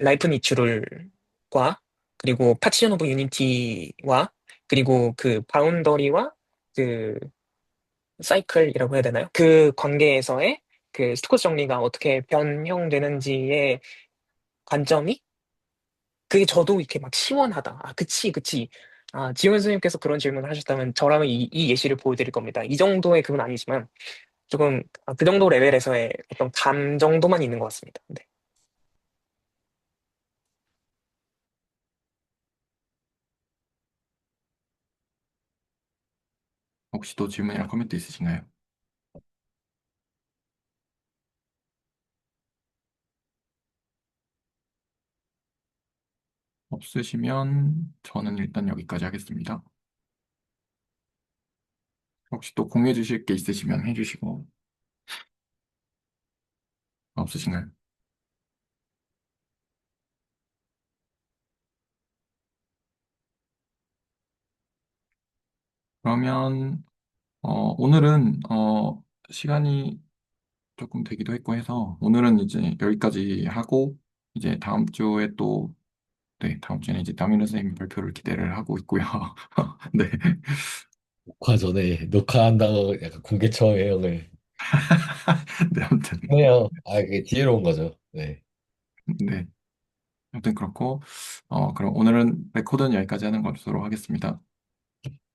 라이프니츠룰과 그리고 파티션 오브 유니티와 그리고 그 바운더리와 그 사이클이라고 해야 되나요? 그 관계에서의 그 스토크스 정리가 어떻게 변형되는지의 관점이 그게 저도 이렇게 막 시원하다. 아, 그치, 그치. 아, 지원 선생님께서 그런 질문을 하셨다면 저라면 이 예시를 보여드릴 겁니다. 이 정도의 그건 아니지만 조금 그 정도 레벨에서의 어떤 감 정도만 있는 것 같습니다. 네. 혹시 또 질문이나 코멘트 있으신가요? 없으시면 저는 일단 여기까지 하겠습니다. 혹시 또 공유해 주실 게 있으시면 해주시고, 없으신가요? 그러면, 오늘은, 시간이 조금 되기도 했고 해서, 오늘은 이제 여기까지 하고, 이제 다음 주에 또, 네, 다음 주에는 이제 다미노 선생님 발표를 기대를 하고 있고요. 네. 녹화 전에 녹화한다고 약간 공개처 해영을 네, 아무튼, 해요. 아, 그게 지혜로운 거죠. 네. 네. 아무튼 그렇고, 그럼 오늘은 레코드는 여기까지 하는 것으로 하겠습니다.